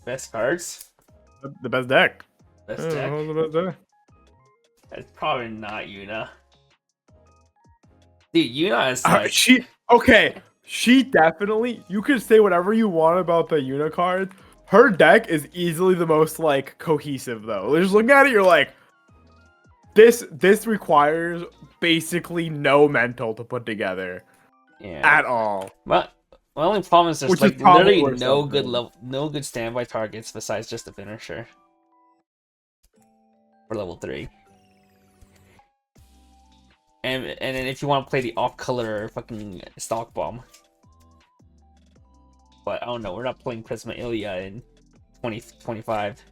Best cards? The best deck. Best Yeah, deck? who's the best deck? It's probably not Yuna. Dude, Yuna is like... She definitely. You could say whatever you want about the Yuna cards. Her deck is easily the most like cohesive though. Just looking at it, you're like, this requires basically no mental to put together at all. But my only problem is there's Which like is probably literally worth something. no good standby targets besides just the finisher for level 3. And then if you want to play the off color fucking stock bomb. But I don't know, we're not playing Prisma Ilia in 2025.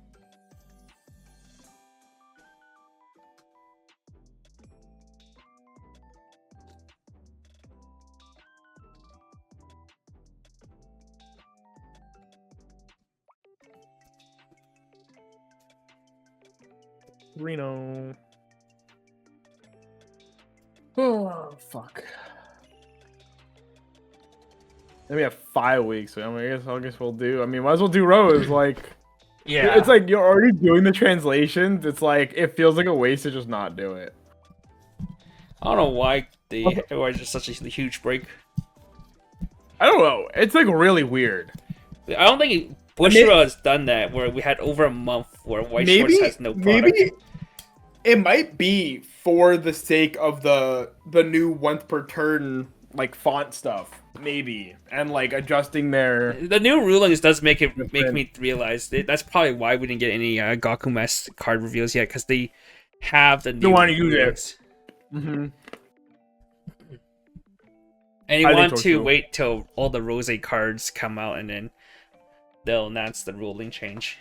Reno. Oh fuck. Then we have 5 weeks. So I guess we'll do. I mean, might as well do Rose. Like, Yeah. it's like you're already doing the translations. It's like it feels like a waste to just not do it. I don't know why just such a huge break. I don't know. It's like really weird. I don't think Bushra has done that where we had over a month where Weiss Schwarz has no product. Maybe it might be for the sake of the new once per turn like font stuff, maybe, and like adjusting their. The new rulings does make me realize that's probably why we didn't get any Gaku Mess card reveals yet, because they have the new. Don't want to use it. Mm-hmm. And you want to wait till all the Rose cards come out, and then they'll announce the ruling change.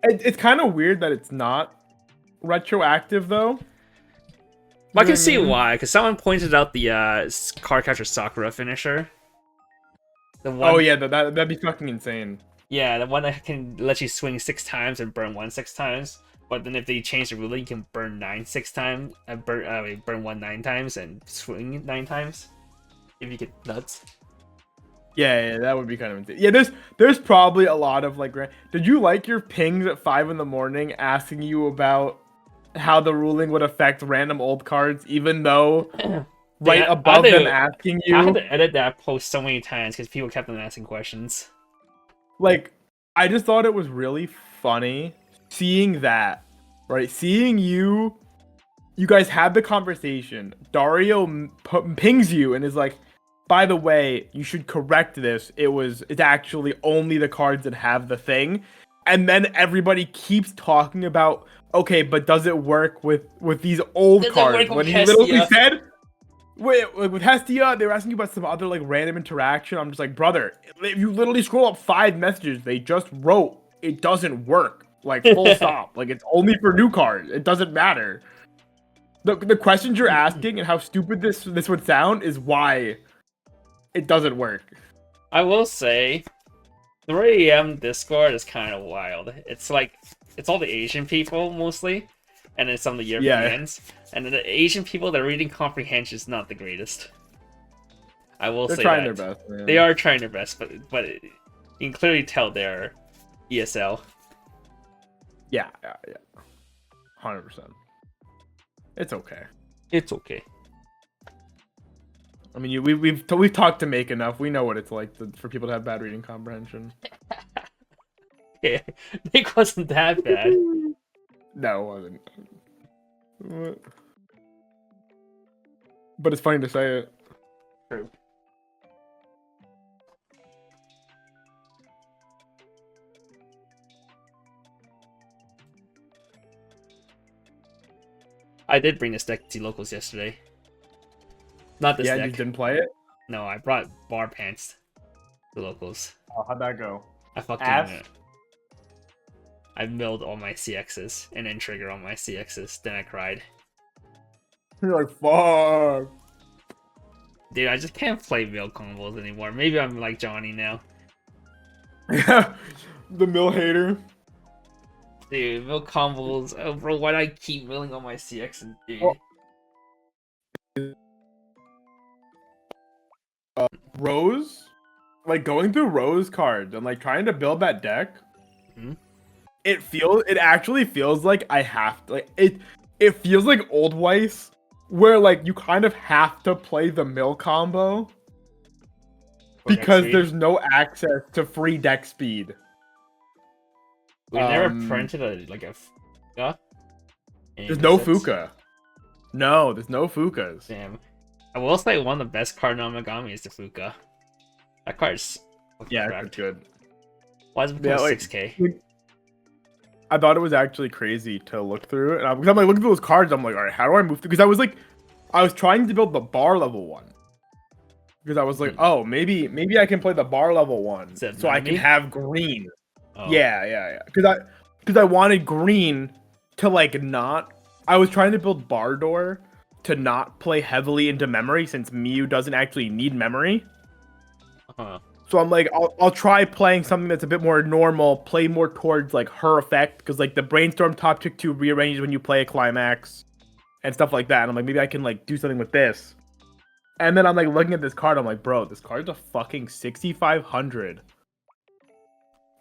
It's kind of weird that it's not retroactive, though. I can see why, because someone pointed out the card catcher Sakura finisher. The one... Oh yeah, that'd be fucking insane. Yeah, the one that can let you swing 6 times and burn 1 6 times. But then if they change the ruling, you can burn 9 6 times, burn 1 9 times and swing 9 times. If you get nuts. Yeah, that would be kind of insane. Yeah, there's probably a lot of like. Did you like your pings at 5 in the morning asking you about how the ruling would affect random old cards, even though right above them asking you? I had to edit that post so many times because people kept on asking questions. Like, I just thought it was really funny seeing that, right? Seeing you guys had the conversation. Dario pings you and is like, by the way, you should correct this. It's actually only the cards that have the thing. And then everybody keeps talking about, okay, but does it work with these old cards? When he literally said, with Hestia, they were asking you about some other like random interaction. I'm just like, brother, if you literally scroll up 5 messages, they just wrote, it doesn't work. Like, full stop. Like, it's only for new cards. It doesn't matter. The questions you're asking and how stupid this would sound is why it doesn't work. I will say, 3AM Discord is kind of wild. It's like, it's all the Asian people mostly, and then some of the Europeans. Yeah. And then the Asian people, their reading comprehension is not the greatest. I will say that. They're trying their best, man. They are trying their best, but you can clearly tell they're ESL. Yeah. 100%. It's okay. It's okay. I mean, we've talked to Make enough. We know what it's like for people to have bad reading comprehension. Yeah, Nick wasn't that bad. No, it wasn't. But it's funny to say it. True. I did bring this deck to locals yesterday. Not this deck. Yeah, you didn't play it? No, I brought bar pants to locals. Oh, how'd that go? I fucking... I milled all my CXs and then trigger all my CXs. Then I cried. You're like, fuck. Dude, I just can't play mill combos anymore. Maybe I'm like Johnny now. Yeah, the mill hater. Dude, mill combos. Oh, bro, why do I keep milling all my CXs, dude? Well, Rose like going through Rose cards and like trying to build that deck. Mm-hmm. It actually feels like I have to, like it feels like old Weiss, where like you kind of have to play the mill combo because there's no access to free deck speed. We never printed a Fuka. There's no Fuka. No, there's no Fukas. Damn. I will say one of the best cards in Amagami is the Fuka. That card's it's good. Why is it become 6K? I thought it was actually crazy to look through, and I'm like looking through those cards. I'm like, all right, how do I move through? Because I was trying to build the bar level one. Because I was like, oh, maybe I can play the bar level one, so I can have green. Oh. Yeah. Because I wanted green to like not. I was trying to build bar door to not play heavily into memory since Miyu doesn't actually need memory. So I'm like, I'll try playing something that's a bit more normal, play more towards like her effect, because like the brainstorm top tick 2 rearranges when you play a climax and stuff like that. And I'm like, maybe I can like do something with this. And then I'm like looking at this card, I'm like, bro, this card's a fucking 6,500. It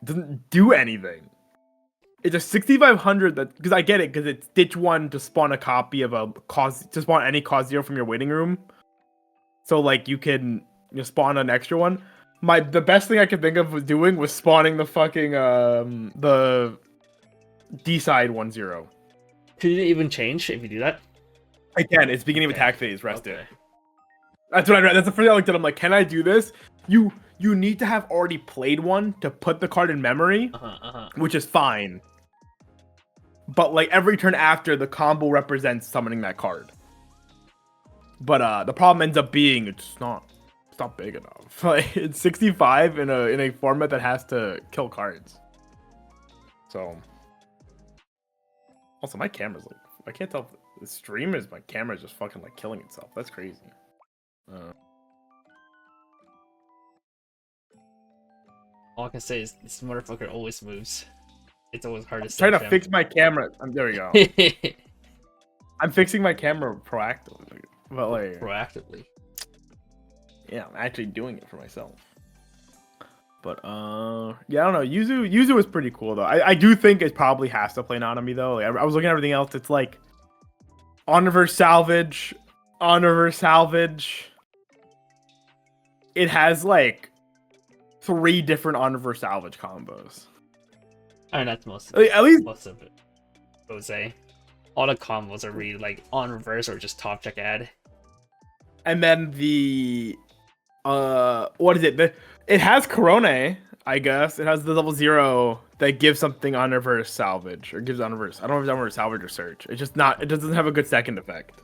doesn't do anything. It's a 6,500 that, because I get it, because it's ditch 1 to spawn a copy of to spawn any cause 0 from your waiting room. So like you can spawn an extra one. The best thing I could think of doing was spawning the fucking the D-side 1-0. Could it even change if you do that? I can. It's beginning of attack phase. Rest it. That's what I read. That's the first thing I looked at. I'm like, can I do this? You need to have already played one to put the card in memory, which is fine. But like every turn after, the combo represents summoning that card. But the problem ends up being it's not big enough. Like it's 65 in a format that has to kill cards. So also my camera's like, I can't tell if the stream is, my camera's just fucking like killing itself. That's crazy. All I can say is this motherfucker always moves. It's always hard to try to fix my camera. There we go. I'm fixing my camera proactively. But like proactively. Yeah, I'm actually doing it for myself. But yeah, I don't know. Yuzu is pretty cool though. I do think it probably has to play Nanami though. Like, I was looking at everything else. It's like Honor Salvage. It has like 3 different Honor Salvage combos. I mean, that's most of it. Jose. All the combos are really like on reverse or just top check add. And then the what is it? It has Corone, I guess. It has the level 0 that gives something on reverse salvage or gives on reverse. I don't know if it's on reverse salvage or search. It's just not. It doesn't have a good second effect.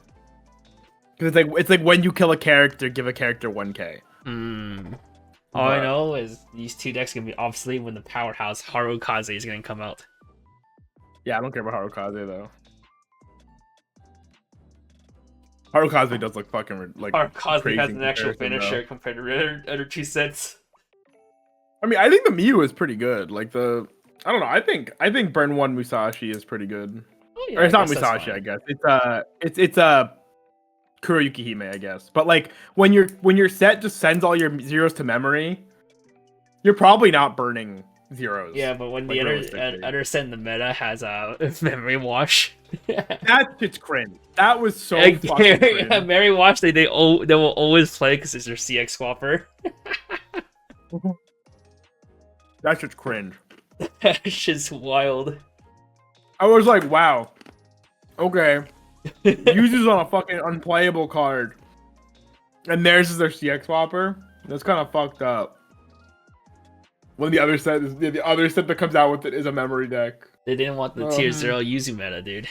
Because it's like when you kill a character, give a character 1k. All I know is these 2 decks are gonna be obsolete when the powerhouse Harukaze is gonna come out. Yeah, I don't care about Harukaze though. Harukaze does look fucking like Harukaze has an actual finisher compared to the other 2 sets. I mean, I think the Miyu is pretty good. Like I don't know. I think Burn 1 Musashi is pretty good. Oh, yeah, or it's not Musashi, I guess. It's Kuroyuki Hime, I guess. But like when your set just sends all your zeros to memory, you're probably not burning zeros. Yeah, but when like the other set in the meta has a memory wash. That shit's cringe. That was so fucking cringe. Yeah, memory wash they will always play because it's their CX swapper. That shit's cringe. That shit's wild. I was like, wow. Okay. Uses on a fucking unplayable card. And theirs is their CX swapper. That's kind of fucked up. When the other set that comes out with it is a memory deck. They didn't want the tier 0 Yuzu meta, dude.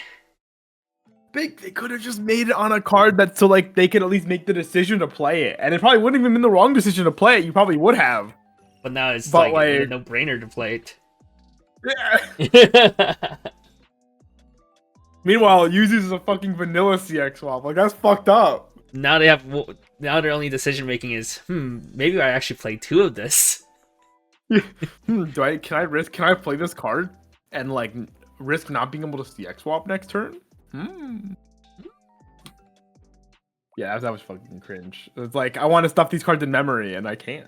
They could have just made it on a card that so like they could at least make the decision to play it. And it probably wouldn't even been the wrong decision to play it. You probably would have. But now it's like a no-brainer to play it. Yeah. Meanwhile, it uses a fucking vanilla CX swap. Like that's fucked up. Now their only decision making is, maybe I actually play 2 of this. Can I play this card and like risk not being able to CX swap next turn? Yeah, that was fucking cringe. It's like I want to stuff these cards in memory and I can't.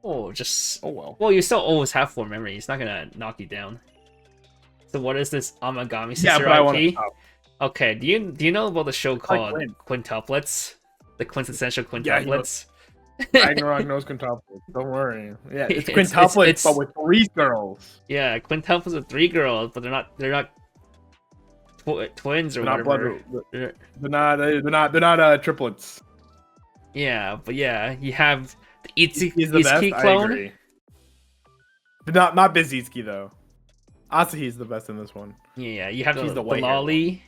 Oh, just Oh well. well, you still always have 4 memory. It's not gonna knock you down. So what is this Amagami Yeah, Sister but I want to IP? stop. Okay, do you know about the show Like called when? Quintuplets? The quintessential Yeah, he knows. quintuplets. Ragnarok knows quintuplets. Don't worry. Yeah, it's It's quintuplets, but with 3 girls. yeah, quintuplets with 3 girls, but they're not twins or They're not whatever. blood. They're not triplets. Yeah, but yeah, you have the He's the best. Itsuki I clone. agree. Not Bizitsky though. Asahi's the best in this one. Yeah, you have She's the white-haired lolly.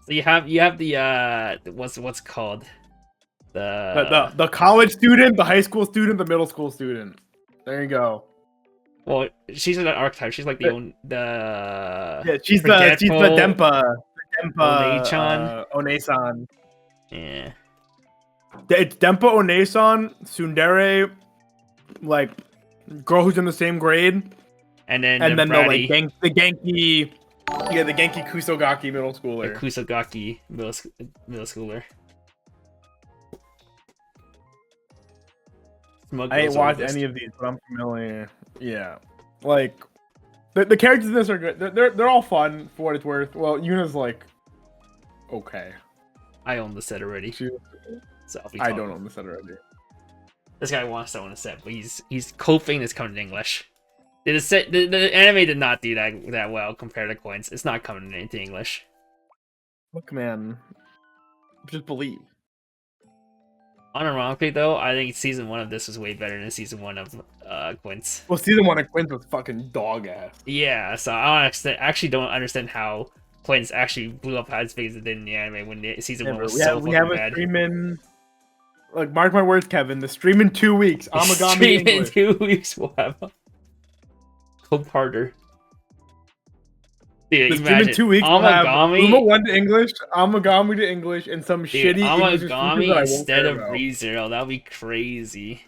So you have the what's it called? The college student, the high school student, the middle school student. There you go. Well, she's an archetype. She's like the Yeah, she's the Dempa. One-chan. One-san. Yeah. It's Dempa One-san, Tsundere, like girl who's in the same grade, And then the bratty, the Genki, the Genki Kusogaki middle schooler. the Kusogaki middle schooler. I ain't watched any of these, but I'm familiar. Yeah, like the characters in this are good. They're all fun for what it's worth. Well, Yuna's like okay. I own the set already. So I don't own the set already. This guy wants to own a set, but he's hoping it's coming in English. The anime did not do that well compared to Coins. It's not coming into English. Look, man, just believe. Unironically, though, I think season 1 of this was way better than season 1 of Quince. Well, season 1 of Quince was fucking dog ass. Yeah, so I actually don't understand how Quince actually blew up as big as it did in the anime when season 1 was so fucking bad. We have a stream in, like, mark my words, Kevin, the stream in 2 weeks. Amagami stream English. in 2 weeks, we'll have a hope harder. Dude, imagine, in 2 weeks, Amagami, Uma 1 to English, Amagami to English, and some shitty English Amagami instead of ReZero. That'd be crazy.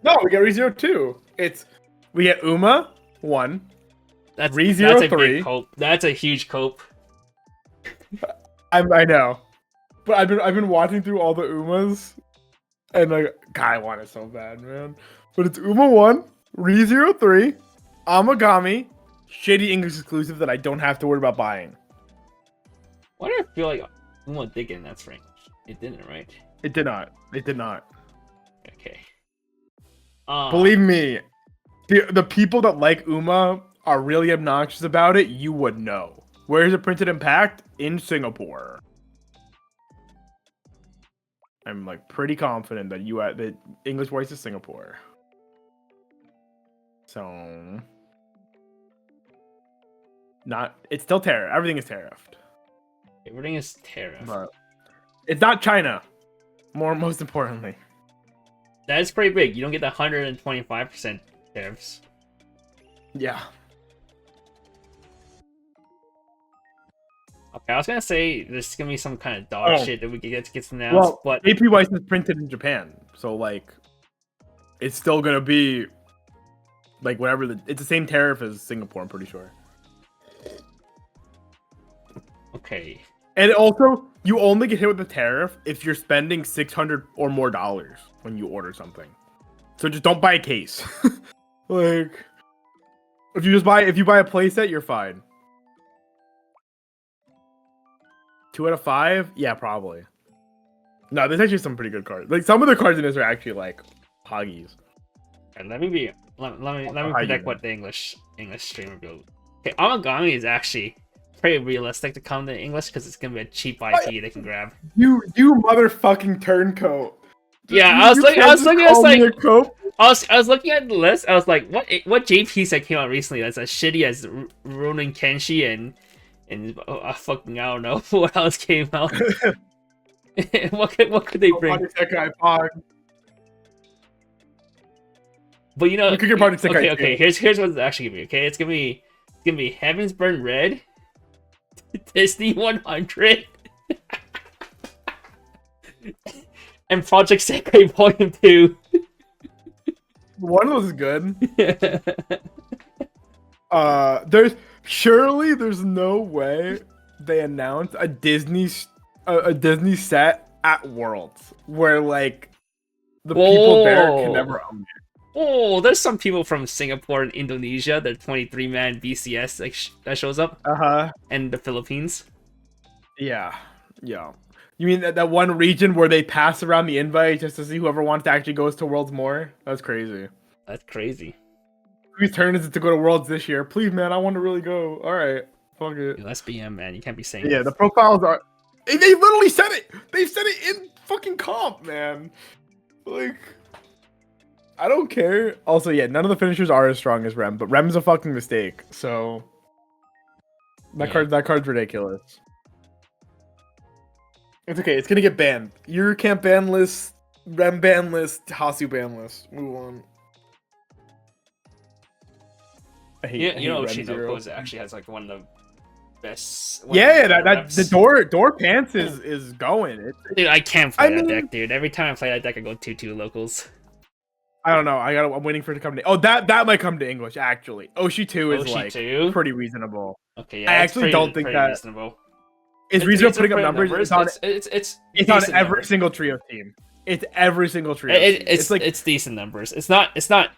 No, we get ReZero 2. We get Uma 1. That's ReZero 3. Big cope. That's a huge cope. I know, but I've been watching through all the Umas, and like, God, I want it so bad, man. But it's Uma 1, ReZero 3, Amagami. Shitty English exclusive that I don't have to worry about buying. Why do I feel like Uma did get in that English? It didn't, right? It did not. It did not. Okay. Believe me, the people that like Uma are really obnoxious about it. You would know. Where is it printed in packed? In Singapore. I'm like pretty confident that that English Weiss is Singapore. So. It's still tariff. Everything is tariffed. Everything is tariffed. But it's not China. Most importantly. That is pretty big. You don't get the 125% tariffs. Yeah. Okay, I was gonna say there's gonna be some kind of dog shit that we could get announced, well, but AP Weiss is printed in Japan, so like, it's still gonna be like whatever it's the same tariff as Singapore. I'm pretty sure. Okay. And also, you only get hit with the tariff if you're spending $600 or more when you order something. So just don't buy a case. Like, if you buy a playset, you're fine. 2 out of 5? Yeah, probably. No, there's actually some pretty good cards. Like, some of the cards in this are actually like hoggies. And let me predict what the English streamer build. Okay, Amagami is actually pretty realistic to come to English because it's gonna be a cheap IP they can grab. You motherfucking turncoat. Yeah, I was looking at the list. I was like, what JP set came out recently that's as shitty as Ronin Kenshi and I don't know what else came out. what could they bring? But you know, okay. Here's what it's actually gonna be. Okay, it's gonna be Heaven's Burn Red, Disney 100, and Project Sekai Volume 2. One of those is good. There's no way they announce a Disney set at Worlds where like the people there can never own it. Oh, there's some people from Singapore and Indonesia. The 23-man BCS that shows up, Uh-huh. and the Philippines. Yeah. Yeah. You mean that one region where they pass around the invite just to see whoever wants to actually goes to Worlds more? That's crazy. That's crazy. Whose turn is it to go to Worlds this year? Please, man, I want to really go. All right. Fuck it. Yo, SBM, man, you can't be saying. Yeah, the profiles are. They literally said it. They said it in fucking comp, man. Like, I don't care. Also, yeah, none of the finishers are as strong as Rem, but Rem's a fucking mistake. So that card's ridiculous. It's okay. It's gonna get banned. Eurocamp ban list, Rem ban list, Hasu ban list. Move on. I hate Shinoko actually has like one of the best. Yeah, that the door pants is going. Dude, I can't play that deck, dude. Every time I play that deck, I go 2/2 locals. I don't know. I'm waiting for it to come to. Oh, that might come to English actually. Oshi 2 is like pretty reasonable. Okay, yeah, I actually don't think that reasonable. Is reasonable putting up numbers. It's on every numbers. Single trio team. It's every single trio. It's decent numbers. It's not Hasu.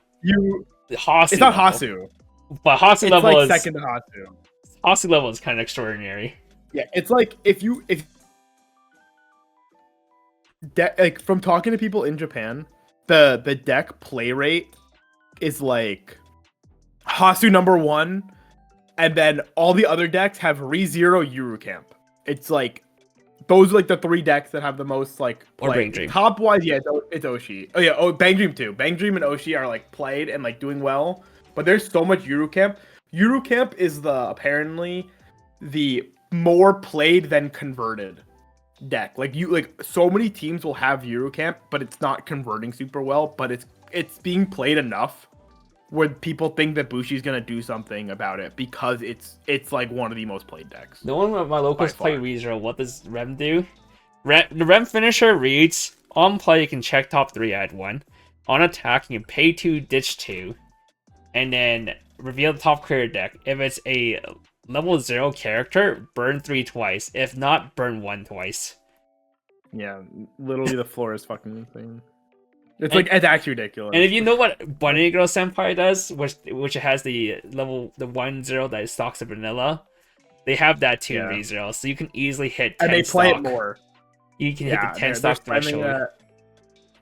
It's not Hasu. But Hasu level like is second to Hasu. Hasu level is kind of extraordinary. Yeah, it's like if like from talking to people in Japan, the deck play rate is like Hasu #1, and then all the other decks have ReZero Eurocamp. It's like those are like the 3 decks that have the most like play. Or Bang Dream. Top wise, yeah, it's Oshi. Oh yeah, Bang Dream too. Bang Dream and Oshi are like played and like doing well, but there's so much Eurocamp. Eurocamp is apparently the more played than converted deck. Like so many teams will have Eurocamp, but it's not converting super well, but it's being played enough where people think that Bushi's gonna do something about it because it's like one of the most played decks. The one my locals play ReZero, what does Rem do? The Rem finisher reads, on play you can check top 3, add 1. On attack you can pay 2, ditch 2. And then reveal the top clear deck. If it's a level 0 character, burn 3 twice. If not, burn 1 twice. Yeah, literally the floor is fucking insane. It's actually ridiculous. And if you know what Bunny Girl Senpai does, which has the 1/0 that is stocks of vanilla, they have that too in ReZero, so you can easily hit 10 and they play stock. it more. You can hit the 10 stock threshold.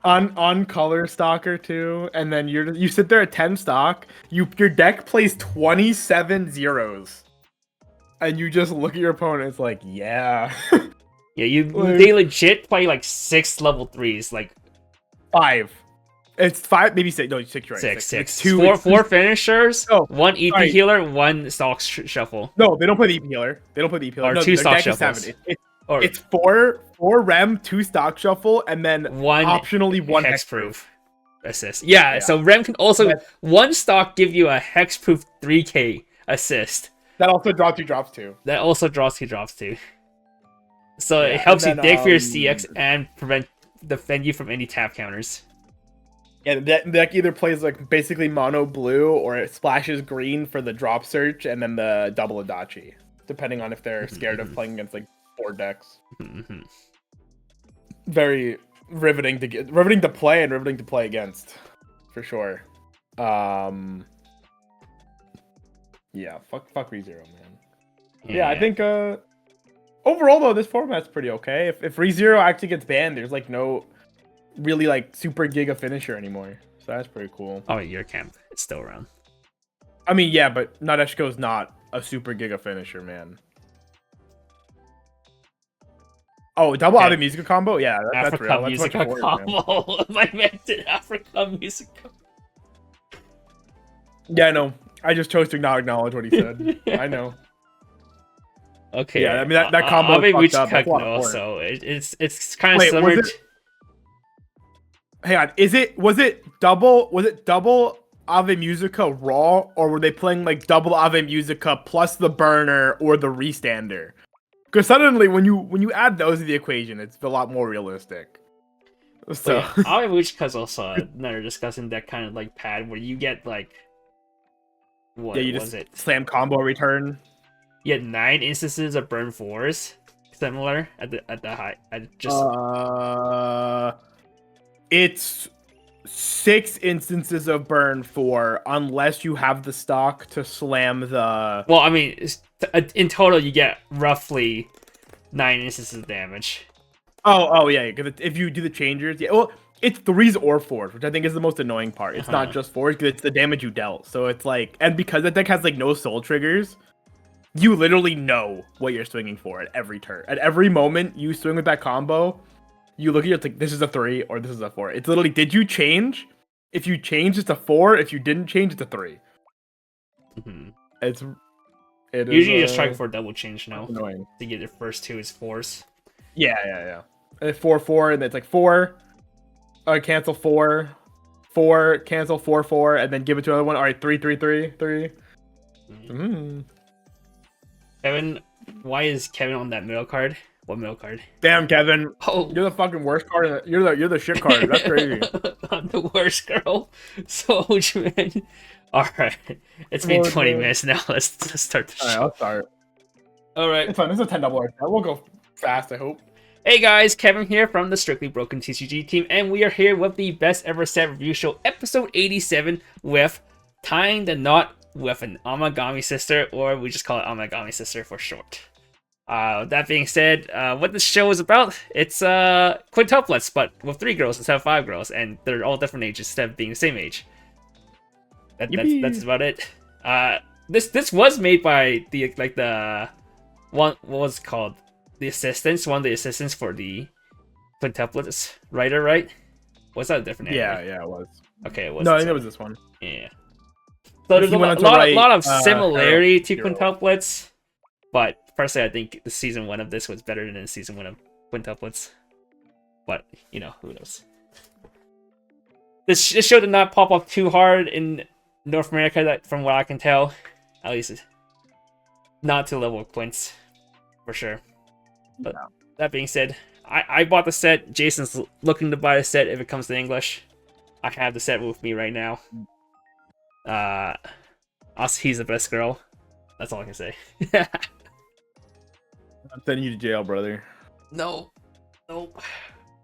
On color stalker too, and then you sit there at 10 stock, your deck plays 27 zeros. And you just look at your opponent, it's like, yeah. Yeah, they legit play like 6 level 3s, like 5. It's 5, maybe 6. No, 6, right? 6. It's 4 finishers, 1 EP healer, 1 stock shuffle. No, they don't play the EP healer. Or 2 stock shuffles. It's 4 Rem, 2 stock shuffle, and then optionally 1 hexproof assist. Yeah, so Rem can also 1 stock give you a hexproof 3k assist. That also draws 2 drops too. So it helps you dig for your CX and defend you from any tap counters. Yeah, the deck either plays like basically mono blue or it splashes green for the drop search and then the double Adachi, depending on if they're scared of playing against like 4 decks. Very riveting to play and riveting to play against, for sure. Yeah, fuck ReZero, man. Yeah, I think overall though this format's pretty okay. If ReZero actually gets banned, there's like no really like super giga finisher anymore, so that's pretty cool. Oh, your camp it's still around. I mean, yeah, but Nadeshiko's not a super giga finisher, man. Oh, double Ave Musica combo? Yeah, that's real. That's Musica combo. I meant it. Africa Musica. Yeah, I know. I just chose to not acknowledge what he said. I know. Okay. Yeah, I mean that combo is fucked up. So it's kind of similar. Hang on, was it double Ave Musica raw, or were they playing like double Ave Musica plus the burner or the restander? Because suddenly when you add those to the equation, it's a lot more realistic. So Ave Musica is also another discussing that kind of like pad where you get like slam combo return. You had 9 instances of burn 4s, similar at the high. It's 6 instances of burn for unless you have the stock to slam the. Well, I mean, in total, you get roughly 9 instances of damage. Oh yeah, because if you do the changers, yeah. Well, it's 3s or 4s, which I think is the most annoying part. It's not just 4s, because it's the damage you dealt. So it's like, and because that deck has like no soul triggers, you literally know what you're swinging for at every turn. At every moment you swing with that combo, you look at it, it's like, this is a 3 or this is a 4. It's literally, did you change? If you change, it's a 4. If you didn't change, it's a 3. Mm-hmm. It usually is, just try for a double change now. Annoying. To get your first 2 is 4s. Yeah. And 4 and it's like 4, cancel 4, 4, cancel 4, and then give it to another one. All right, 3. Kevin, why is Kevin on that middle card? What middle card? Damn, Kevin. Oh, You're the fucking worst card. You're the shit card. That's crazy. I'm the worst girl. So, man. All right, it's been 20 minutes now. Let's start the show. All right, I'll start. All right, it's fine. This is a 10 double. We'll go fast, I hope. Hey guys, Kevin here from the Strictly Broken TCG team, and we are here with the Best Ever Set Review Show, episode 87, with Tying the Knot with an Amagami Sister, or we just call it Amagami Sister for short. That being said, what this show is about, it's quintuplets, but with 3 girls instead of 5 girls, and they're all different ages instead of being the same age. That's about it. This was made by the what was it called? The assistants, one of the assistants for the quintuplets writer, right? Was that a different name? Yeah, it was. Okay, it was. No, I think it was this one. Yeah. So there's a lot of similarity to quintuplets, but personally, I think the season 1 of this was better than season 1 of quintuplets. But you know, who knows? This show did not pop up too hard in North America, from what I can tell, at least not to the level of quints, for sure. But that being said, I bought the set. Jason's looking to buy the set if it comes to English. I have the set with me right now. He's the best girl. That's all I can say. I'm sending you to jail, brother. No.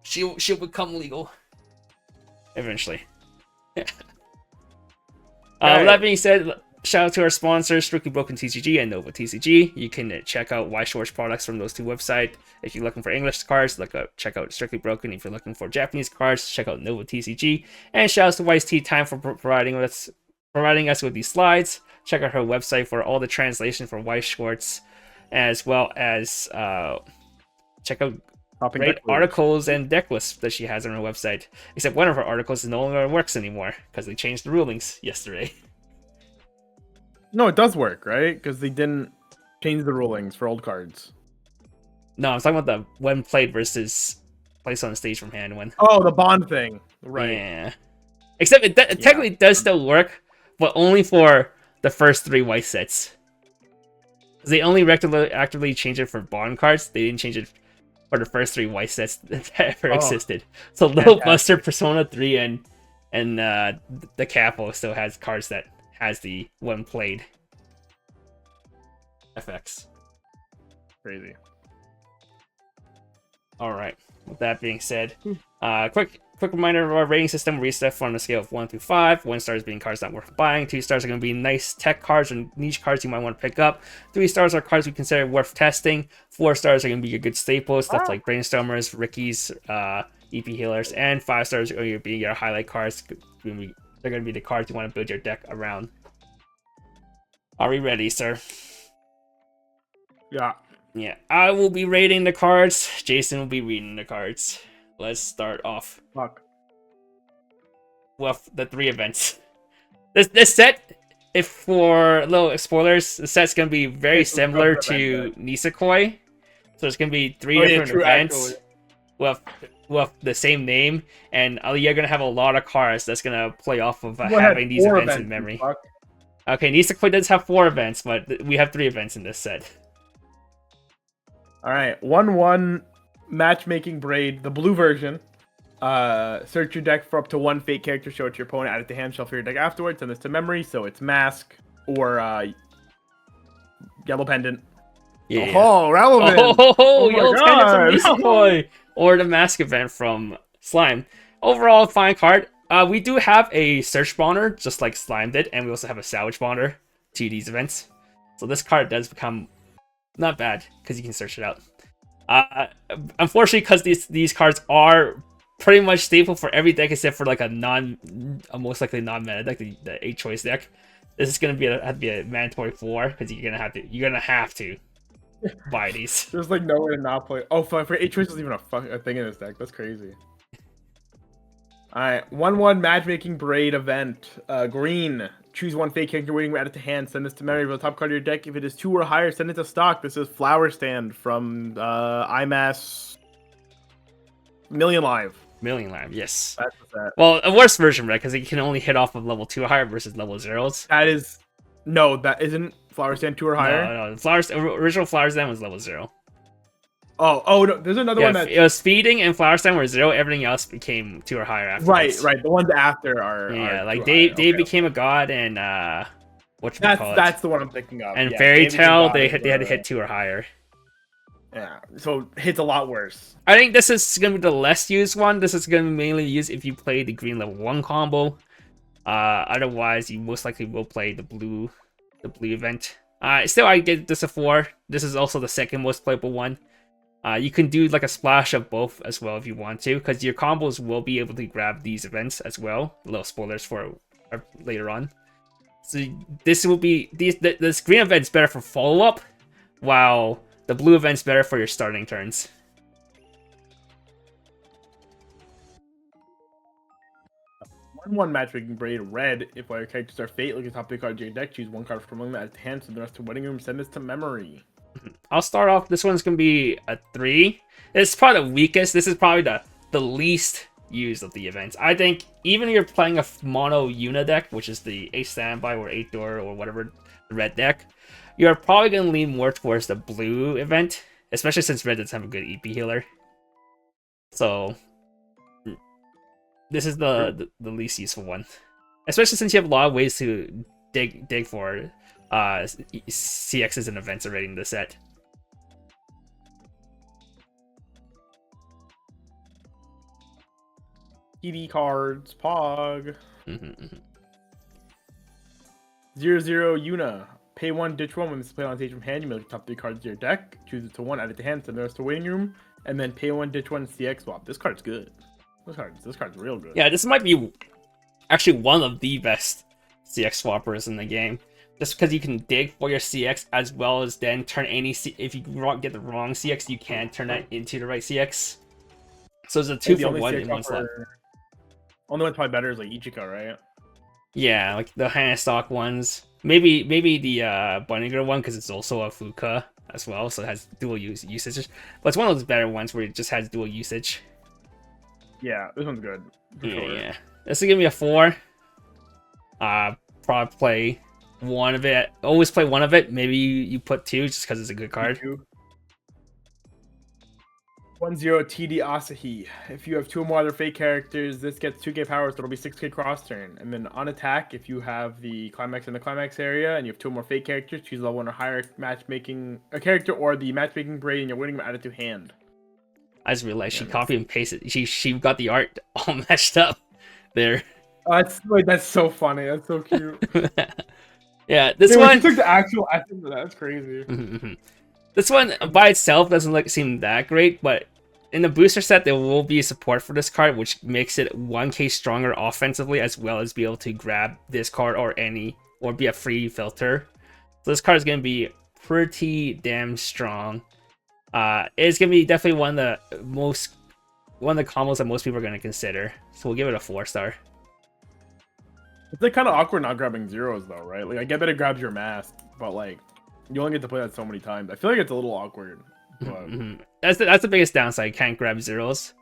She'll become legal. Eventually. With that being said, shout out to our sponsors, Strictly Broken TCG and Nova TCG. You can check out Weiss Schwarz products from those 2 websites. If you're looking for English cards, check out Strictly Broken. If you're looking for Japanese cards, check out Nova TCG. And shout out to Weiss T Time for providing us with these slides. Check out her website for all the translation for Weiss Schwarz, as well as check out great articles and deck lists that she has on her website. Except one of her articles no longer works anymore because they changed the rulings yesterday. No, it does work, right? Because they didn't change the rulings for old cards. No, I'm talking about the when played versus place on the stage from hand when. Oh, the bond thing. Right. Yeah. Except it technically does still work, but only for the first 3 white sets. They only actively changed it for bond cards. They didn't change it for the first 3 white sets that ever existed. So Little Buster, Persona 3, and the Capo still has cards that has the when played effects. Crazy. All right. With that being said, quick reminder of our rating system. We set on a scale of 1 to 5. 1 stars being cards not worth buying. 2 stars are going to be nice tech cards and niche cards you might want to pick up. 3 stars are cards we consider worth testing. 4 stars are going to be your good staples, stuff like Brainstormers, Ricky's, EP Healers, and 5 stars are going to be your highlight cards. They're going to be the cards you want to build your deck around. Are we ready, sir? Yeah. Yeah, I will be rating the cards. Jason will be reading the cards. Let's start off. With the 3 events. This set, if for little spoilers, the set's gonna be very similar to Nisekoi. So it's gonna be 3 different events with the same name, and you're gonna have a lot of cards that's gonna play off of having these events in memory. Okay, Nisekoi does have 4 events, but we have 3 events in this set. All right, 1/1 matchmaking braid, the blue version. Search your deck for up to 1 fake character, show it to your opponent, add it to hand, shuffle your deck afterwards, send this to memory, so it's Mask or Yellow Pendant. Yeah. Oh, relevant! Yellow Pendant from Nisekoi! Or the Mask event from Slime. Overall, fine card. We do have a search spawner, just like Slime did, and we also have a salvage spawner to these events. So this card does become not bad because you can search it out. Unfortunately, because these cards are pretty much staple for every deck except for like a most likely non-meta deck, the 8-choice deck. This is gonna have to be a mandatory 4 because you're gonna have to buy these. There's like no way to not play. Oh, for 8-choice isn't even a thing in this deck. That's crazy. Alright, 1/1 matchmaking braid event. Green. Choose one fake character waiting, add it to hand, send this to memory for the top card of your deck. If it is 2 or higher, send it to stock. This is Flower Stand from IMAS Million Live. Million Live, yes. That's that. Well, a worse version, right? Because it can only hit off of level 2 or higher versus level 0s. That is... No, that isn't Flower Stand 2 or higher? No. Original Flower Stand was level 0. Oh no, there's another one that... It was Speeding and Flower Stand were 0, everything else became 2 or higher afterwards. Right. The ones after are... Yeah, are like Dave became a god and... That's the one I'm thinking of. And Fairy Tale, they had to hit 2 or higher. Yeah, so hits a lot worse. I think this is going to be the less used one. This is going to be mainly used if you play the green level 1 combo. Otherwise, you most likely will play the blue event. Still, I get this a 4. This is also the second most playable one. You can do like a splash of both as well if you want to, because your combos will be able to grab these events as well. Little spoilers for later on. So this will be this green event's better for follow up, while the blue event's better for your starting turns. One matchmaking braid red. If all your characters are fate, look at the top of the card of your deck. Choose one card from among them, add it to hand, send the rest to waiting room, send this to memory. I'll start off. This one's gonna be a 3. It's probably the weakest. This is probably the least used of the events. I think even if you're playing a mono Una deck, which is the 8 standby or 8 door or whatever the red deck, you're probably gonna lean more towards the blue event, especially since red doesn't have a good EP healer. So this is the least useful one, especially since you have a lot of ways to dig for CXs and events already in the set. ED cards, Pog. 0/0 Una. Pay 1, ditch 1 when this is played on stage from hand. You may look at the top 3 cards of your deck. Choose it to 1, add it to hand, send the rest to waiting room. And then pay 1, ditch 1, CX swap. This card's good. This card's real good. Yeah, this might be actually one of the best CX swappers in the game. Just because you can dig for your CX as well as then turn any if you get the wrong CX, you can turn that into the right CX. So it's a 2 for 1 in one slot. Only one's probably better is like Ichika, right? Yeah, like the hand stock ones. Maybe the Bunny Girl one because it's also a Fuka as well, so it has dual usage. But it's one of those better ones where it just has dual usage. Yeah, this one's good. Yeah. This will give me a 4. Probably play one of it. Always play one of it. Maybe you put 2 just because it's a good card. 1/0 TD Asahi. If you have 2 or more other fake characters, this gets 2k powers, so it'll be 6k cross turn. And then on attack, if you have the climax in the climax area and you have 2 or more fake characters, choose level 1 or higher matchmaking a character or the matchmaking braid and you're winning add it to hand. I just realized she copied and pasted. She got the art all messed up there. That's so funny. That's so cute. Yeah, this one. She took the actual essence of that. That's crazy. This one by itself doesn't seem that great, but in the booster set there will be support for this card, which makes it 1k stronger offensively, as well as be able to grab this card or be a free filter. So this card is gonna be pretty damn strong. It's gonna be definitely one of the combos that most people are gonna consider. So we'll give it a 4-star. It's like kind of awkward not grabbing zeros though, right? Like I get that it grabs your mask, but like you only get to play that so many times. I feel like it's a little awkward. But... That's the biggest downside. You can't grab zeros,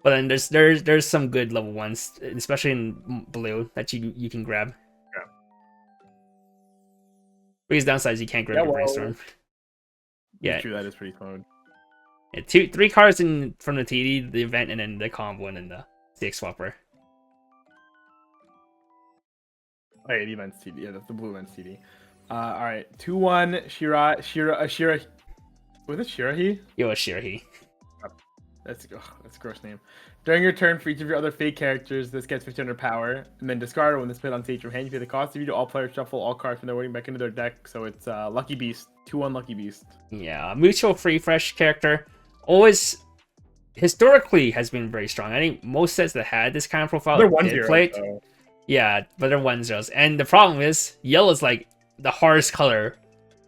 but then there's some good level 1s, especially in blue, that you can grab. Yeah. Biggest downside is you can't grab your brainstorm. Yeah, true. That is pretty fun. Yeah, 3 cards from the TD, the event, and then the combo, and then the CX swapper. Oh, yeah, the event's TD. Yeah, that's the blue event's TD. All right, 2/1 Shira. Was it Shirahi? It was Shirahi. That's a gross name. During your turn, for each of your other fake characters, this gets 1500 power, and then discard it when this played on stage from hand. You pay the cost of you to all players shuffle all cards from their waiting back into their deck. So it's Lucky Beast, 2/1 Lucky Beast. Yeah, mutual refresh character always historically has been very strong. I think most sets that had this kind of profile They're did play it. Yeah, but they're 1/0s. And the problem is, yellow is like the hardest color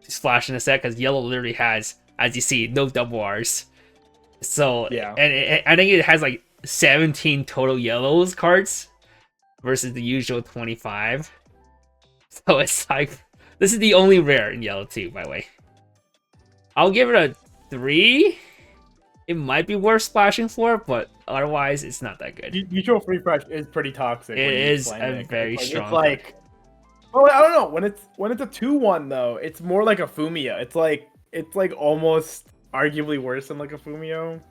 to splash in the set because yellow literally has, as you see, no double R's. So, yeah. And I think it has like 17 total yellows cards versus the usual 25. So it's like, this is the only rare in yellow too, by the way. I'll give it a 3. It might be worth splashing for, but otherwise, it's not that good. Mutual refresh is pretty toxic. It is a very strong. It's like, oh, I don't know. When it's a 2/1 though, it's more like a Fumia. It's like almost arguably worse than like a Fumio.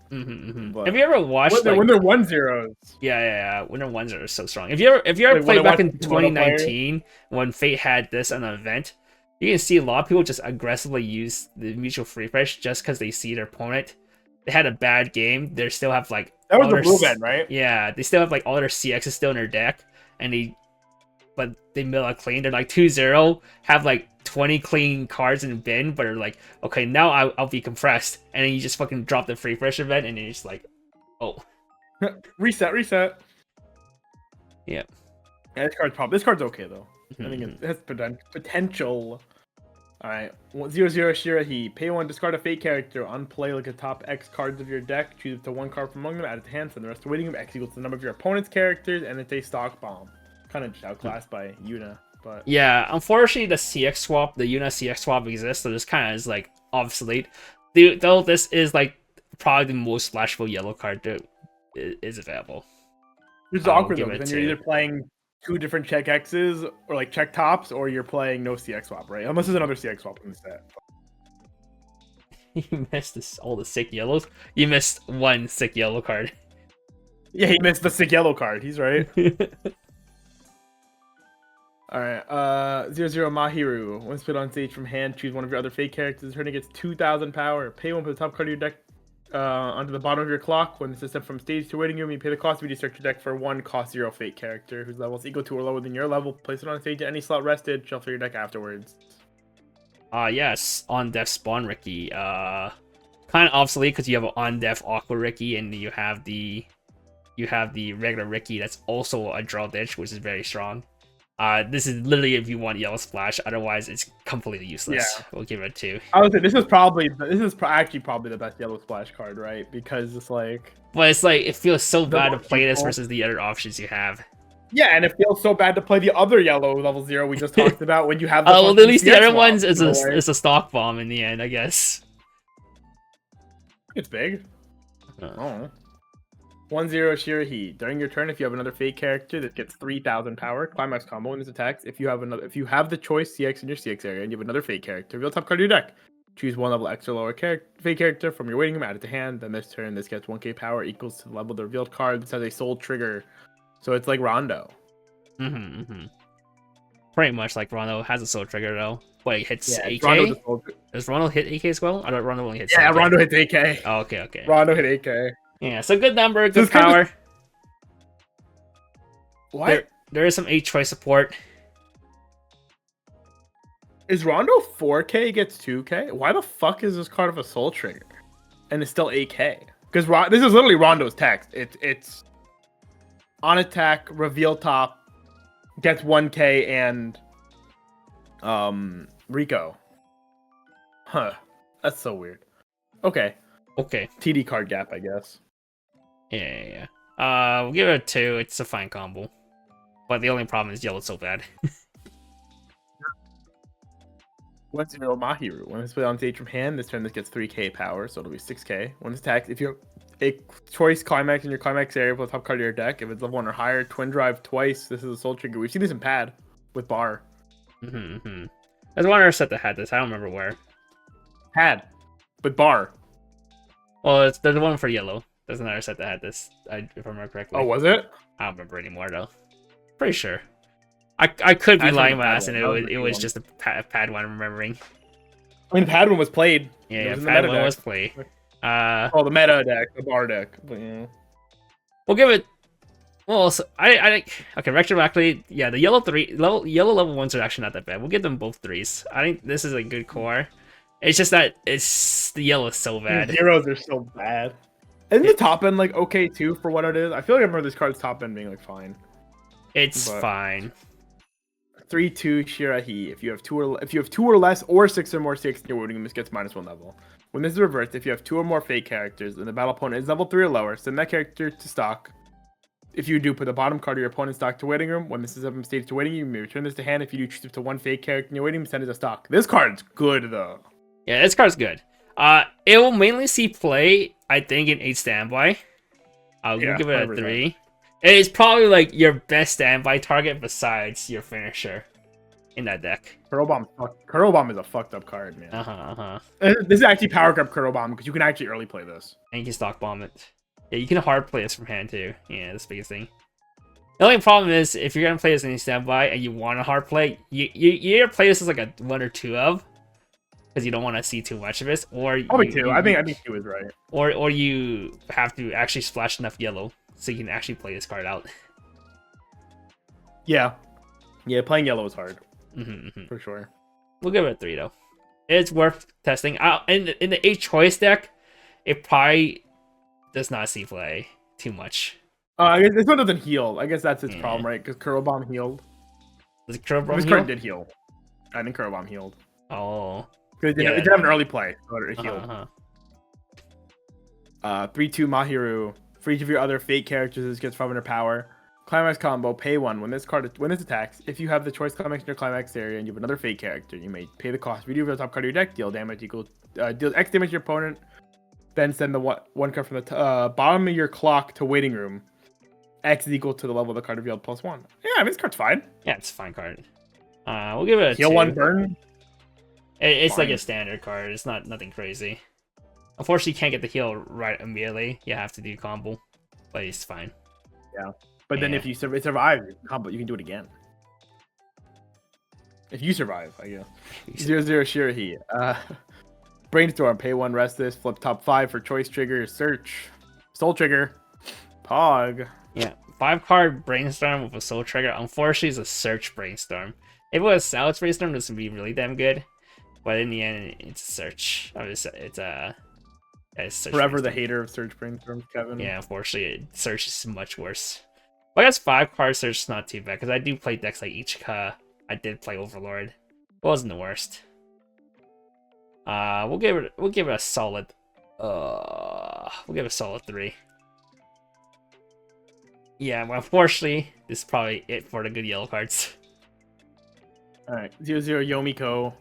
Have you ever watched when they're 1/0s? Yeah. When they're 1/0 is so strong. If you ever played back in 2019 when Fate had this on an event, you can see a lot of people just aggressively use the mutual refresh just because they see their opponent. They had a bad game. They still have like that was the blue event, right? Yeah, they still have like all their CXs still in their deck, and they mill out clean. They're like 2-0, have like 20 clean cards in the bin, but are like, okay, now I'll be compressed, and then you just fucking drop the free fresh event, and you're just like, oh, reset. Yeah. This card's okay though. I think it has potential. All right, 0/0 Shirahi. Pay 1, discard a fake character. Unplay like a top X cards of your deck. Choose up to 1 card from among them, add it to hand, send the rest to waiting room. X equals the number of your opponent's characters, and it's a stock bomb. Kind of just outclassed by Yuna, but yeah. Unfortunately, the CX swap, the Yuna CX swap exists, so this kind of is like obsolete. Though this is like probably the most splashable yellow card that is available. It's awkward though, because then you're either playing 2 different check X's or like check tops, or you're playing no CX swap, right? Unless there's another CX swap in the set. You missed all the sick yellows. You missed one sick yellow card. Yeah, he missed the sick yellow card. He's right. All right, 0/0 Mahiru. Once put on stage from hand, choose one of your other fake characters. Turn it gets 2,000 power. Pay 1 for the top card of your deck onto the bottom of your clock. When this is sent from stage to waiting room, you pay the cost of you to search your deck for 1 cost 0 fake character whose level is equal to or lower than your level. Place it on stage at any slot rested. Shuffle your deck afterwards. Yes, on death spawn Ricky. Kind of obsolete because you have an on death Aqua Ricky, and you have the regular Ricky that's also a draw ditch, which is very strong. This is literally if you want yellow splash. Otherwise, it's completely useless. Yeah. We'll give it a 2. I would say this is actually probably the best yellow splash card, right? Because it's like, but it's like it feels so bad to play this versus the other options you have. Yeah, and it feels so bad to play the other yellow level 0 we just talked about when you have. Well, at least the other ones is a stock bomb in the end, I guess. It's big. Oh. 1/0 Shirahi. During your turn, if you have another fake character that gets 3,000 power, climax combo in his attacks. If you have the choice CX in your CX area and you have another fake character, reveal top card of your deck. Choose 1 level X or lower fake character from your waiting room, add it to hand. Then this turn, this gets 1k power equals to the level of the revealed card. This has a soul trigger, so it's like Rondo. Pretty much like Rondo has a soul trigger though. Wait, hits 8k? Does Rondo hit 8k as well? I don't. Rondo only hits. Yeah, 7K. Rondo hits 8k. Oh, okay. Rondo hit 8k. Yeah, so good number, good power. What? There is some 8 choice support. Is Rondo 4k gets 2k? Why the fuck is this card of a soul trigger? And it's still 8k? Because this is literally Rondo's text. It's on attack, reveal top, gets 1k, and Rico. Huh. That's so weird. Okay. TD card gap, I guess. Yeah. We'll give it a 2. It's a fine combo. But the only problem is yellow's so bad. 1/0 Mahiru. When it's put on stage from hand, this turn this gets 3k power, so it'll be 6k. When it's attacked, if you have a choice climax in your climax area with the top card of your deck, if it's level 1 or higher, twin drive twice. This is a soul trigger. We've seen this in Pad with Bar. There's one other set that had this. I don't remember where. Pad with Bar. Well, there's one for yellow. There's another set that had this, if I remember correctly. Oh, was it? I don't remember anymore, though. Pretty sure. I could be lying my ass, and it was just a pad one I'm remembering. I mean, pad one was played. Yeah, pad one was played. Oh, the meta deck, the bar deck. But, yeah. We'll give it. Well, so I think okay. Retroactively, yeah, the yellow level ones are actually not that bad. We'll give them both 3s. I think this is a good core. It's just that the yellow is so bad. Zeros are so bad. Isn't the top end like okay too for what it is? I feel like I remember this card's top end being like fine. It's fine. 3/2 Shirahi. If you have two or less, or 6 or more 6 in your wounding, this gets -1 level. When this is reversed, if you have 2 or more fake characters and the battle opponent is level 3 or lower, send that character to stock. If you do, put the bottom card of your opponent's stock to waiting room. When this is up in stage to waiting room, you may return this to hand. If you do, choose to 1 fake character in your waiting room, send it to stock. This card's good though. Yeah, this card's good. It will mainly see play, I think, in 8 standby. I'll give it a 3. It's probably like your best standby target besides your finisher in that deck. Curl Bomb is a fucked up card, man. This is actually power grab Curl Bomb because you can actually early play this. And you can stock bomb it. Yeah, you can hard play this from hand too. Yeah, that's the biggest thing. The only problem is if you're gonna play this in standby and you want to hard play, you either play this as like a 1 or 2 of, because you don't want to see too much of this, or probably 2. I think 2 is right. Or you have to actually splash enough yellow so you can actually play this card out. Yeah, playing yellow is hard for sure. We'll give it a 3 though. It's worth testing. In the 8 choice deck, it probably does not see play too much. I guess this one doesn't heal. I guess that's its problem, right? Because Curl Bomb healed. Does Curl Bomb heal? This card did heal. I think Curl Bomb healed. Oh. Because it did have an early play, so it healed. 3/2 Mahiru. For each of your other fake characters, this gets 500 power. Climax combo, pay 1. When this attacks, if you have the choice climax in your climax area and you have another fake character, you may pay the cost. If you do the top card of your deck, deal damage deal X damage to your opponent. Then send the one card from the bottom of your clock to waiting room. X is equal to the level of the card revealed +1. Yeah, I mean, this card's fine. Yeah, it's a fine card. We'll give it a heal 2. 1 burn. It's like a standard card. It's nothing crazy. Unfortunately, you can't get the heal right immediately. You have to do combo, but it's fine. Yeah, but then if you survive combo, you can do it again. If you survive, I guess. 0/0 Shirahi. Brainstorm, pay 1, rest this, flip top 5 for choice trigger, search, soul trigger, Pog. Yeah, 5-card Brainstorm with a soul trigger. Unfortunately, it's a search Brainstorm. If it was Sal's Brainstorm, this would be really damn good. But in the end, it's a search. It's search forever the hater of search Brainstorms, Kevin. Yeah, unfortunately, search is much worse. But I guess 5-card search is not too bad because I do play decks like Ichika. I did play Overlord. It wasn't the worst. We'll give it a solid. We'll give it a solid 3. Yeah, well, unfortunately, this is probably it for the good yellow cards. All right, 0/0 Yomiko.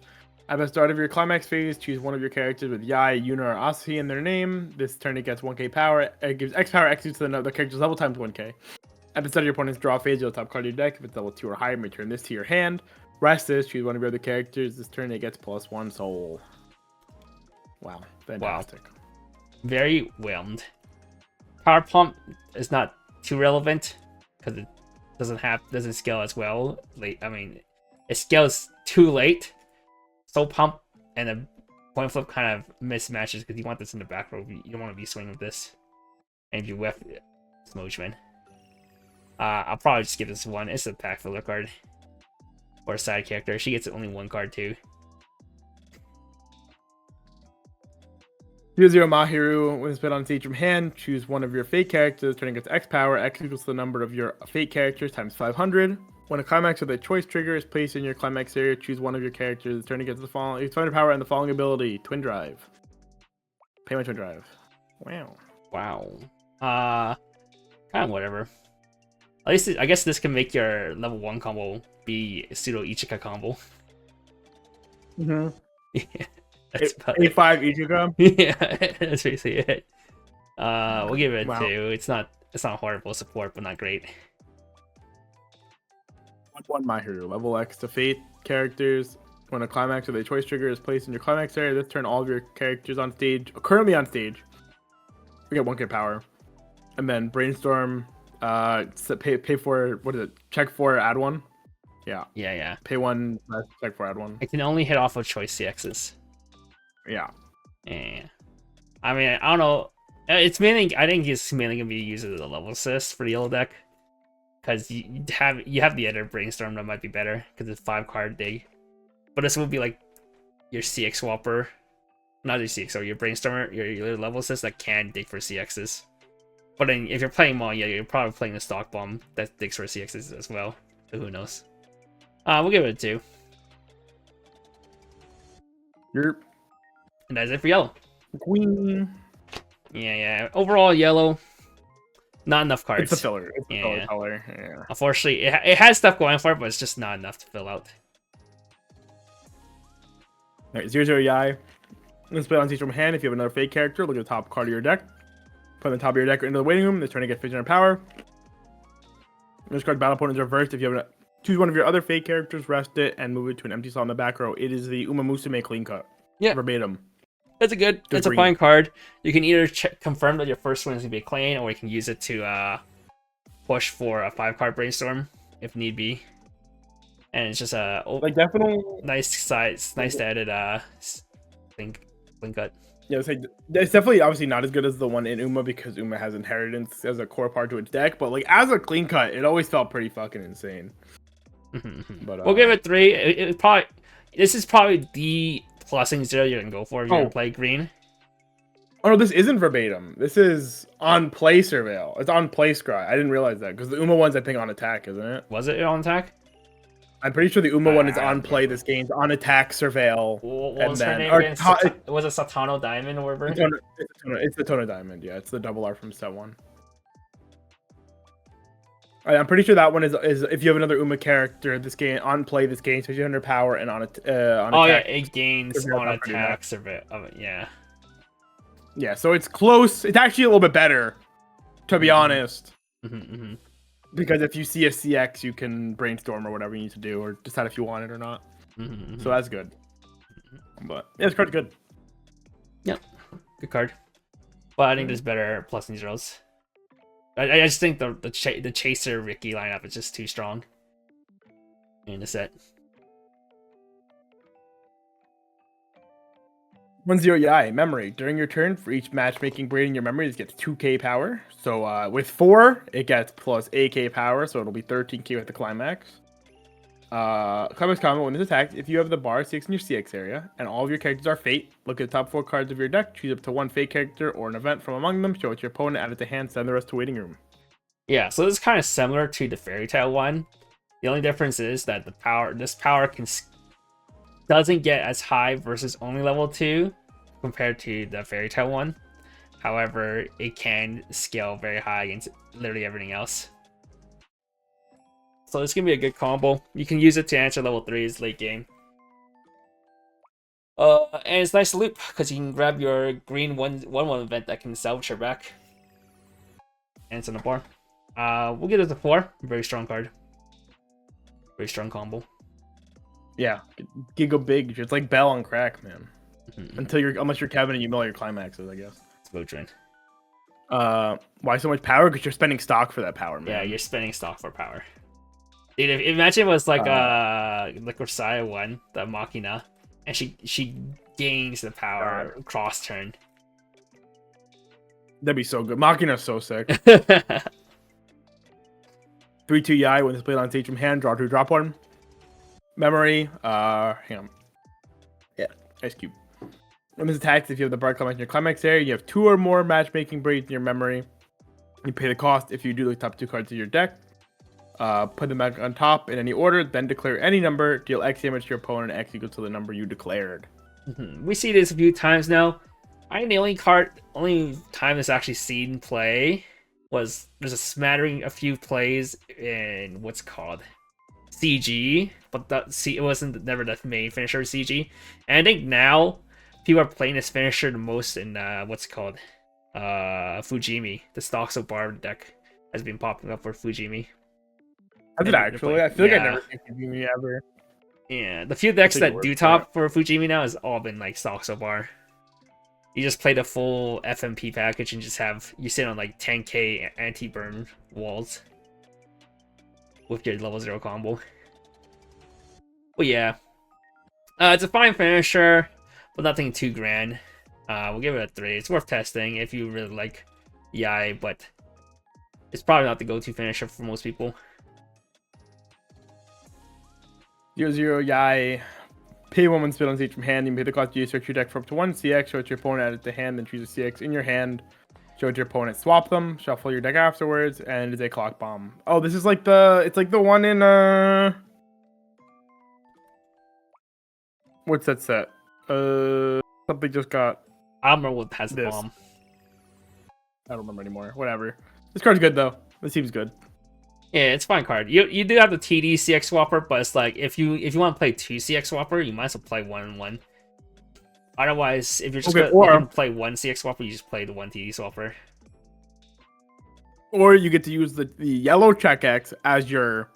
At the start of your climax phase, choose one of your characters with Yai, Yuna, or Asahi in their name. This turn it gets 1k power. It gives X power X to the character's level times 1k. At the start of your opponent's draw phase, you'll top card your deck. If it's level 2 or higher, return this to your hand. Rest this, choose one of your other characters. This turn it gets +1 soul. Wow, fantastic. Wow. Very whelmed. Power Pump is not too relevant because it doesn't scale as well. It scales too late. Soul Pump and a Point Flip kind of mismatches because you want this in the back row. You don't want to be swinging with this. And if you whiff Smogeman. I'll probably just give this 1. It's a pack filler card. Or a side character. She gets only 1 card too. 0/0 Mahiru. When it's put on stage from hand, choose one of your fake characters. Turning gets X power. X equals the number of your fake characters times 500. When a climax with a choice trigger is placed in your climax area, choose one of your characters. Turning gets the following. It's 500 power and the following ability: Twin Drive. Pay my Twin Drive. Wow. Kind of whatever. At least I guess this can make your level 1 combo be a pseudo Ichika combo. Yeah. That's A5 Ichika. Yeah, that's basically it. We'll give it a 2. It's not horrible support, but not great. 1/1 Mahiru. Level X to Fate characters. When a climax with a choice trigger is placed in your climax area, this turn all of your characters currently on stage, we get 1k power. And then Brainstorm, pay for, what is it? Check 4, add 1. Yeah. Pay 1, check 4, add 1. It can only hit off of choice CXs. Yeah. I mean, I don't know. It's mainly, I think it's mainly gonna be used as a level assist for the yellow deck, because you have the other brainstorm that might be better because it's 5-card dig, but this will be like your CX swapper, not your CX, sorry, your brainstormer, your level assist that can dig for CXs. But then if you're playing Mon, yeah, you're probably playing the stock bomb that digs for CXs as well. So who knows? We'll give it a 2. You're And that's it for yellow. queen. Yeah. Overall, yellow, not enough cards. It's the filler. It's the filler color. Yeah. Unfortunately, it has stuff going for it, but it's just not enough to fill out. Alright, 0/0 Yai. Let's play on stage from hand. If you have another fake character, look at the top card of your deck. Put it on the top of your deck or into the waiting room. They're trying to get 1500 power. This card battle opponent is reversed. If you have choose one of your other fake characters, rest it, and move it to an empty slot in the back row. It is the Uma Musume clean cut. Yeah. Verbatim. It's a fine card. You can either confirm that your first one is going to be a clean, or you can use it to push for a 5-card brainstorm if need be. And it's just a like definitely nice size, nice to edit clean cut. Yeah, it's definitely obviously not as good as the one in Uma because Uma has inheritance as a core part to its deck, but like as a clean cut, it always felt pretty fucking insane. But we'll give it 3. This is probably the plussing 0 you're gonna go for if you're gonna play green. Oh no, this isn't verbatim. This is on play surveil. It's on play scry. I didn't realize that because the Uma one's I think on attack, isn't it? Was it on attack? I'm pretty sure the Uma one is on play. This game's on attack surveil. What was her name again? Was it Satano Diamond or whatever? It's the Tono Diamond. Yeah, it's the double R from set 1. I'm pretty sure that one is if you have another Uma character, this game on play, this gains 200 power and on attack. Oh yeah, it gains on attack survey of it. Yeah. Yeah, so it's close. It's actually a little bit better, to be honest. Because if you see a CX, you can brainstorm or whatever you need to do, or decide if you want it or not. So that's good. But yeah, this card's good. Yep, good card. But I think there's better plus and zeros. I just think the Chaser Ricky lineup is just too strong in the set. 1/0 Yai memory. During your turn, for each matchmaking braid in your memory, it gets 2k power. So with 4, it gets plus 8k power, so it'll be 13k with the climax. Climax combo, when it's attacked, if you have the bar 6 in your CX area, and all of your characters are fate, look at the top 4 cards of your deck, choose up to 1 fate character or an event from among them, show it to your opponent, add it to hand, send the rest to waiting room. Yeah, so this is kind of similar to the Fairy Tail one. The only difference is that this power doesn't get as high versus only level 2 compared to the Fairy Tail one. However, it can scale very high against literally everything else. So this can be a good combo. You can use it to answer level 3s late game. And it's nice to loop because you can grab your green 1/1 event that can salvage your back. And it's on the bar. We'll give it a 4. Very strong card. Very strong combo. Yeah, Giga big. It's like Bell on crack, man. Unless you're Kevin and you mill your climaxes, I guess. It's Votrine. Why so much power? Because you're spending stock for that power, man. Yeah, you're spending stock for power. Dude, imagine it was like the Corsair one, the Machina, and she gains the power cross turn. That'd be so good. Machina's so sick. 3/2 Yai, when it's played on stage from hand, draw 2, drop 1. Memory, hang on. Yeah, Ice Cube. When it's attacked, if you have the Bright Climax in your climax area, you have 2 or more matchmaking braids in your memory. You pay the cost if you do the top 2 cards of your deck. Put them back on top in any order, then declare any number, deal X damage to your opponent, X equals to the number you declared. We see this a few times now. I think the only time this actually seen play was there's a few plays in what's called CG, but it wasn't never the main finisher of CG. And I think now people are playing this finisher the most in what's called Fujimi. The Stoxo Bar deck has been popping up for Fujimi. Has it actually? I feel like I never seen Fujimi ever. Yeah, the few decks that do top for Fujimi now has all been like Stoxo Bar. You just play the full FMP package and just you sit on like 10k anti-burn walls with your level 0 combo. But yeah, it's a fine finisher, but nothing too grand. We'll give it a 3. It's worth testing if you really like Yai, but it's probably not the go-to finisher for most people. 0-0 Yai. Pay 1 spell on stage from hand. You can pay the cost to search your deck for up to 1 CX. Show it to your opponent, add it to hand, then choose a CX in your hand. Show it to your opponent, swap them, shuffle your deck afterwards, and it's a clock bomb. Oh, this is like it's like the one in what's that set? Something just got. I don't remember what has the This. bomb. I don't remember anymore. Whatever. This card's good though. This seems good. Yeah, it's a fine card. You do have the TD CX swapper, but it's like if you want to play 2 CX swapper, you might as well play 1 and 1. Otherwise, if you're just gonna play 1 CX swapper, you just play the 1 TD swapper. Or you get to use the yellow check X as your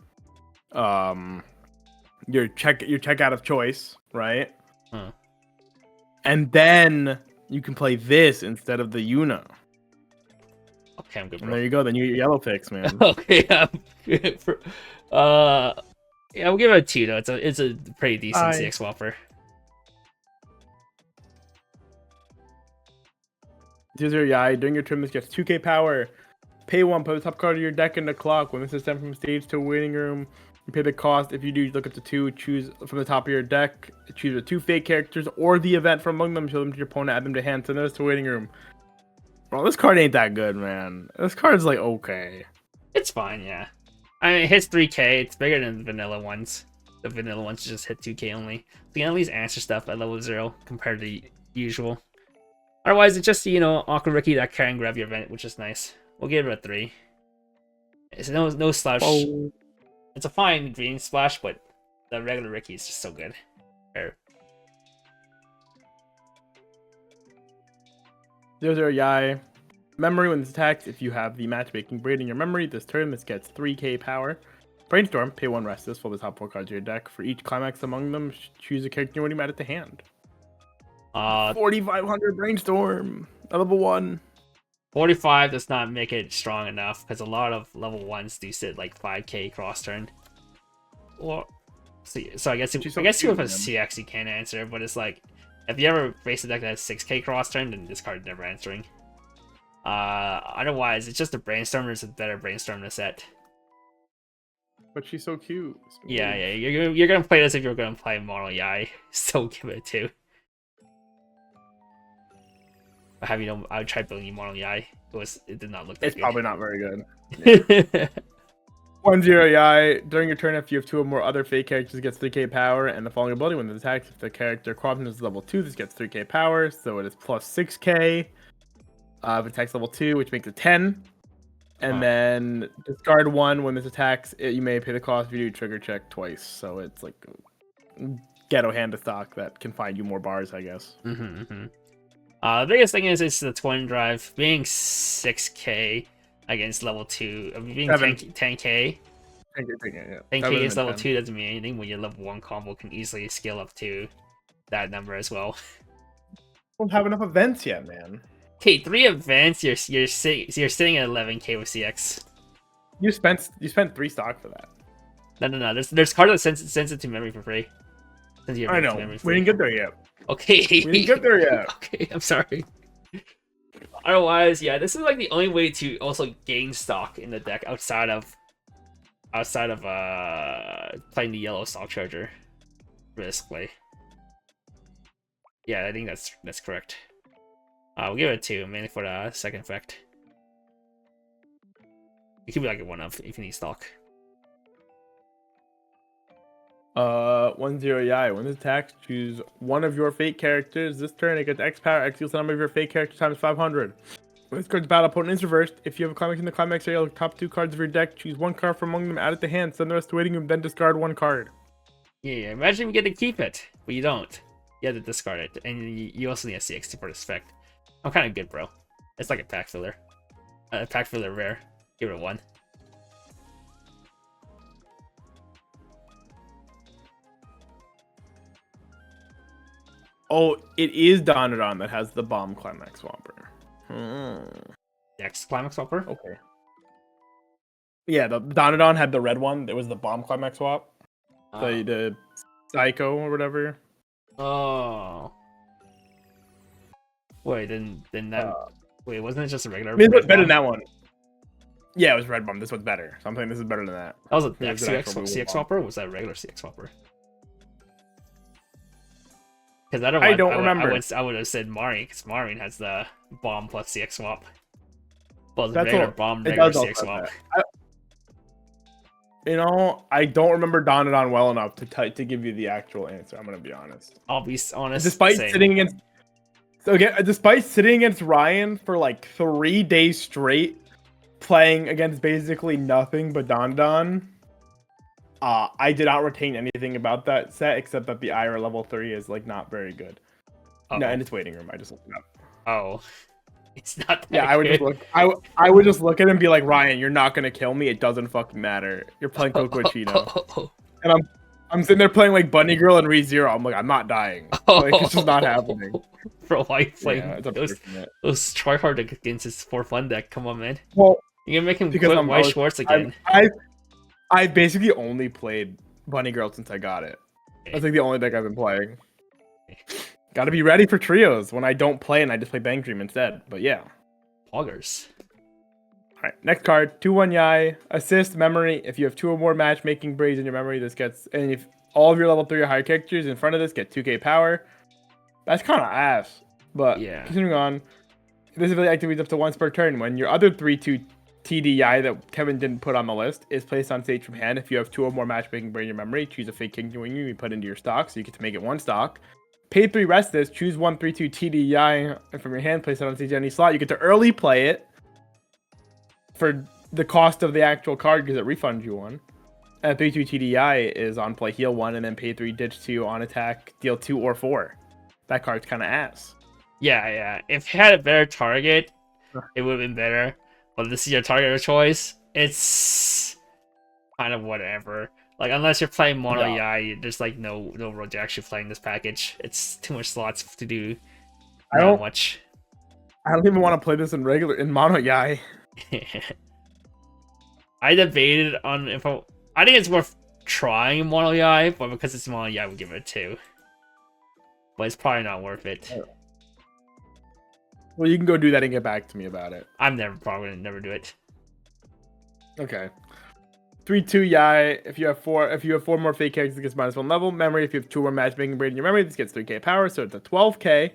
check out of choice, right? Huh. And then you can play this instead of the Yuna. Okay, I'm good, bro. And there you go. Then you get your yellow picks, man. Okay, I'm good for. Yeah, we'll give it a 2 though. It's a pretty decent CX swapper. 0-0 Yai. During your turn, this gets 2k power. Pay 1, put the top card of your deck in the clock. When this is sent from stage to waiting room, you pay the cost. If you do, you look up to 2, choose from the top of your deck, choose the 2 fake characters or the event from among them, show them to your opponent, add them to hand, send those to waiting room. Bro, this card ain't that good, man. This card's like okay. It's fine, yeah. I mean, it hits 3k. It's bigger than the vanilla ones. The vanilla ones just hit 2k only. So you can at least answer stuff at level 0 compared to usual. Otherwise, it's just, Aqua Ricky that can grab your event, which is nice. We'll give it a 3. It's no splash. Oh. It's a fine green splash, but the regular Ricky is just so good. Fair. 0-0 Yai. Memory when this attacks, if you have the matchmaking braid in your memory, this turn this gets 3k power. Brainstorm, pay 1 Restless, fill the top 4 cards of your deck. For each climax among them, choose a character you want to add it to hand. 4,500 Brainstorm, level 1. 45 does not make it strong enough because a lot of level 1s do sit like 5k cross turn. Or so I guess you with a CX you can answer, but it's like if you ever face a deck that has 6k cross turn, then this card's never answering. Otherwise, it's just a Brainstormer is a better Brainstormer set. But she's so cute. Yeah, you're gonna play this if you're gonna play Mono Yai, so give it a 2. I would try building Mono Yai. It did not look that good. It's probably not very good. 1-0 Yai. During your turn, if you have 2 or more other fake characters, it gets 3k power. And the following ability, when it attacks, if the character Quantum is level 2, this gets 3k power. So it is plus 6k. If it attacks level 2, which makes it 10. And then discard 1 when this attacks. You may pay the cost if you do trigger check twice. So it's like ghetto hand of stock that can find you more bars, I guess. The biggest thing is it's the twin drive being 6k against level 2, being 10k. 10k against level 2 doesn't mean anything when your level 1 combo can easily scale up to that number as well. Don't have enough events yet, man. Okay, 3 events. You're sitting at 11k with CX. You spent 3 stock for that. No. There's cards that sends it to memory for free. I know. We didn't get there yet. Okay. We didn't get there yet. Okay, I'm sorry. Otherwise, yeah, this is like the only way to also gain stock in the deck outside of playing the yellow stock charger, basically. Yeah, I think that's correct. We'll give it a 2, mainly for the second effect. It could be like a 1-up if you need stock. 1-0 Yai. When this attacks, choose one of your fate characters. This turn, it gets X power, X equals the number of your fate characters times 500. When this card's battle opponent is reversed, if you have a climax in the climax area, look top 2 cards of your deck, choose 1 card from among them, add it to hand, send the rest to waiting room, then discard 1 card. Yeah, imagine we get to keep it, but you don't. You have to discard it, and you also need a CX for this effect. I'm kind of good, bro. It's like a pack filler. A pack filler rare. Give it a 1. Oh, it is Donadon that has the bomb climax swapper. Next climax swapper? Okay. Yeah, the Donadon had the red one. It was the bomb climax swap. The Psycho or whatever. Oh. Wait, then that. Wait, wasn't it just a regular? This red was better bomb? than that one. Yeah, it was red bomb. This one's better. So I'm saying this is better than that. That was a It was an CX, actual CX bomb. swapper, or was that a regular CX swapper? Because I don't remember. I would have said Marine, because Marine has the bomb plus CX swap. Well, the That's regular what- bomb, it regular does CX also swap. have You know, I don't remember Donadon well enough to give you the actual answer. I'm gonna be honest. I'll be honest. Despite same. sitting against, so again, despite sitting against Ryan for like 3 days straight, playing against basically nothing but Donadon, I did not retain anything about that set except that the IR level 3 is like not very good. No, in its waiting room. I just looked it up. Oh, it's not. That Yeah, I would good. just look. I would just look at him and be like, Ryan, you're not gonna kill me. It doesn't fucking matter. You're playing Coco Cheeto, and I'm sitting there playing like Bunny Girl and ReZero. I'm like, I'm not dying. Like it's just not happening. Bro, why you playing Yeah, it's those try hard against his for fun deck? Come on, man. Well, You're gonna make him because quit I'm Weiss Schwarz again. I basically only played Bunny Girl since I got it. That's like the only deck I've been playing. Got to be ready for trios when I don't play and I just play Bang Dream instead. But yeah. Poggers. All right, next card, 2/1 Yai, assist memory. If you have 2 or more matchmaking braids in your memory, this gets, and if all of your level 3 or higher characters in front of this get 2k power, that's kind of ass. But Yeah. continuing on, this ability activates up to once per turn. When your other 3/2 TDI that Kevin didn't put on the list is placed on stage from hand, if you have 2 or more matchmaking braids in your memory, choose a fake king to win you put into your stock, so you get to make it 1 stock. Pay 3, rest this, choose 1 3/2 TDI and from your hand, place it on stage any slot. You get to early play it for the cost of the actual card because it refunds you 1. And 3/2 TDI is on play, heal 1, and then pay 3, ditch 2, on attack, deal 2 or 4. That card's kind of ass. Yeah. If you had a better target, it would have been better. But this is your target of choice. It's kind of whatever. Like, unless you're playing Mono Yai, there's like no road to actually playing this package. It's too much slots to do. Not much. I don't even want to play this in Mono Yai. I debated on if I think it's worth trying Mono Yai, but because it's Mono Yai, I would give it a 2. But it's probably not worth it. Well, you can go do that and get back to me about it. I'm probably gonna never do it. Okay. 3/2 Yai. If you have 4 more fake characters, it gets -1 level. Memory. If you have 2 more matchmaking braid in your memory, this gets 3k power, so it's a 12k.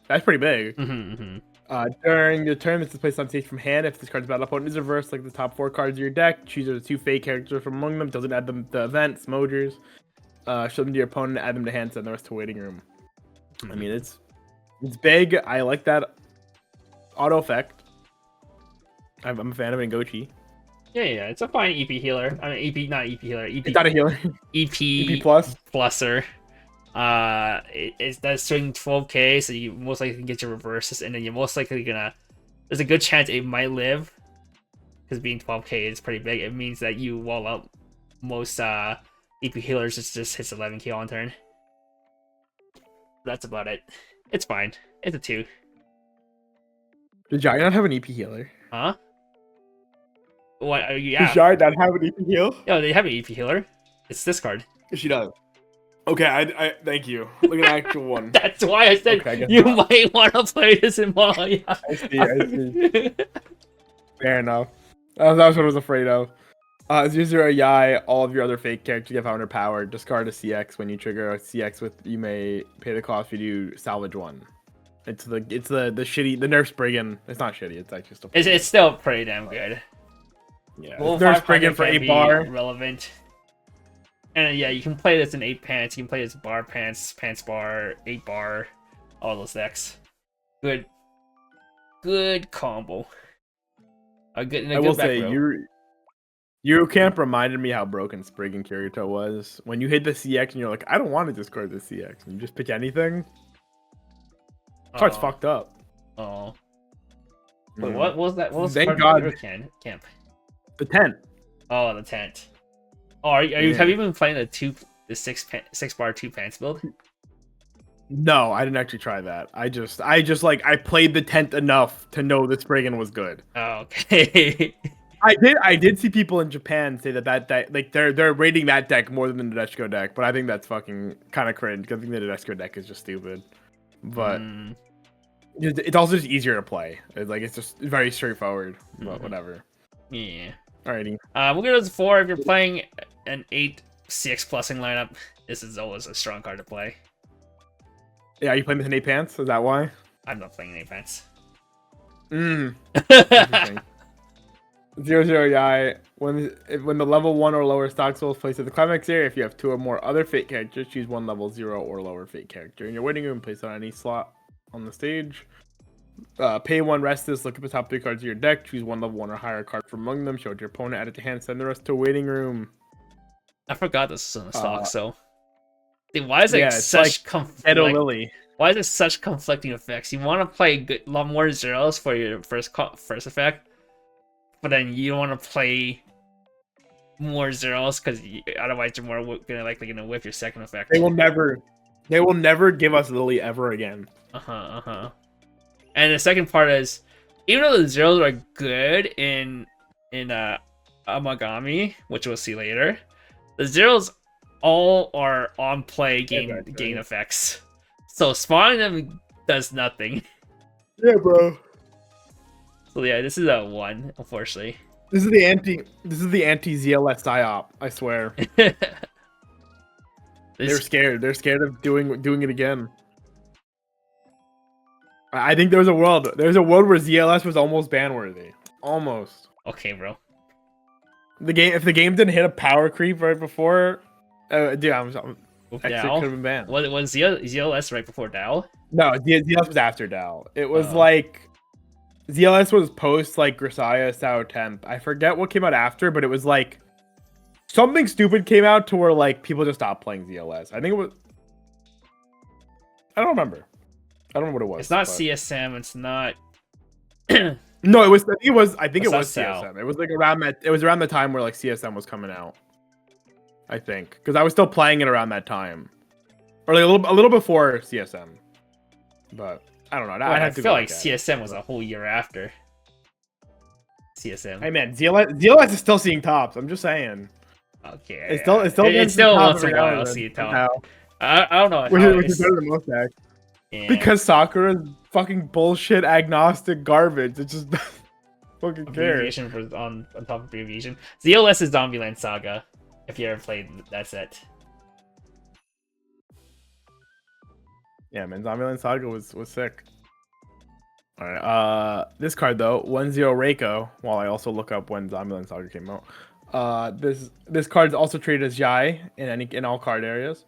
That's pretty big. During your turn, this is placed on stage from hand. If this card's battle opponent is reversed, like the top 4 cards of your deck, choose the 2 fake characters from among them. Doesn't add them to events, Smogers. Show them to your opponent, add them to hand, send the rest to waiting room. I mean, it's big. I like that auto effect. I'm a fan of Ngochi. Yeah, it's a fine EP healer. I mean, not EP healer. EP. It's not a healer. EP plus. Pluser. It does swing 12k, so you most likely can get your reverses, and then you're most likely gonna. There's a good chance it might live, because being 12k is pretty big. It means that you wall out most EP healers. It just hits 11k on turn. That's about it. It's fine. It's a 2. Does Jai not have an EP healer? Huh? What? Yeah. Does Jai not have an EP heal? Yeah, they have an EP healer. It's this card. She does. Okay, I thank you. Look at the actual one. That's why I said you might want to play this in Mono Yai. I see. Fair enough. That was what I was afraid of. As user a Yai, all of your other fake characters get 500 power. Discard a CX when you trigger a CX with. You may pay the cost if you do salvage 1. It's the shitty Nerf Spriggan. It's not shitty. It's actually still. It's still pretty damn good. Yeah. Nerf Spriggan for 8 bar. Relevant. And yeah, you can play this in 8 pants. You can play this bar pants, pants bar, 8 bar, all those decks. Good combo. I will say you camp reminded me how broken Spriggan Kirito was. When you hit the CX and you're like, I don't want to discard the CX, and you just pick anything. Card's fucked up. Oh. Wait, what was that? What was Thank God. Camp? The tent. Oh, the tent. Oh, have you been playing the 6 bar 2 pants build? No, I didn't actually try that. I played the tent enough to know that Spriggan was good. Oh, okay. I did see people in Japan say that deck, like they're rating that deck more than the Nadeshiko deck, but I think that's fucking kind of cringe because I think the Nadeshiko deck is just stupid. But It's also just easier to play. It's just very straightforward. But whatever. Yeah. Alrighty. We'll go to 4. If you're playing an 8/6 plusing lineup, this is always a strong card to play. Yeah, are you playing with an 8 pants? Is that why? I'm not playing 8 pants. Interesting. 0/0 Yai. When the level 1 or lower stock soul is placed at the climax area, if you have 2 or more other fate characters, choose one level 0 or lower fate character in your waiting room, place it on any slot on the stage. Pay 1 Restless, look at the top 3 cards of your deck, choose one level 1 or higher card from among them, show it to your opponent, add it to hand, send the rest to a waiting room. I forgot this was in the stock, so... Dude, why is it Why is it such conflicting effects? You want to play a lot more zeros for your first effect, but then you don't want to play more zeros because otherwise you're more gonna whip your second effect. They will never give us Lily ever again. And the second part is, even though the zeros are good in Amagami, which we'll see later, the zeros all are on play gain effects. So spawning them does nothing. Yeah, bro. So yeah, this is a 1, unfortunately. This is the anti ZLS psyop, I swear. They're scared. They're scared of doing it again. I think there's a world where ZLS was almost ban worthy. Almost. Okay, bro. If the game didn't hit a power creep right before, dude, actually could have been banned. Was ZLS right before Dow? No, ZLS was after Dow. It was like ZLS was post like Grisaya Sao Temp. I forget what came out after, but it was like something stupid came out to where like people just stopped playing ZLS. I think it was. I don't remember. I don't know what it was. It's not CSM. It's not. No, it was. I think it was Sao. CSM. It was like around that. It was around the time where like CSM was coming out. I think because I was still playing it around that time, or like a little before CSM. But I don't know. I feel like CSM was a whole year after CSM. Hey man, ZLS is still seeing tops. I'm just saying. Okay. It's still once in a while I'll see a top. I don't know. Which is better than most decks. Yeah. Because Sakura's fucking bullshit agnostic garbage. It just fucking cares. On top of abbreviation. ZLS is Zombieland Saga. If you ever played that set. Yeah, man, Zombieland Saga was sick. All right. This card though, 1/0 Reiko. While I also look up when Zombieland Saga came out. This card is also traded as Jai in all card areas.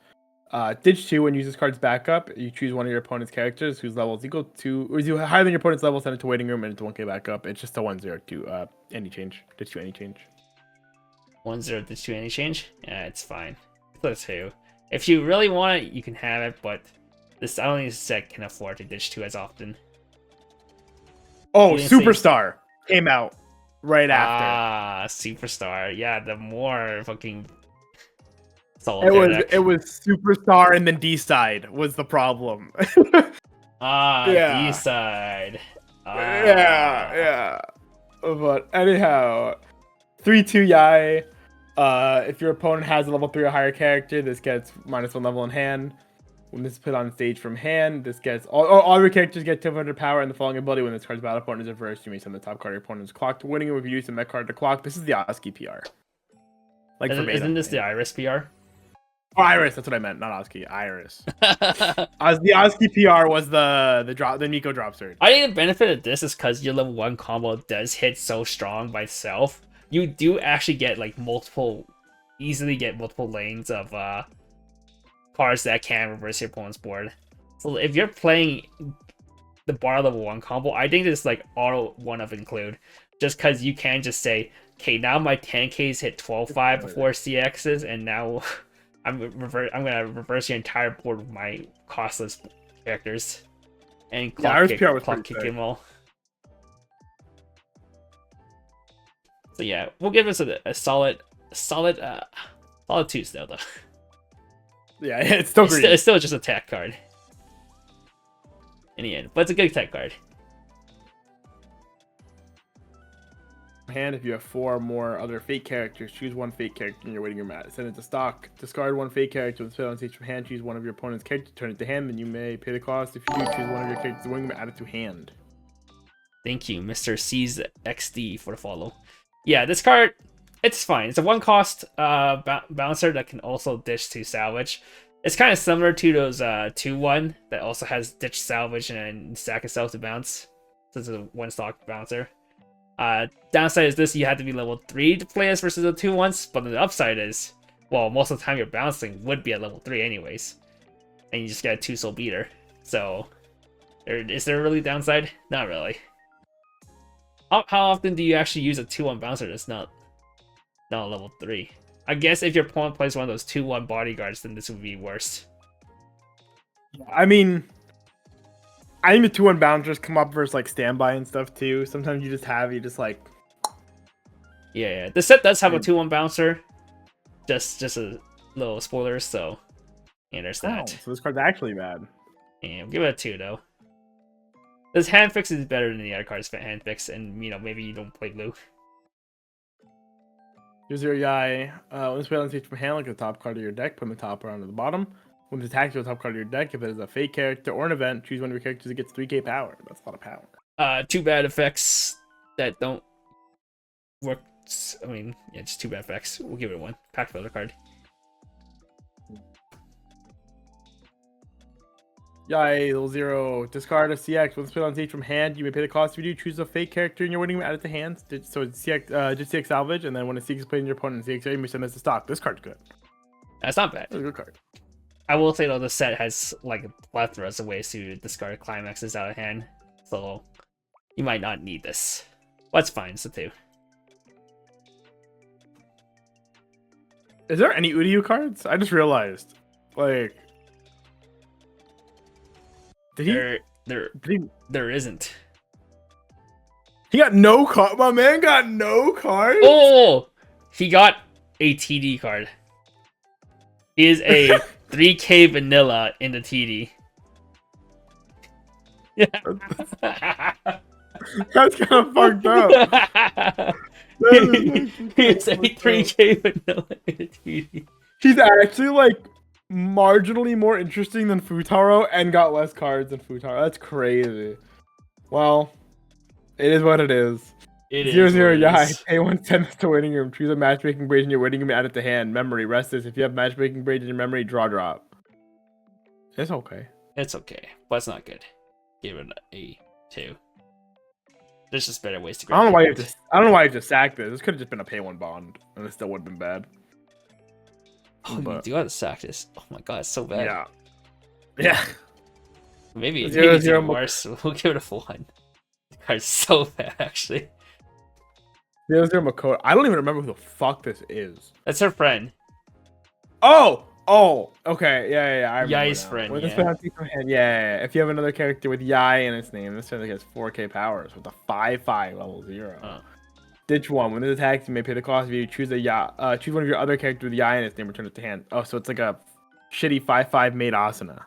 Ditch 2, when you use this card's backup, you choose one of your opponent's characters whose level is equal to, or is higher than your opponent's level, send it to waiting room, and it's 1k backup. It's just a 1/0 to any change. Ditch 2 any change. 1/0 ditch 2 any change? Yeah, it's fine. It's 2. If you really want it, you can have it, but I don't think this set can afford to ditch 2 as often. Oh, Superstar came out right after. Ah, Superstar. Yeah, the more fucking It was Superstar and then D-Side was the problem. D-Side. Yeah. But anyhow, 3/2 Yai. If your opponent has a level 3 or higher character, this gets -1 level in hand. When this is put on stage from hand, this gets all your characters get 200 power and the following ability. When this card's battle opponent is reversed, you may send the top card of your opponent's clock to winning if you use the mech card to clock. This is the ASCII PR. Like isn't this the Iris PR? Oh, Iris, that's what I meant, not ASCII. Iris. The ASCII PR was the Nico drop surge. I think the benefit of this is because your level 1 combo does hit so strong by itself. You do actually get like easily get multiple lanes of cards that can reverse your opponent's board. So if you're playing the bar level 1 combo, I think this is like auto 1 of include. Just because you can just say, okay, now my 10Ks hit 12-5 before CXs, and now I'm gonna reverse your entire board with my costless characters. And clock kick them all. So yeah, we'll give this a solid 2 still though. Yeah, it's still green. It's still just a tech card. In the end. But it's a good tech card. hand. If you have 4 or more other fake characters, choose one fake character in your waiting room. Send it to stock. Discard one fake character with spell on stage from hand. Choose one of your opponent's characters, turn it to hand, then you may pay the cost. If you do, choose one of your characters in the waiting room, add it to hand. Thank you, Mr. C's XD, for the follow. Yeah, this card, it's fine. It's a 1-cost bouncer that can also ditch to salvage. It's kind of similar to those 2-1 that also has ditch salvage and sack itself to bounce. So it's a 1-stock bouncer. Downside is this: you have to be level 3 to play this versus the 2-1s, but the upside is, well, most of the time your bouncing would be at level 3 anyways. And you just get a 2-soul beater. So, is there really downside? Not really. How often do you actually use a 2-1 bouncer that's not level 3? I guess if your opponent plays one of those 2-1 bodyguards, then this would be worse. I mean, I think the 2-1 bouncers come up versus like standby and stuff too. Sometimes you just like. Yeah. The set does have a 2-1 bouncer. Just a little spoiler, so yeah, there's that. So this card's actually bad. Yeah, give it a 2 though. This hand fix is better than the other cards hand fix, and you know, maybe you don't play blue. Here's your Yai. When this spell takes from hand, look at the top card of your deck, put the top around to the bottom. When this attacks, the top card of your deck. If it is a fake character or an event, choose one of your characters that gets 3k power. That's a lot of power. 2 bad effects that don't work. I mean, yeah, just 2 bad effects. We'll give it a 1. Pack filter card. Yai, level 0. Discard a CX. When this spell on stage from hand, you may pay the cost. If you do, choose a fake character in your winning room, add it to hand. So it's CX, just CX salvage, and then when a CX is played in your opponent's CX, you may send this to stock. This card's good. That's not bad. That's a good card. I will say though, the set has like a plethora of ways to discard climaxes out of hand, so you might not need this. But it's fine, it's a 2. Is there any Udiu cards? I just realized. Like, there isn't. He got no card. My man got no cards. Oh, he got a TD card. He is a 3k vanilla in the TD. Yeah. That's kind of fucked up. He's a 3k vanilla in the TD. He's actually like marginally more interesting than Futaro and got less cards than Futaro. That's crazy. Well, it is what it is. It 0-0 Yai. Pay 1 cent to waiting room. Choose a matchmaking braid in your waiting room. Add it to hand. Memory. Rest this. If you have matchmaking braid in your memory, draw drop. It's okay. It's okay, but it's not good. Give it a 2. There's just better ways to grab. I don't know why you have to sack this. This could have just been a pay 1 bond, and it still would have been bad. Oh, you do have to sack this. Oh my god, it's so bad. Yeah. Yeah. Maybe it's even worse. We'll give it a 1. The card's so bad, actually. 0-0 Makoto. I don't even remember who the fuck this is. That's her friend. Oh, okay, yeah. I Yai's friend, yeah. If you have another character with Yai in its name, this has 4k powers with a 5/5 level 0. Oh. Ditch 1. When it attacks, you may pay the cost. If you choose choose one of your other characters with Yai in its name, return it to hand. Oh, so it's like a shitty 5/5 made Asuna.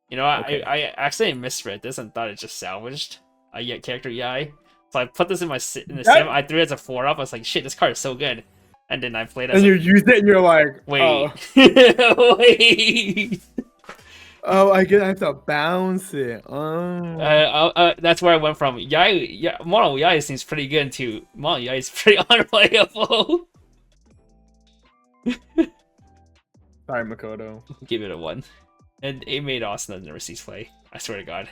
You know, okay. I actually misread this and thought it just salvaged a character Yai. So I put this in my sim. I threw it as a 4-up. I was like, shit, this card is so good. And then I played as. And you used it, and you're like, wait, oh. wait. Oh, I have to bounce it. Oh. That's where I went from. Mono Yai seems pretty good to Mono Yai is pretty unplayable. Sorry, Makoto. Give it a 1. And it made Austin never cease play. I swear to God.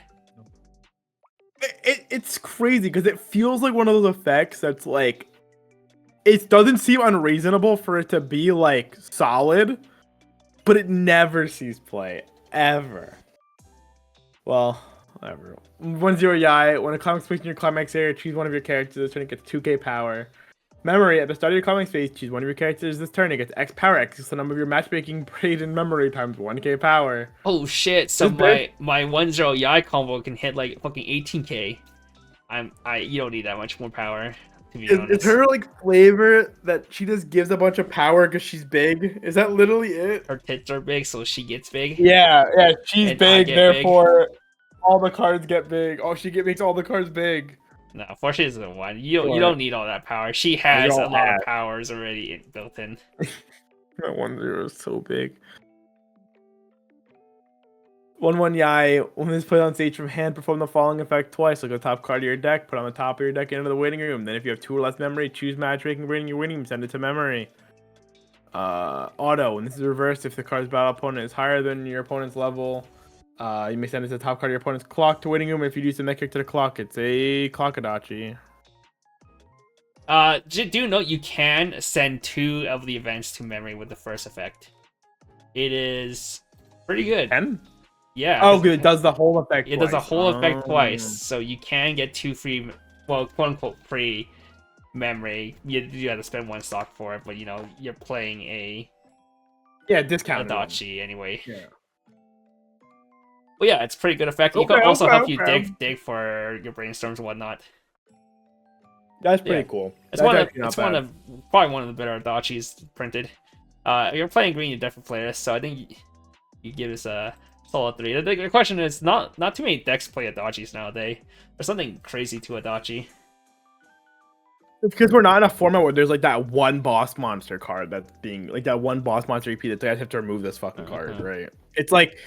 It's crazy because it feels like one of those effects that's like, it doesn't seem unreasonable for it to be like solid, but it never sees play ever. Well, whatever. 1-0 Yai. When a climax space in your climax area, choose one of your characters. This turn it gets 2k power. Memory. At the start of your climax phase, choose one of your characters. This turn it gets X power. X is the number of your matchmaking braid in memory times 1k power. Oh shit! So my 1-0 Yai combo can hit like fucking 18k. You don't need that much more power. To be honest. Is her like flavor that she just gives a bunch of power because she's big? Is that literally it? Her tits are big, so she gets big. Yeah, she's big, therefore all the cards get big. Oh, makes all the cards big. No, unfortunately, it's a one. You don't need all that power. She has a lot of powers already built in. That 1/0 is so big. 1/1 Yai. When this played on stage from hand, perform the following effect twice. Look at the top card of your deck, put on the top of your deck into the waiting room. Then if you have 2 or less memory, choose matchmaking, bring your waiting room, send it to memory. Auto. When this is reversed, if the card's battle opponent is higher than your opponent's level, you may send it to the top card of your opponent's clock to waiting room. If you do send that kick to the clock, it's a clock adachi. Do note you can send 2 of the events to memory with the first effect. It is pretty good. 10? Yeah. Oh, good. It does the whole effect. It does the whole effect twice, so you can get 2 free, well, quote unquote free memory. You have to spend 1 stock for it, but you know you're playing a discount adachi anyway. Yeah. Well, yeah, it's a pretty good effect. It can also help you dig for your brainstorms and whatnot. That's pretty cool. It's probably one of the better adachis printed. If you're playing green, you definitely play this. So I think you give this a solid 3. The question is not too many decks play adachis nowadays. There's something crazy to adachi. It's because we're not in a format where there's like that one boss monster card that's being like that one boss monster EP that they have to remove this fucking card, right? It's like,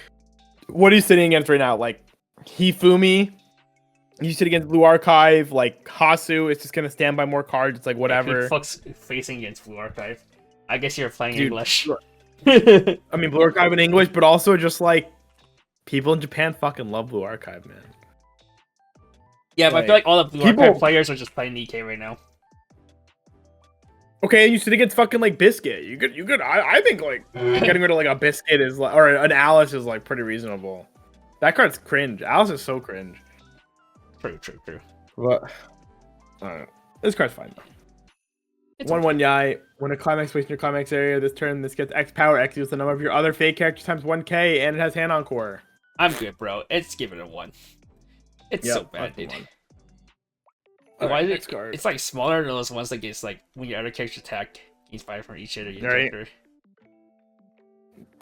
what are you sitting against right now? Like Hifumi, you sit against Blue Archive, like Hasu, it's just gonna stand by more cards. It's like whatever. Fuck's facing against Blue Archive. I guess you're playing English. I mean, Blue Archive in English, but also just like people in Japan fucking love Blue Archive, man. Yeah, but I feel like all the Blue Archive players are just playing Nikkei right now. Okay, you sit against fucking like Biscuit. You could. I think like getting rid of like a Biscuit is like, or an Alice is like pretty reasonable. That card's cringe. Alice is so cringe. True. But I don't know. This card's fine though. 1/1 Yai. When a climax waits in your climax area this turn, this gets X power. X equals the number of your other fake characters times 1k, and it has hand encore. I'm good, bro. It's give it a 1. It's so bad, dude. Why is it? It's like smaller than those ones that gets like when your other character attack, gains 5 from each other. Right.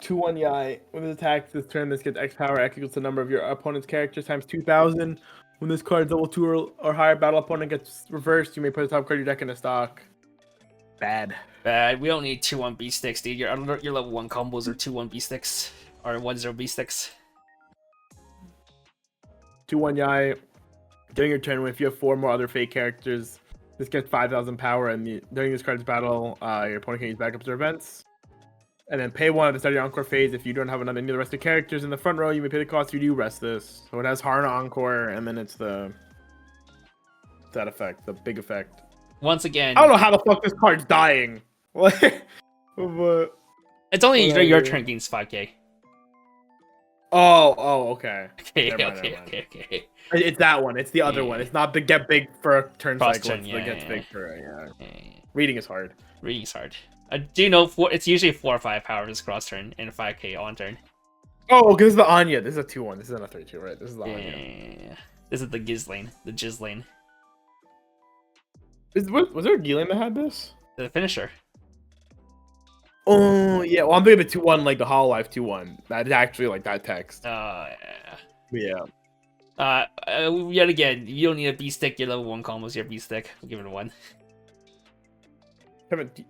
2/1 Yai. When this attacks this turn, this gets X power. X equals the number of your opponent's characters times 2,000. When this card's level 2 or higher, battle opponent gets reversed. You may put the top card of your deck into stock. Bad. We don't need 2/1 B sticks, dude. Your level 1 combos are 2/1 B sticks or 1/0 B sticks. 2/1 Yai. During your turn, if you have 4 more other fake characters, this gets 5,000 power, and during this card's battle, your opponent can use backups or events. And then pay 1 at the start of your encore phase. If you don't have any of the rest of the characters in the front row, you may pay the cost. You do rest this. So it has Harna Encore, and then it's that effect, the big effect. Once again, I don't know how the fuck this card's dying. But it's only your turn gains 5k. Oh, okay. Okay. It's that one. It's the other one. It's not the get big for a turn cycle. It's the gets big for Reading is hard. Do you know it's usually 4 or 5 powers cross turn and 5k on turn. Oh, this is the Anya. This is a 2/1. This isn't a 3/2, right? This is the Anya. This is the Gizlane, the Jizlane. Was there a Gillian that had this? The finisher. Oh yeah. Well, I'm thinking of a 2/1 like the Hololive 2/1. That is actually like that text. Yeah. Yet again, you don't need a B stick. Your level 1 combos your B stick. We'll give it a 1. Kevin, do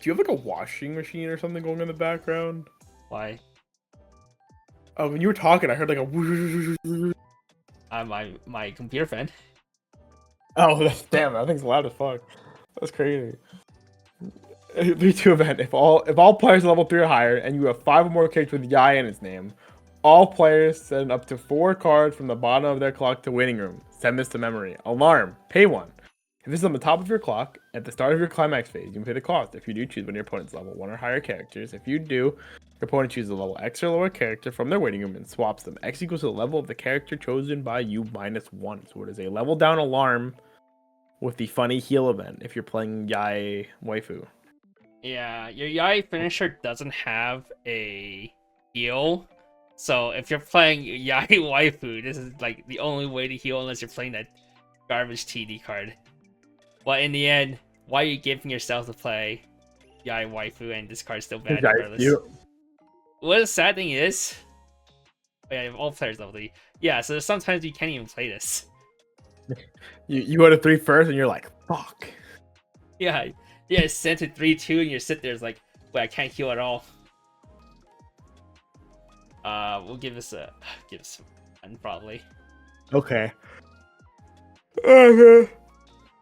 you have like a washing machine or something going in the background? Why? Oh, when you were talking, I heard like a. My computer fan. Oh, damn! That thing's loud as fuck. That's crazy. 3/2 event. If all players are level 3 or higher, and you have 5 or more characters with Yai in its name, all players send up to 4 cards from the bottom of their clock to waiting room. Send this to memory. Alarm. Pay 1. If this is on the top of your clock, at the start of your climax phase, you can pay the cost. If you do, choose one of your opponent's level 1 or higher characters. If you do, your opponent chooses a level X or lower character from their waiting room and swaps them. X equals to the level of the character chosen by you -1. So it is a level down alarm with the funny heal event if you're playing Yai Waifu. Yeah, your Yai finisher doesn't have a heal. So if you're playing Yai Waifu, this is like the only way to heal unless you're playing that garbage TD card. But in the end, why are you giving yourself to play Yai Waifu and this card's still bad regardless? What the sad thing is, yeah, all players level 3. Yeah, so sometimes you can't even play this. You go to 3 first, and you're like, fuck. Yeah, yeah, it's sent to 3-2, and you sit there, it's like, wait, I can't heal at all. We'll give us one probably. Okay. I'm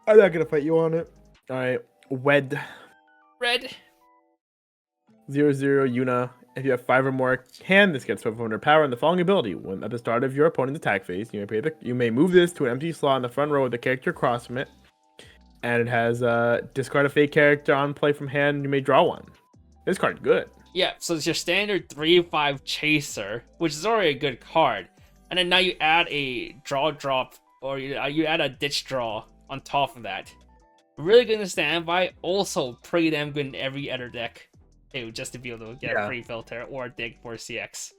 not gonna fight you on it. All right, Red. 0-0 Yuna. If you have 5 or more hand, this gets 500 power and the following ability. When at the start of your opponent's attack phase, you may move this to an empty slot in the front row with the character across from it. And it has discard a fake character on play from hand, and you may draw one. This card's good. Yeah, so it's your standard 3/5 chaser, which is already a good card. And then now you add a draw drop, or you add a ditch draw on top of that. Really good in standby, also pretty damn good in every other deck too, just to be able to get a free filter or a dig for CX.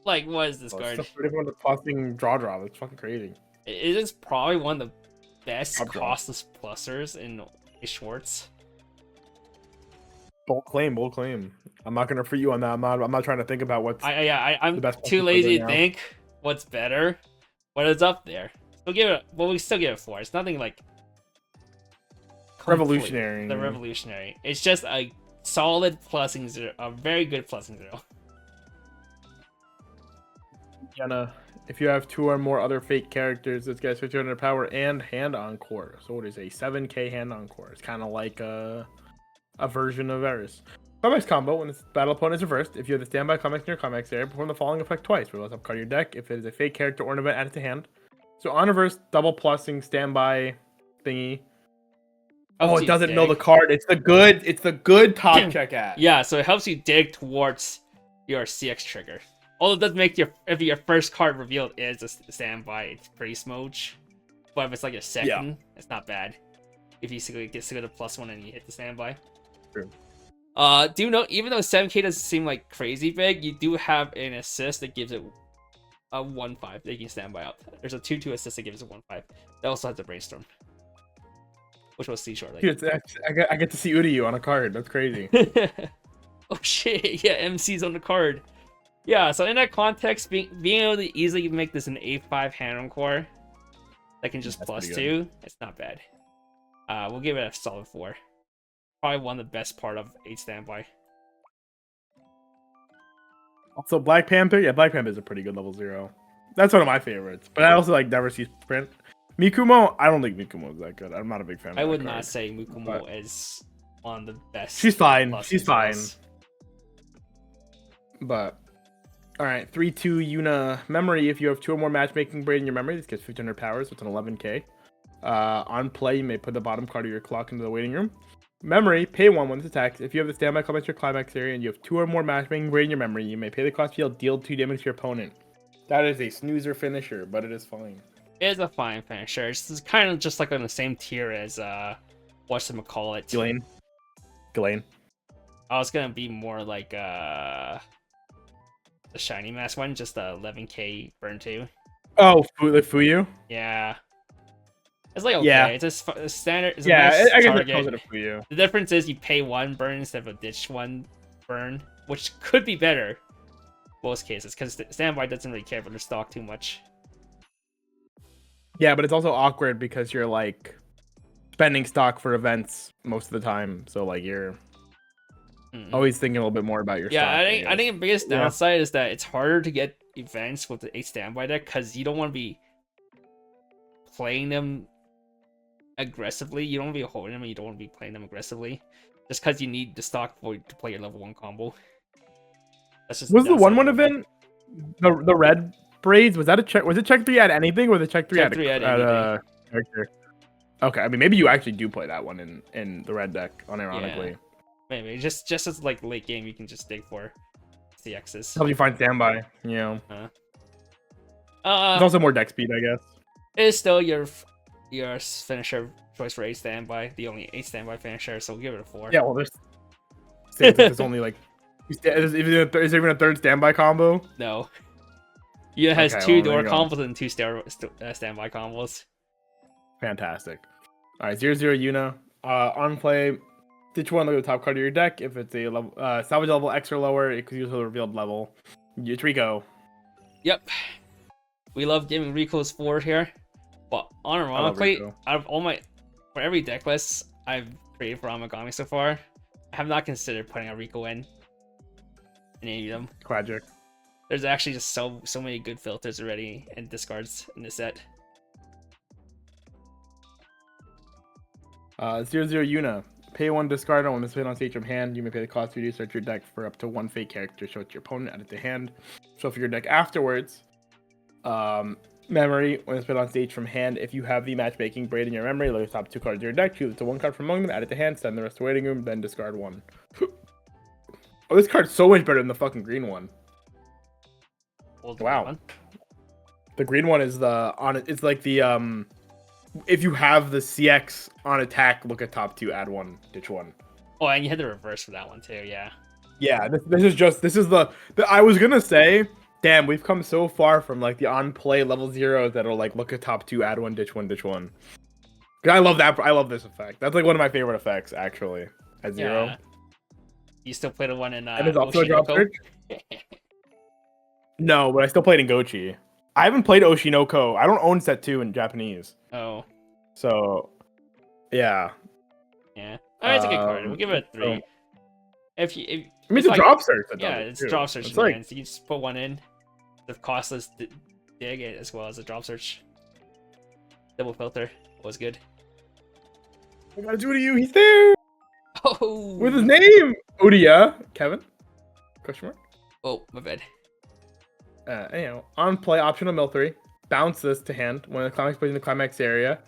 Like, what is this card? It's pretty much tossing draw. It's fucking crazy. It is probably one of the best costless plusers in Schwarz. Bold claim. I'm not gonna free you on that. I'm not trying to think about what's I'm the best too lazy to think what's better, but it's up there. We still give it 4. It's nothing like revolutionary. The revolutionary. It's just a solid plussing 0, a very good plussing 0. Yana, if you have 2 or more other fake characters, this gets 1500 power and hand encore. So it is a 7k hand encore. It's kind of like a version of Eris. Climax combo, when this battle opponent is reversed, if you have the standby climax in your climax area, perform the following effect twice. Reveal top card of your deck. If it is a fake character or an event, add it to hand. So on reverse, double plussing standby thingy. Oh, it doesn't know the card. It's the good top check ad. Yeah, so it helps you dig towards your CX trigger. Although it does make if your first card revealed is a standby, it's pretty smooch. But if it's like a second, it's not bad. If you get to the +1 and you hit the standby. True. Do you know, even though 7k doesn't seem like crazy big, you do have an assist that gives it a 1/5 that you can standby out. There's a 2/2 assist that gives it 1/5. That also has a brainstorm, which we'll see shortly. Dude, I get to see Uryu on a card. That's crazy. Oh shit! Yeah, MC's on the card. Yeah, so in that context, being able to easily make this an 8/5 hand encore that can just +2, it's not bad. We'll give it a solid 4. Probably one of the best part of 8 standby. Also, Black Panther. Yeah, Black Panther is a pretty good level 0. That's one of my favorites. But I also like Never Cease Print. Mikumo, I don't think Mikumo is that good. I'm not a big fan. I would not say Mikumo is one of the best. She's fine. She's fine. But all right, 3/2 Yuna memory. If you have 2 or more matchmaking braid in your memory, this gets 1500 power, so it's an 11k. On play, you may put the bottom card of your clock into the waiting room. Memory, pay 1 when this attacks. If you have the standby climax in your climax area and you have 2 or more matchmaking braid in your memory, you may pay the cost field, deal 2 damage to your opponent. That is a snoozer finisher, but it is fine. It is a fine finisher. It's kind of just like on the same tier as whatchamacallit. Ghislaine. I was gonna be more like the shiny mask one, just the 11k burn 2. Oh, Fuyu? Yeah. It's like, okay, yeah. it's a standard. It's nice I guess target. it calls it a Fuyu. The difference is you pay 1 burn instead of a ditch 1 burn, which could be better most cases, because standby doesn't really care for their stock too much. Yeah, but it's also awkward because you're like spending stock for events most of the time, so like you're always thinking a little bit more about your stock. I think the biggest downside is that it's harder to get events with the 8 standby deck because you don't want to be playing them aggressively. You don't want to be holding them, and you don't want to be playing them aggressively just because you need the stock to play your level 1 combo. That's just was the 1/1 event the red braids? Was that a check? Was it check 3 at anything, or the check 3 at a character? Okay, I mean maybe you actually do play that one in the red deck, unironically. Yeah, maybe just as like late game, you can just dig for CXs. Help you find standby. You know. It's also more deck speed, I guess. It is still your finisher choice for 8 standby, the only 8 standby finisher, so we'll give it a 4. Yeah, well, there's only like, is there even a 3rd standby combo? No. It has 2 door combos and 2 standby combos. Fantastic. All right, 0/0 Yuna. On play, ditch 1, look at the top card of your deck. If it's a level, salvage level X or lower, it could use a revealed level. It's Rico. Yep. We love giving Rico's 4 here. But I love unironically, Rico. out of all my for every deck list I've created for Amagami so far, I have not considered putting a Rico in any of them. Tragic. There's actually just so many good filters already and discards in this set. 0-0 Yuna. Pay 1 discard on when this played on stage from hand. You may pay the cost to research your deck for up to 1 fake character. Show it to your opponent, add it to hand. Shuffle your deck afterwards. Memory. When it's played on stage from hand, if you have the matchmaking braid in your memory, look at the top 2 cards of your deck. Choose it to 1 card from among them, add it to hand, send the rest to waiting room, then discard 1. Oh, this card's so much better than the fucking green one. Wow. One. The green one is it's like the if you have the CX on attack, look at top 2, add 1, ditch 1. Oh, and you had the reverse for that one too, yeah. Yeah, this is the I was gonna say, damn, we've come so far from like the on play level 0 that'll like look at top 2, add 1, ditch 1, ditch 1. I love that. I love this effect. That's like one of my favorite effects actually. At 0. Yeah. You still play the one in And there's also a drop Oshinoko? search. No, but I still played in Gochi. I haven't played Oshinoko. I don't own set 2 in Japanese. Oh. So, yeah. Yeah. Oh, it's a good card. We'll give it a 3. So, If I mean, it's it's a like, drop search. yeah, it's too. drop search. It's like, So you just put one in. The costless dig it as well as a drop search. Double filter was good. I gotta do it to you. He's there Oh. with his name. Odia. Kevin? Question mark? Oh, my bad. Anyhow, on play, optional mill 3. Bounce this to hand. When the climax plays in the climax area,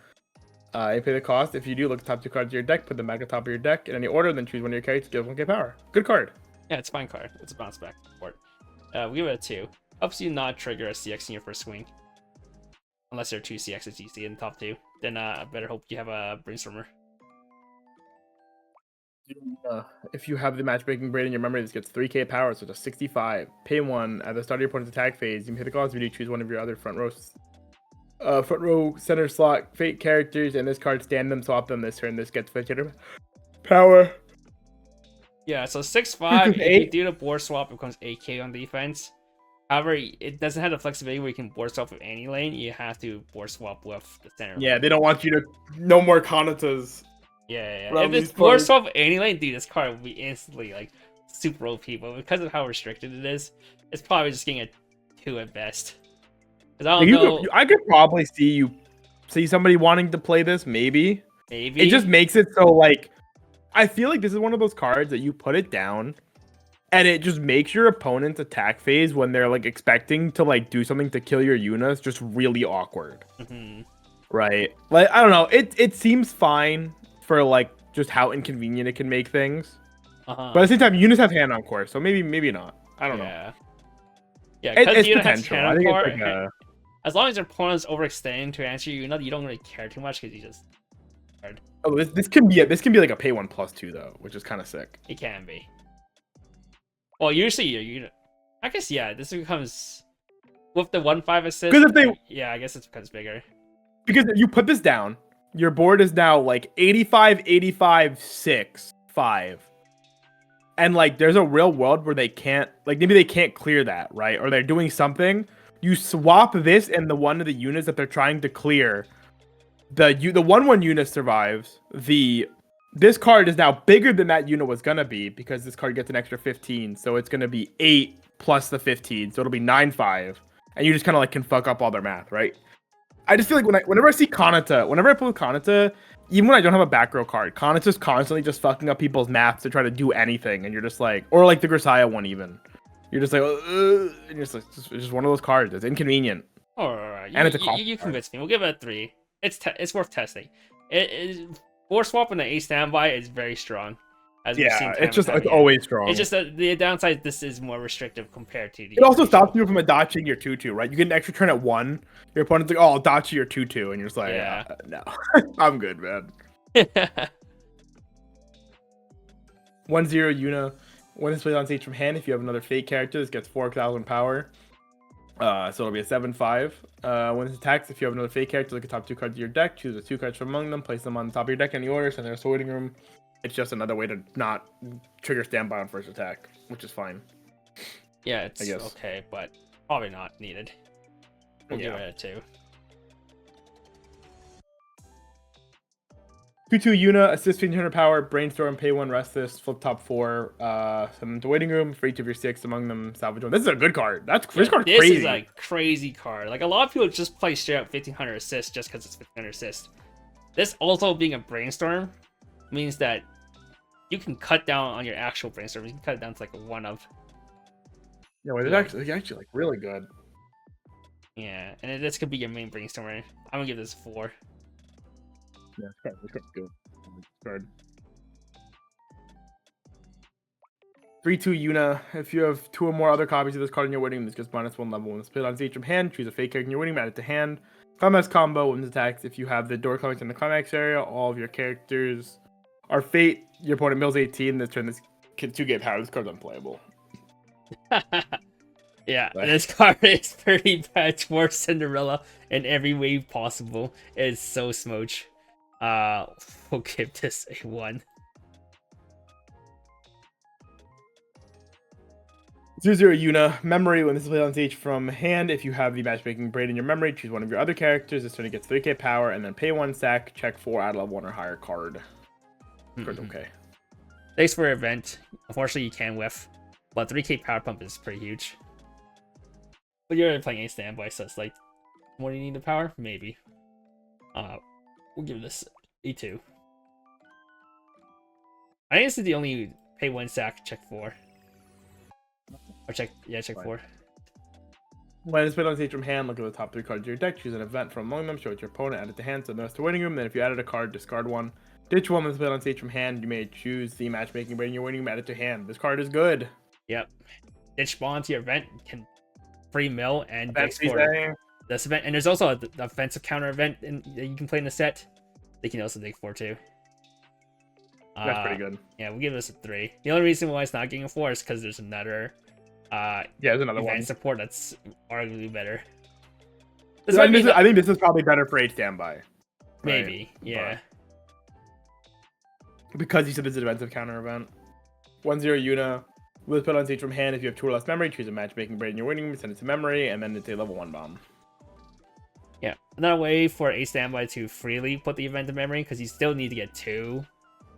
you pay the cost. If you do, look at the top 2 cards of your deck, put them back on top of your deck in any order, then choose one of your characters to give 1k power. Good card. Yeah, it's a fine card. It's a bounce back support. We give it a 2. Helps you not trigger a CX in your first swing. Unless there are 2 CXs you see in the top 2. Then I better hope you have a Brainstormer. If you have the matchmaking braid in your memory, this gets 3k power, so it's 65. Pay 1 at the start of your opponent's attack phase. You can pay the cost if you do choose one of your other front row center slot fate characters, and this card stand them, swap them this turn. This gets 50 power. Yeah, so 6/5. If you do the board swap, it becomes 8k on defense. However, it doesn't have the flexibility where you can board swap with any lane. You have to board swap with the center. Yeah, lane. they don't want you to no more Kanatas. Yeah. Around If it's these board cards. swap with any lane, dude, this card will be instantly like super OP. But because of how restricted it is, it's probably just getting a 2 at best. Because I don't know. I could probably see somebody wanting to play this, maybe. Maybe It just makes it so like I feel like this is one of those cards that you put it down and it just makes your opponent's attack phase when they're like expecting to like do something to kill your Yunas just really awkward. Mhm. Right? Like I don't know, it seems fine for like just how inconvenient it can make things. But at the same time, Yunas have hand on course, so maybe not. I don't know. Yeah, It's Yuna has potential. hand I on think court, it's like as long as your opponent's overextending to answer you don't really care too much because you just this can be like a pay 1+2 though, which is kind of sick. it can be. Well, usually you I guess this becomes with the 1/5 assist. 'Cause if they- I guess it becomes bigger. Because if you put this down, your board is now like 85, 85, 6, 5. And like there's a real world where they can't, like maybe they can't clear that, right? Or they're doing something. You swap this and the one of the units that they're trying to clear. The 1/1 unit survives. This card is now bigger than that unit was gonna be because this card gets an extra 15. So it's gonna be 8 plus the 15. So it'll be 9/5. And you just kind of like can fuck up all their math, right? I just feel like whenever I see Kanata, whenever I play with Kanata, even when I don't have a back row card, Kanata's constantly just fucking up people's math to try to do anything, and you're just like, or like the Grisaya one even, you're just like, and you're just like, it's just one of those cards. It's inconvenient. Alright, And it's a cost you card. convinced me. We'll give it a 3. It's worth testing. Board swap and the A standby is very strong. As we've seen Yeah, time it's just and time it's again. always strong. It's just that the downside. This is more restrictive compared to the. It also stops you from dodging your 2/2, right? You get an extra turn at 1. Your opponent's like, oh, I'll dodge your 2/2, and you're just like, no, I'm good, man. 1/0 Yuna. When it's played on stage from hand, if you have another fate character, this gets 4,000 power. So it'll be a 7/5. When it attacks, if you have another fate character, look at the top 2 cards of your deck, choose the 2 cards from among them, place them on the top of your deck in any order, send them to the waiting room. It's just another way to not trigger standby on first attack, which is fine. Yeah, it's I guess. okay, but probably not needed. We'll give it a 2. 2/2 Yuna, assist 1500 power, brainstorm, pay 1, rest this, flip top 4, send them to waiting room for each of your 6, among them salvage 1. This is a good card. This card's this crazy. is a crazy card. Like, a lot of people just play straight up 1500 assist just because it's 1500 assist. This also being a brainstorm means that you can cut down on your actual brainstorm. You can cut it down to like a 1 of. Yeah, well, it's actually like really good. Yeah, and this could be your main brainstormer. I'm gonna give this a 4. Yeah, this card's good. Card. 3/2 Yuna. If you have 2 or more other copies of this card in your waiting room, this gets -1 level. When it's played on stage from hand, choose a fake character in your waiting room, add it to hand. Climax combo, women's attacks. If you have the door climax in the climax area, all of your characters are fate. Your opponent mills 18. This turn, this 2-gate power. This card's unplayable. Yeah, this card is pretty bad towards Cinderella in every way possible. It's so smooch. We'll give this a 1. 0/0 Yuna. Memory. When this is played on stage from hand, if you have the matchmaking braid in your memory, choose one of your other characters. This turn it gets 3k power, and then pay 1 sack, check 4, add level 1 or higher card. Card's okay. Thanks for your event. Unfortunately, you can whiff, but 3k power pump is pretty huge. But you're already playing a standby, so it's like, what do you need the power? Maybe. We'll give this a 2. I think this is the only pay 1 sack, check 4. Or check 4. When it's played on stage from hand, look at the top 3 cards of your deck, choose an event from among them, show it to your opponent, add it to hand, send the rest to waiting room. Then if you added a card, discard 1. Ditch 1 when it's played on stage from hand, you may choose the matchmaking braid in your waiting room, add it to hand. This card is good. Yep. Ditch spawn to your event, can free mill and export this event. And there's also an offensive counter event that you can play in the set. They can also dig 4 too. That's pretty good. Yeah, we'll give this a 3. The only reason why it's not getting a 4 is because there's another there's another event one. Support that's arguably better. I think this is probably better for 8 standby. Maybe, right? Yeah. Because you said this is a defensive counter event. 1/0 Yuna. With put on stage from hand, if you have 2 or less memory, choose a matchmaking braid in your waiting room, send it to memory, and then it's a level 1 bomb. Yeah, another way for a standby to freely put the event in memory, because you still need to get 2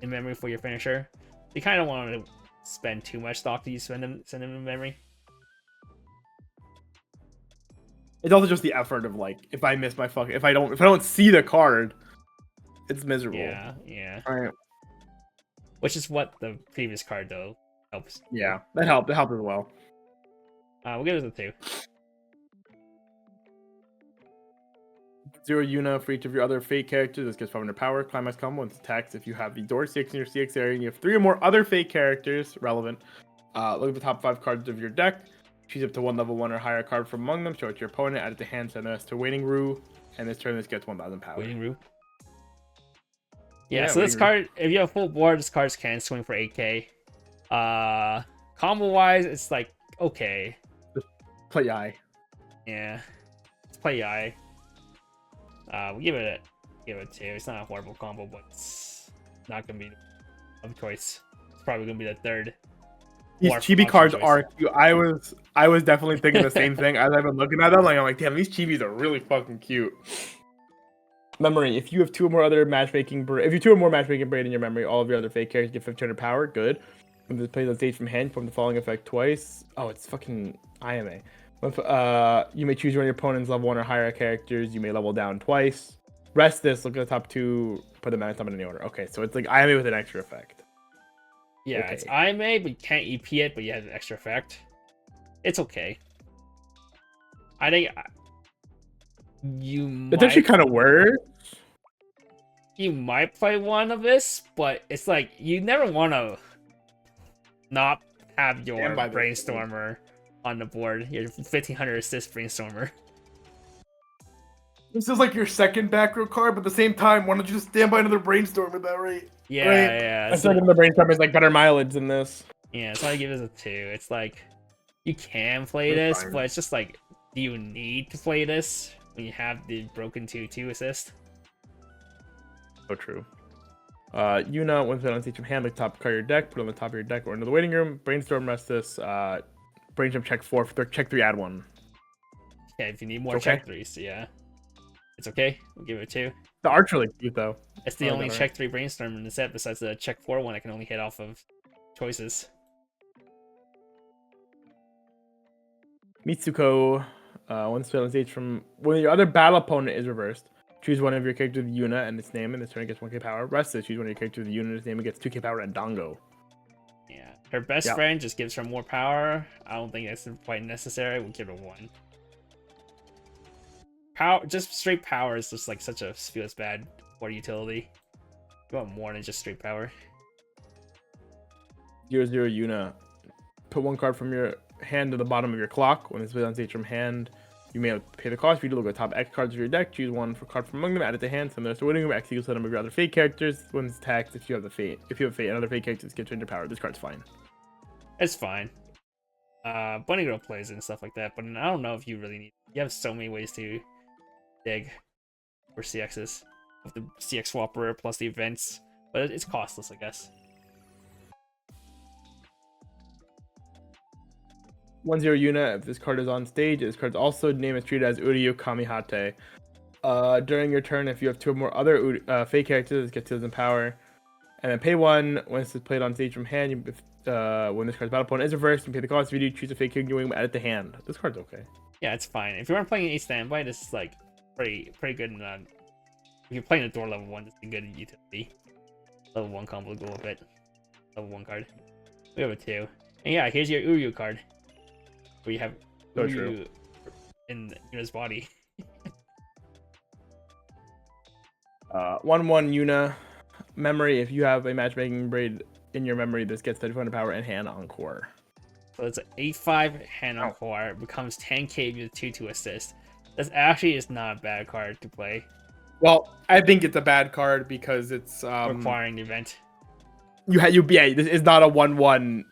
in memory for your finisher. You kind of want to spend too much stock to send them in memory. It's also just the effort of like, if I miss my if I don't see the card, it's miserable. Yeah. All right. Which is what the previous card though helps. Yeah, that helped. That helped as well. We'll give it a 2. 0 Yuna for each of your other fate characters. This gets 500 power. Climax combo and attacks. If you have the door 6 in your CX area and you have 3 or more other fate characters relevant, look at the top 5 cards of your deck. Choose up to 1 level 1 or higher card from among them. Show it to your opponent. Add it to hand. Send this to Waiting Rue. And this turn, this gets 1,000 power. Waiting Rue. Yeah, so this card, if you have full board, this card can swing for 8k. Combo wise, it's like okay. Just play Yai. Yeah, let's play Yai. We'll give it a 2. It's not a horrible combo, but it's not gonna be of choice. It's probably gonna be the 3rd. These chibi cards are cute. I was definitely thinking the same thing as I've been looking at them. Like I'm like, damn, these chibis are really fucking cute. Memory. If you have 2 or more other matchmaking braid in your memory, all of your other fake characters get 1500 power. Good. When this plays on stage from hand, from the following effect twice. Oh, it's fucking IMA. You may choose one of your opponent's level 1 or higher characters. You may level down twice. Rest this. Look at the top 2. Put them in any order. Okay, so it's like IMA with an extra effect. Yeah, okay. It's IMA, but you can't EP it, but you have an extra effect. It's okay. I think It's actually kind of worse. You might play one of this, but it's like you never want to not have your brainstormer on the board. Your 1500 assist brainstormer. This is like your second back row card, but at the same time, why don't you just stand by another brainstorm at that rate? Yeah, right? Yeah. I feel like the brainstorm is like better mileage than this. Yeah, so I give this a 2. It's like you can play this, but it's just like, do you need to play this when you have the broken 2/2 assist? So true. Yuna, when put on stage from hand, like top card of your deck, put it on the top of your deck or into the waiting room. Brainstorm, rest this. Brainstorm, check 4. Check 3, add 1. Yeah, if you need more check 3s, yeah. It's okay. We'll give it a 2. The art's really cute though. It's the I like only that art. check 3 brainstorm in the set besides the check 4 one I can only hit off of choices. Mitsuko, one spell on stage from when your other battle opponent is reversed. Choose one of your characters with Yuna and its name, and this turn it gets 1k power. Rest is choose one of your characters with Yuna and its name, and gets 2k power and Dango. Yeah, her best friend just gives her more power. I don't think that's quite necessary. We'll give her 1. Power, just straight power is just like such a feels bad for utility. You want more than just straight power. 0/0 Yuna. Put 1 card from your hand to the bottom of your clock. When it's played on stage from hand, you may pay the cost. If you do look at the top X cards of your deck, choose 1 for card from among them, add it to hand. Similar to winning room, X equals the number of your other fate characters. When it's taxed, if you have fate, another fate character gets change your power. This card's fine. It's fine. Bunny Girl plays it and stuff like that, but I don't know if you really need. You have so many ways to dig for CXs with the CX swapper plus the events, but it's costless, I guess. 1/0 Yuna. If this card is on stage, this card's also name is treated as Uryu Kamihate. During your turn, if you have 2 or more other fate characters, it gets 2 in power. And then pay 1 when it's played on stage from hand. When this card's battle opponent is reversed, you pay the cost. If you do choose a fate character, you add it to hand. This card's okay. Yeah, it's fine. If you aren't playing a standby, this is like pretty good. If you're playing a door level 1, this is a good utility. Level 1 combo will go with it. Level 1 card. We have a 2. And yeah, here's your Uryu card. Where you have So Uryu true. in Yuna's body. 1/1 Yuna. Memory. If you have a matchmaking braid in your memory, this gets 3500 power and hand encore. So it's an 8/5 hand encore. Becomes 10k with 2/2 assist. This actually is not a bad card to play. Well, I think it's a bad card because it's Requiring the event. This is not a 1/1.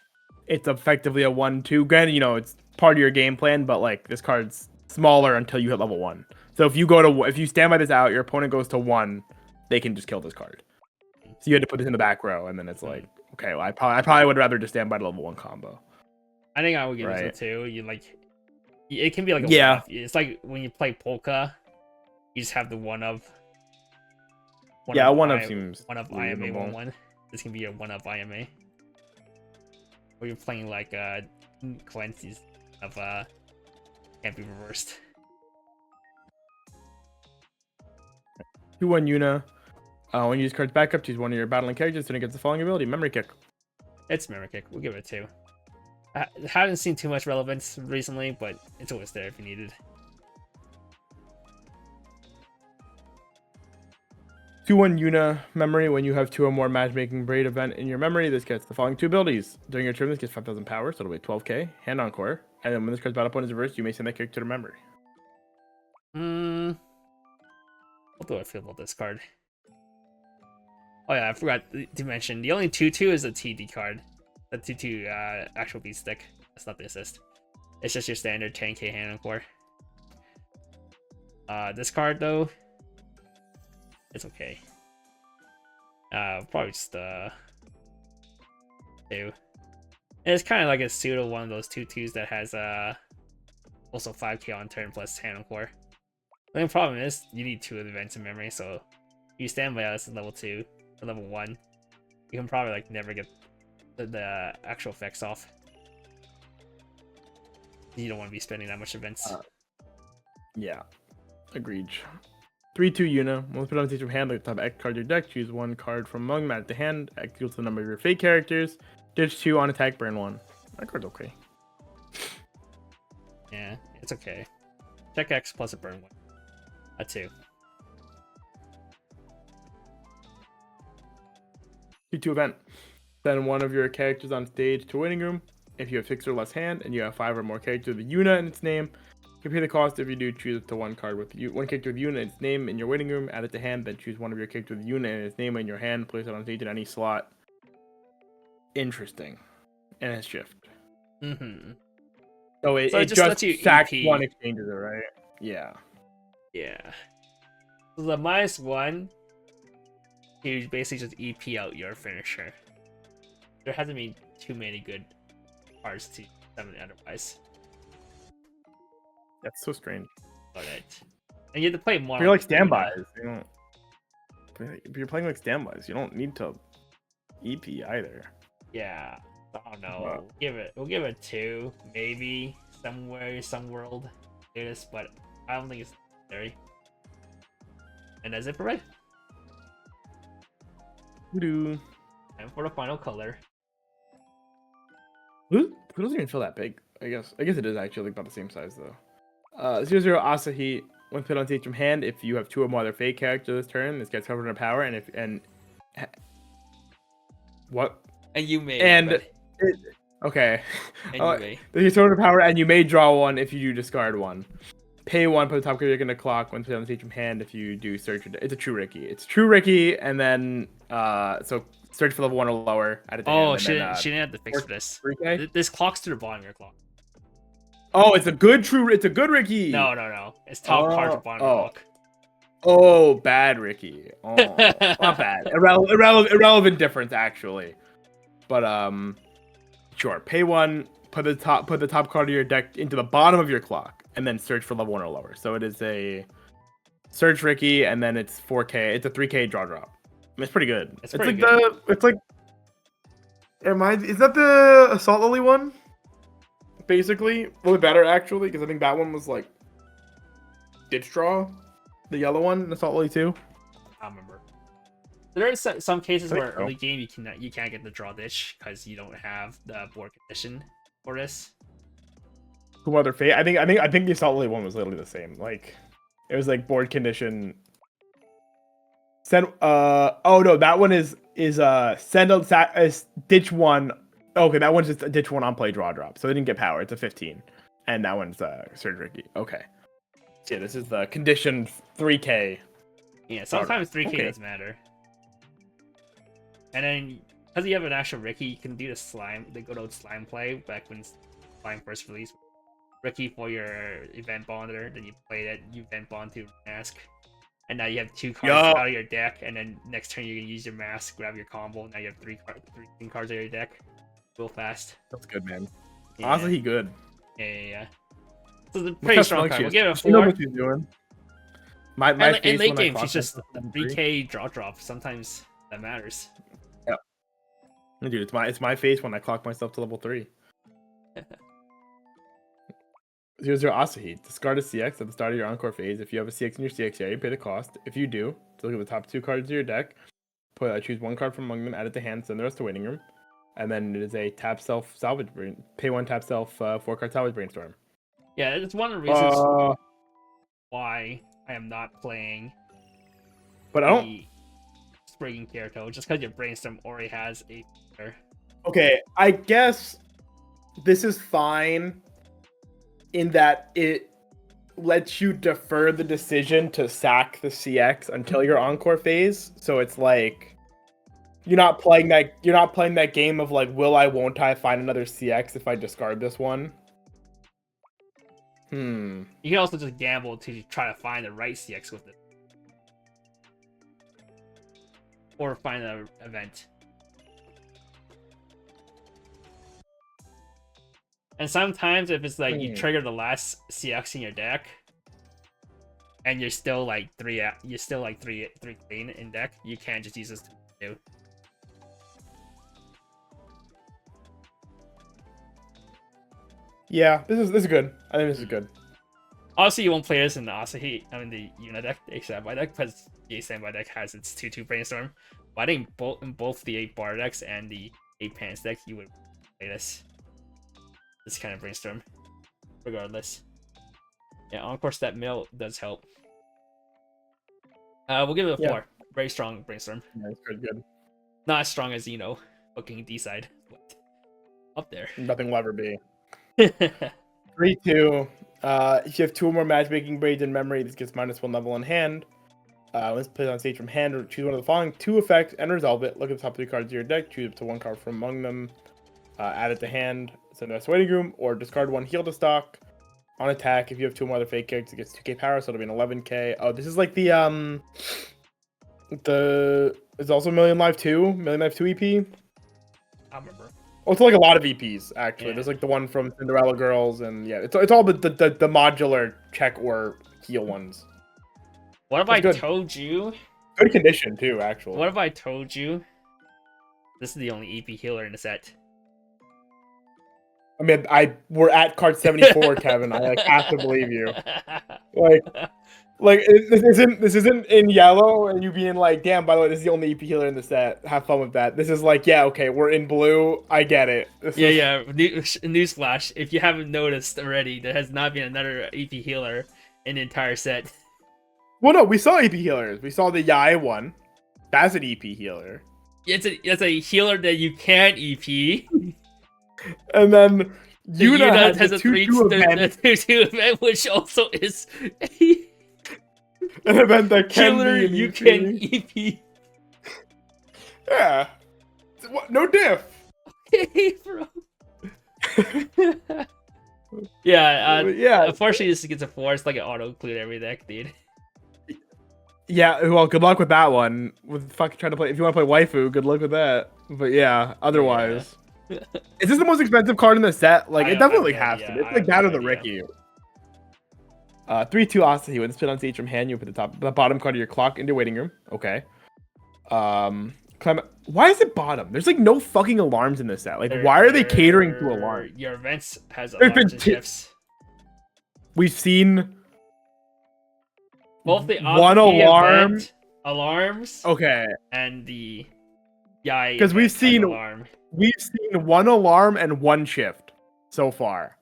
It's effectively a 1/2. Granted, it's part of your game plan, but like this card's smaller until you hit level 1. So if you stand by this out, your opponent goes to 1, they can just kill this card. So you had to put this in the back row, and then it's like, okay, well, I probably would rather just stand by the level 1 combo. I think I would give this a 2. It can be like a Yeah. one-off. It's like when you play Polka, you just have the one-up. One-up seems one-up reasonable. IMA 1/1. This can be a one-up IMA. Or you're playing like Clancy's of can't be reversed. 2/1 Yuna. When you use cards back up, choose one of your battling characters, then it gets the following ability: Memory Kick. It's Memory Kick. We'll give it a 2. I haven't seen too much relevance recently, but it's always there if you need it. 2/1 Yuna. Memory. When you have 2 or more matchmaking braid event in your memory, this gets the following 2 abilities. During your turn, this gets 5000 power, so it'll be 12k. Hand encore. And then when this card's battle opponent is reversed, you may send that character to memory. What do I feel about this card? Oh yeah, I forgot to mention, the only 2/2 is a TD card. The 2/2 actual beat stick. That's not the assist. It's just your standard 10k hand encore. This card though, it's okay. Probably just 2. And it's kind of like a pseudo one of those 2/2s that has also 5k on turn plus hand encore. The only problem is you need 2 events in memory, so if you stand by us at level 2 or level 1, you can probably like never get the actual effects off. You don't want to be spending that much events. Yeah, agreed. 3/2 Yuna. When put on stage from hand, look at the top X card of your deck. Choose 1 card from among them, add it to hand. X equals the number of your fate characters. Ditch 2 on attack, burn 1. That card's okay. Yeah, it's okay. Check X plus a burn 1. A 2. 2/2 event. Send one of your characters on stage to waiting room. If you have 6 or less hand and you have 5 or more characters with Yuna in its name, you pay the cost. If you do, choose up to 1 card with one character with Yuna in its name in your waiting room, add it to hand, then choose one of your characters with Yuna in its name in your hand, place it on stage in any slot. Interesting. And it's shift. So it So it just lets you sacks EP. 1, exchanges it, right? Yeah. Yeah. So the -1, you basically just EP out your finisher. There hasn't been too many good cards to summon otherwise. That's so strange. Alright. And you have to play more. If you're like standbys, you don't. If you're playing like standbys, you don't need to EP either. Yeah, I don't know. We'll give it 2, maybe somewhere, some world. This, but I don't think it's necessary. And that's it for red. Voodoo. And for the final color. It doesn't even feel that big. I guess it is actually like about the same size though. 0/0 Asahi. When put on stage from hand, if you have 2 or more other fake characters this turn, this gets covered in power. What? And you may. Okay. And you may. There's your total power, and you may draw 1 if you do discard 1. Pay 1, put the top card in the clock when put on stage from hand. If you do search, it's a true Ricky. It's true Ricky, and then so search for level 1 or lower. She didn't have to fix for this. 3K? This clock's to the bottom of your clock. Oh, it's a good Ricky. No. It's top card to bottom of the clock. Oh, bad Ricky. Oh, not bad. Irrelevant difference actually. But sure. Pay 1, put the top card of your deck into the bottom of your clock, and then search for level 1 or lower. So it is a search Ricky, and then it's 4K. It's a 3K drop. I mean, it's pretty good. Is that the Assault Lily one? Basically, a little bit better actually, because I think that one was like ditch draw, the yellow one in Assault Lily 2. I don't remember. There are some cases where early game you can't get the draw ditch because you don't have the board condition for this. Who other fate? I think the Assault Lily one was literally the same. Like it was like board condition. Send oh no, that one is send a ditch 1. Okay, that one's just a ditch 1 on play draw drop, so they didn't get power. It's a 15, and that one's Surge Ricky. Okay, so yeah, this is the condition 3K. Yeah, sometimes 3K does matter. And then because you have an actual Ricky, you can do the slime. They go to slime play back when slime first released. Ricky for your event bonder, then you play that event bond to mask, and now you have 2 cards out of your deck, and then next turn you can use your mask, grab your combo. Now you have 3 cards out of your deck. Real fast. That's good, man. Yeah. Honestly, he good. Yeah. So it's a pretty strong card. We'll give it a 4. You know what she's doing. In late game, she's just 3K draw drop. Sometimes that matters. Yeah. Dude, it's my face when I clock myself to level 3. 0/0 Asahi. Discard a CX at the start of your Encore phase. If you have a CX in your CX area, pay the cost. If you do, look at the top 2 cards of your deck. Choose 1 card from among them, add it to hand, send the rest to waiting room. And then it is a tap self salvage pay 1 tap self 4-card salvage brainstorm. Yeah, it's one of the reasons why I am not playing. But I don't. Spriggan Kyoto, just because your brainstorm already has a. Okay, I guess this is fine in that it lets you defer the decision to sack the CX until your Encore phase. So it's like. You're not playing that game of like, will I, won't I find another CX if I discard this one? You can also just gamble to try to find the right CX with it. Or find an event. And sometimes if it's like you trigger the last CX in your deck and you're still like 3 clean in deck, you can't just use this to do. Yeah, this is good. I think this is good. Obviously, you won't play this in the Asahi, the Yuna deck, the 8 standby deck, because the 8 standby deck has its 2/2 brainstorm. But I think in both the 8 bar decks and the 8 pants deck, you would play this kind of brainstorm, regardless. Yeah, Encore Step Mill does help. We'll give it a 4. Very strong brainstorm. Yeah, it's good. Not as strong as booking D side, but up there. Nothing will ever be. 3/2. If you have 2 or more matchmaking braids in memory, this gets -1 level in hand. Let's play it on stage from hand, or choose one of the following 2 effects and resolve it. Look at the top 3 cards of your deck, choose up to 1 card from among them, add it to hand, send it to waiting room, or discard 1 heal to stock. On attack, if you have 2 or more other fake characters, it gets 2K power, so it'll be an 11K. Oh, this is like the it's also Million Life 2 EP. I remember. Oh, it's like a lot of EPs actually. Yeah. There's like the one from Cinderella Girls, and yeah, it's all the modular check or heal ones. What if I told you? Good condition too, actually. What if I told you? This is the only EP healer in the set. I mean, we're at card 74, Kevin. I have to believe you. Like this isn't in yellow and you being like, damn, by the way, this is the only EP healer in the set. Have fun with that. This is like, yeah, okay, we're in blue. I get it. Yeah. Newsflash, if you haven't noticed already, there has not been another EP healer in the entire set. Well, no, we saw EP healers. We saw the Yai one. That's an EP healer. It's a healer that you can EP. And then Yuna has a 3-2 event, which also is an event that can killer be you can EP. Yeah. No diff. Hey, bro. Yeah. Unfortunately, this gets a 4. It's like an auto include every deck, dude. Yeah. Well, good luck with that one. With fucking trying to play. If you want to play waifu, good luck with that. But yeah, otherwise. Yeah. Is this the most expensive card in the set? Like, it definitely has to. It's like that or the Ricky. 3-2 Asahi. When spin on stage from hand, you put the bottom card of your clock into your waiting room. Okay. Why is it bottom? There's like no fucking alarms in this set. Like, why are they catering to alarms? Your events has alarms and shifts. We've seen both the one alarm alarms. Okay. And the Yai. Because we've seen one alarm and one shift so far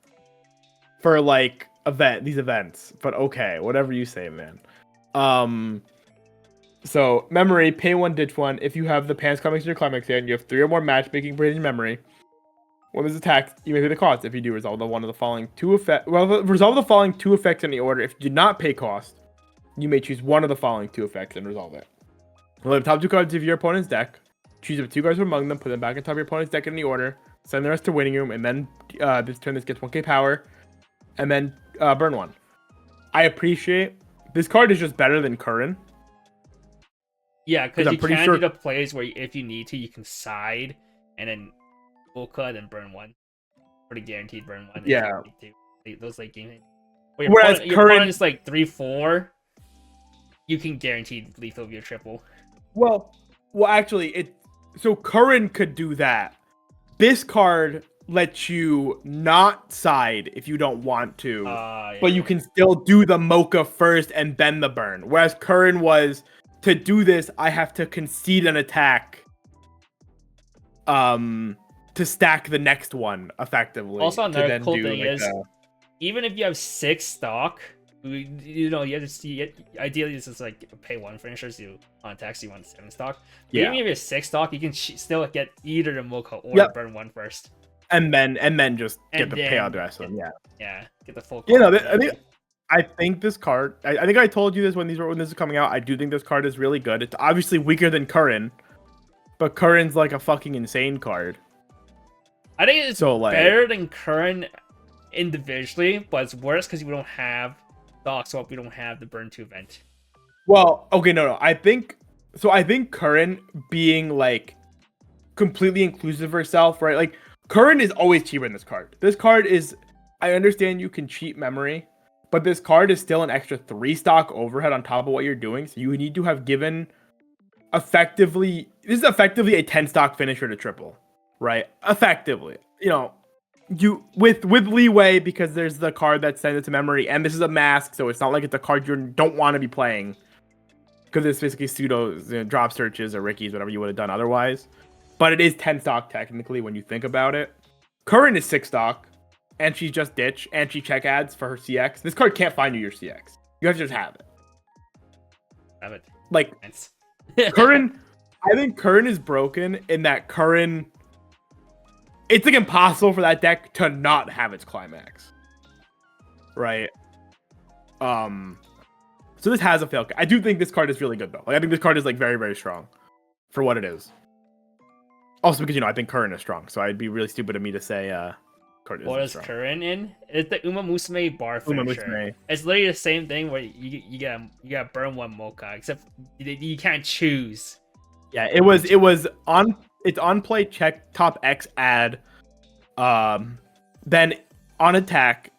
for like these events. But okay, whatever you say, man. So memory, pay 1, ditch 1. If you have the pants comics in your climax hand, you have 3 or more matchmaking brain in memory. When there's attacked, you may pay the cost. If you do, resolve one of the following 2 effects. Well, resolve the following 2 effects in the order. If you do not pay cost, you may choose one of the following 2 effects and resolve it. Roll the top 2 cards of your opponent's deck. Choose up 2 cards from among them. Put them back on top of your opponent's deck in the order. Send the rest to waiting room, and then this turn this gets 1k power, and then burn 1. I appreciate this card is just better than Curran. Yeah, because you can do the plays where if you need to, you can side and then Volca, then burn 1 for the guaranteed burn 1. Yeah, those late game. Whereas your opponent is like 3-4, you can guarantee lethal of your triple. Well, actually, so Curran could do that. This card lets you not side if you don't want to, but you can still do the Mocha first and then the burn. Whereas Curran was, to do this, I have to concede an attack to stack the next one effectively. Also, another cool thing is, even if you have 6 stock, you have to see, ideally this is like pay 1 finishers, you on attacks, you want 7 stock. Yeah. Even if you have 6 stock, you can still get either the Mocha or burn 1 first. And then just get the payout the rest of them. Yeah, get the full. I think this card. I think I told you this when this is coming out. I do think this card is really good. It's obviously weaker than Curran, but Curran's like a fucking insane card. I think it's better than Curran individually, but it's worse because we don't have Doc Swap. We don't have the Burn 2 event. Well, okay, no. I think Curran being like completely inclusive of herself, right? Like Curran is always cheaper than this card. This card is. I understand you can cheat memory. But this card is still an extra 3 stock overhead on top of what you're doing. So you need to have given this is effectively a 10 stock finisher to triple, right? Effectively, you with leeway because there's the card that sends it to memory, and this is a mask, so it's not like it's a card you don't want to be playing because it's basically pseudo drop searches or Rickies, whatever you would have done otherwise. But it is 10 stock technically when you think about it. Curran is 6 stock. And she just ditch, and she check ads for her CX. This card can't find you your CX. You have to just have it. Have it. Like, Curran, I think Curran is broken in that Curran, it's like impossible for that deck to not have its climax. Right? So this has a fail. I do think this card is really good, though. Like, I think this card is, like, very, very strong for what it is. Also because, I think Curran is strong, so it'd be really stupid of me to say, what is Curran in? It's the Uma Musume bar finisher. It's literally the same thing where you got burn 1 Mocha, except you can't choose. Yeah, it's on play check top X ad, then on attack,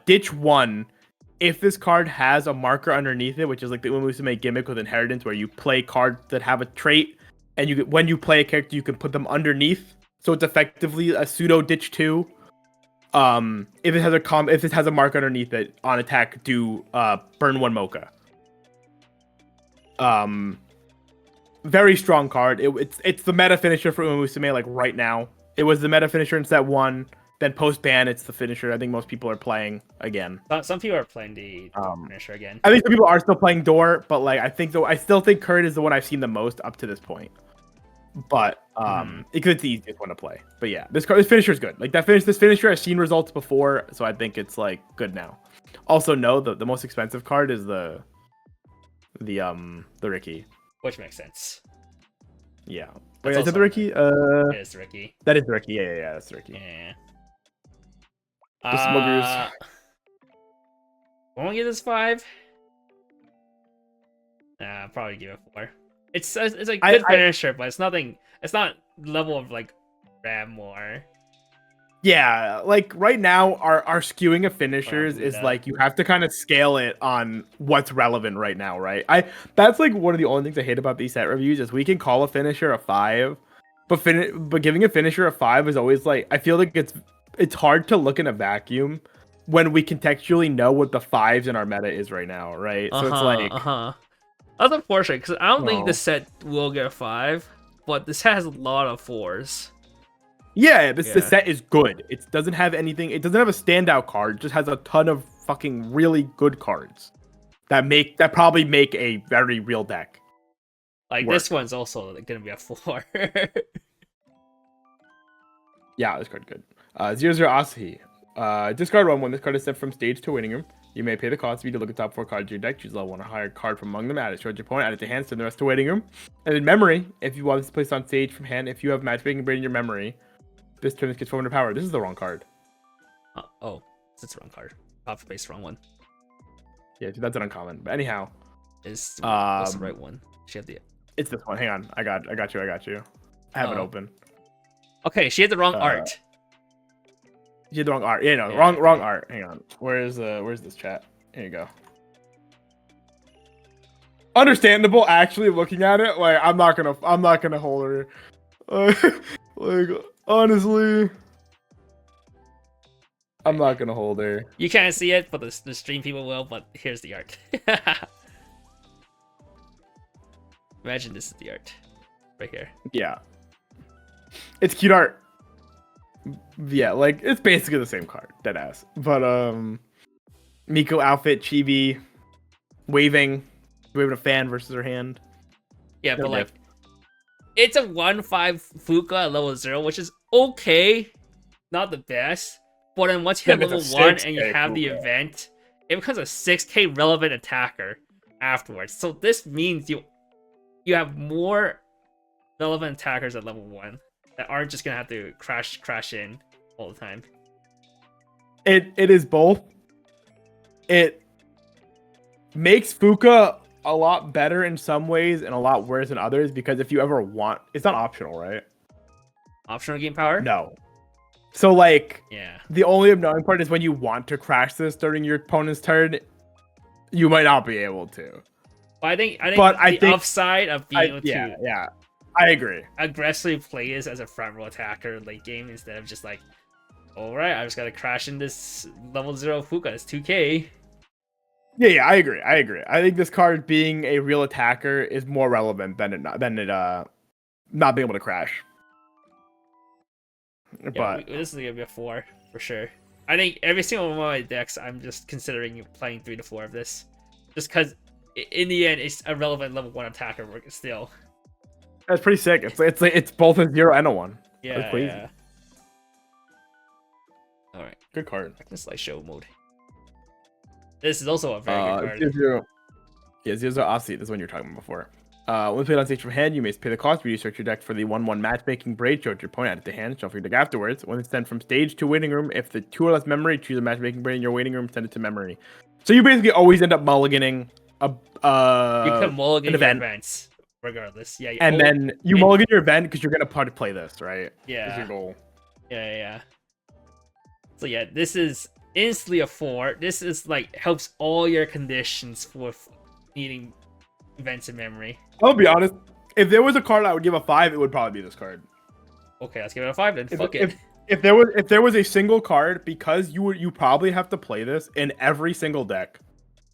ditch 1, if this card has a marker underneath it, which is like the Umusume gimmick with inheritance, where you play cards that have a trait, and when you play a character, you can put them underneath. So it's effectively a pseudo ditch 2. If it has a mark underneath it on attack, do burn 1 Mocha. Very strong card. It's the meta finisher for Umusume like right now. It was the meta finisher in set 1. Then post ban, it's the finisher. I think most people are playing again. Some people are playing the finisher again. I think some people are still playing Door, but like I still think Kurt is the one I've seen the most up to this point. But it's the easiest one to play. But yeah, this finisher is good. Like this finisher, I've seen results before, so I think it's like good now. Also, no, the most expensive card is the Ricky, which makes sense. Yeah. Wait, is that the Ricky? It is the Ricky. That is the Ricky. Yeah, that's the Ricky. Yeah. The Smuggers. Won't give this 5. Nah, probably give it 4. It's a good finisher, but it's nothing. It's not level of like Ram or. Yeah, like right now, our skewing of finishers is like you have to kind of scale it on what's relevant right now, right? That's like one of the only things I hate about these set reviews is we can call a finisher a 5, but giving a finisher a 5 is always like I feel like it's hard to look in a vacuum when we contextually know what the 5s in our meta is right now, right? So it's like that's unfortunate because I don't think this set will get a 5, but this has a lot of 4s. Yeah, the set is good. It doesn't have anything. It doesn't have a standout card. It just has a ton of fucking really good cards that probably make a very real deck. Like this one's also gonna be a 4. Yeah, this card good. 0-0 Asahi. Discard 1. When this card is sent from stage to winning room, you may pay the cost for you to look at the top 4 cards of your deck, choose level 1 or higher card from among them, add it to your opponent, add it to hand, send the rest to waiting room. And in memory, if you want this placed on stage from hand, if you have matchmaking brain in your memory, this turn gets 400 power. This is the wrong card. Oh, it's the wrong card. Copy paste wrong one. Yeah, that's an uncommon. But anyhow, what's the right one? She had the. It's this one. Hang on, I got you. I have it open. Okay, she had the wrong art. She had the wrong art. Yeah, no, wrong art. Hang on. Where's this chat? Here you go. Understandable. Actually, looking at it, like I'm not gonna hold her. Like honestly, I'm not gonna hold her. You can't see it, but the stream people will. But here's the art. Imagine this is the art, right here. Yeah, it's cute art. Yeah, like it's basically the same card, deadass. But Miko outfit, chibi, waving a fan versus her hand. Yeah, but like. It's a 1/5 Fuka at level 0, which is okay. Not the best. But then once you hit level 1 and you have the event, it becomes a 6k relevant attacker afterwards. So this means you have more relevant attackers at level 1 that aren't just gonna have to crash in all the time. It is both. It makes Fuka a lot better in some ways and a lot worse in others because if you ever want, it's not optional, right? Optional game power? No. So like, yeah, the only annoying part is when you want to crash this during your opponent's turn, you might not be able to. But I think the upside of being able to I agree. Aggressively play this as a front row attacker late game instead of just like, all right, I just gotta crash in this level 0 Fuka. It's 2k. Yeah, I agree. I think this card being a real attacker is more relevant than it not being able to crash. Yeah, but this is gonna be a 4 for sure. I think every single one of my decks, I'm just considering playing 3 to 4 of this, just because in the end, it's a relevant level 1 attacker still. That's pretty sick. It's both a 0 and a 1. Yeah, that's crazy. Yeah. All right, good card. Back to slideshow mode. This is also a very good card. Yeah, 0-0 Aussie. This is one you were talking about before. When played on stage from hand, you may pay the cost. Research your deck for the 1/1 matchmaking braid. Show it to your opponent, add it to hand, shuffle your deck afterwards. When it's sent from stage to waiting room, if the 2 or less memory, choose a matchmaking braid in your waiting room, send it to memory. So you basically always end up mulliganing you can mulligan your events regardless. Yeah, and then you mulligan your event because you're gonna play this, right? Yeah. That's your goal. Yeah. So yeah, this is instantly a 4. This is like helps all your conditions with needing events in memory. I'll be honest. If there was a card I would give a 5, it would probably be this card. Okay, let's give it a 5 then. Fuck it. If there was a single card, because you probably have to play this in every single deck,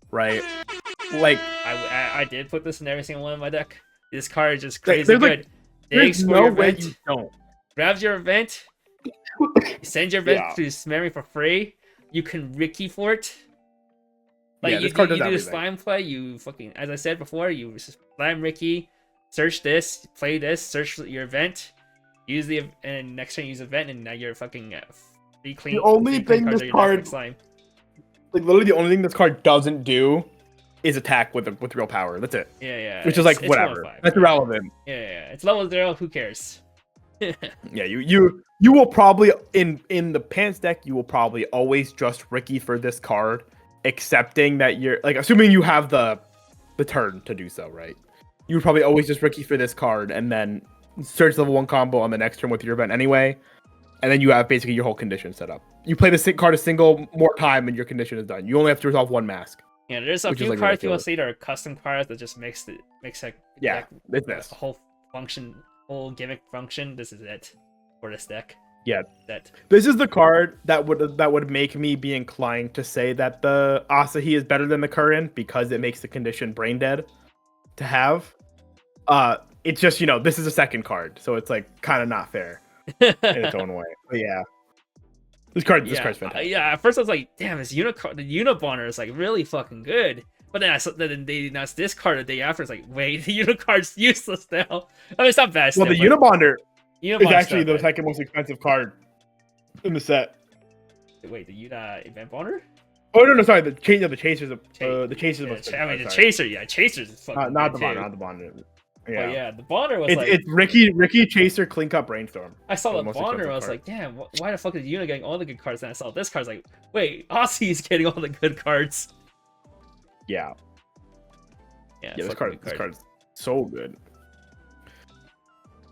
right? Like I did put this in every single one of my deck. This card is just crazy good. Like, Digs for no your way event. you don't. Grabs your event. Send your event to memory for free. You can Ricky for it. Like this card does you do everything. slime play. You fucking, as I said before, you slime Ricky. Search this. Play this. Search your event. Use the and next turn use event, and now you're fucking free clean. The only thing this card, slime. like literally the only thing this card doesn't do, is attack with real power. That's it. Yeah. Which is like whatever. That's irrelevant. Yeah. It's level 0. Who cares? Yeah, you will probably in the pants deck you will probably always just Ricky for this card, excepting that you're like assuming you have the turn to do so, right? You would probably always just Ricky for this card and then search level 1 combo on the next turn with your event anyway, and then you have basically your whole condition set up. You play the card a single more time and your condition is done. You only have to resolve 1 mask. Yeah, there's a few cards people say that are custom cards that just makes a it's a whole gimmick function. This is it for this deck. Yeah, this is the card that would make me be inclined to say that the Asahi is better than the Curran because it makes the condition brain dead to have. It's just, this is a second card, so it's like kind of not fair in its own way. But yeah, this card's fantastic. At first I was like, damn, the Unibonder is like really fucking good. But then they announced this card the day after. It's like, wait, the Unicard's useless now. I mean, it's not bad. Well, the Unibonder is actually the second most expensive card in the set. Wait, the Event Bonder? Oh no, sorry, the Chasers. The Chasers. The Chaser, Chasers is fucking not the Bonder. Yeah. But yeah, the Bonder was it's Ricky, Chaser, Clean Cut, Brainstorm. I saw the Bonder, I was like, damn, why the fuck is Una getting all the good cards? And I saw this card's like, wait, Aussie's getting all the good cards. Yeah. Yeah, this card's so good.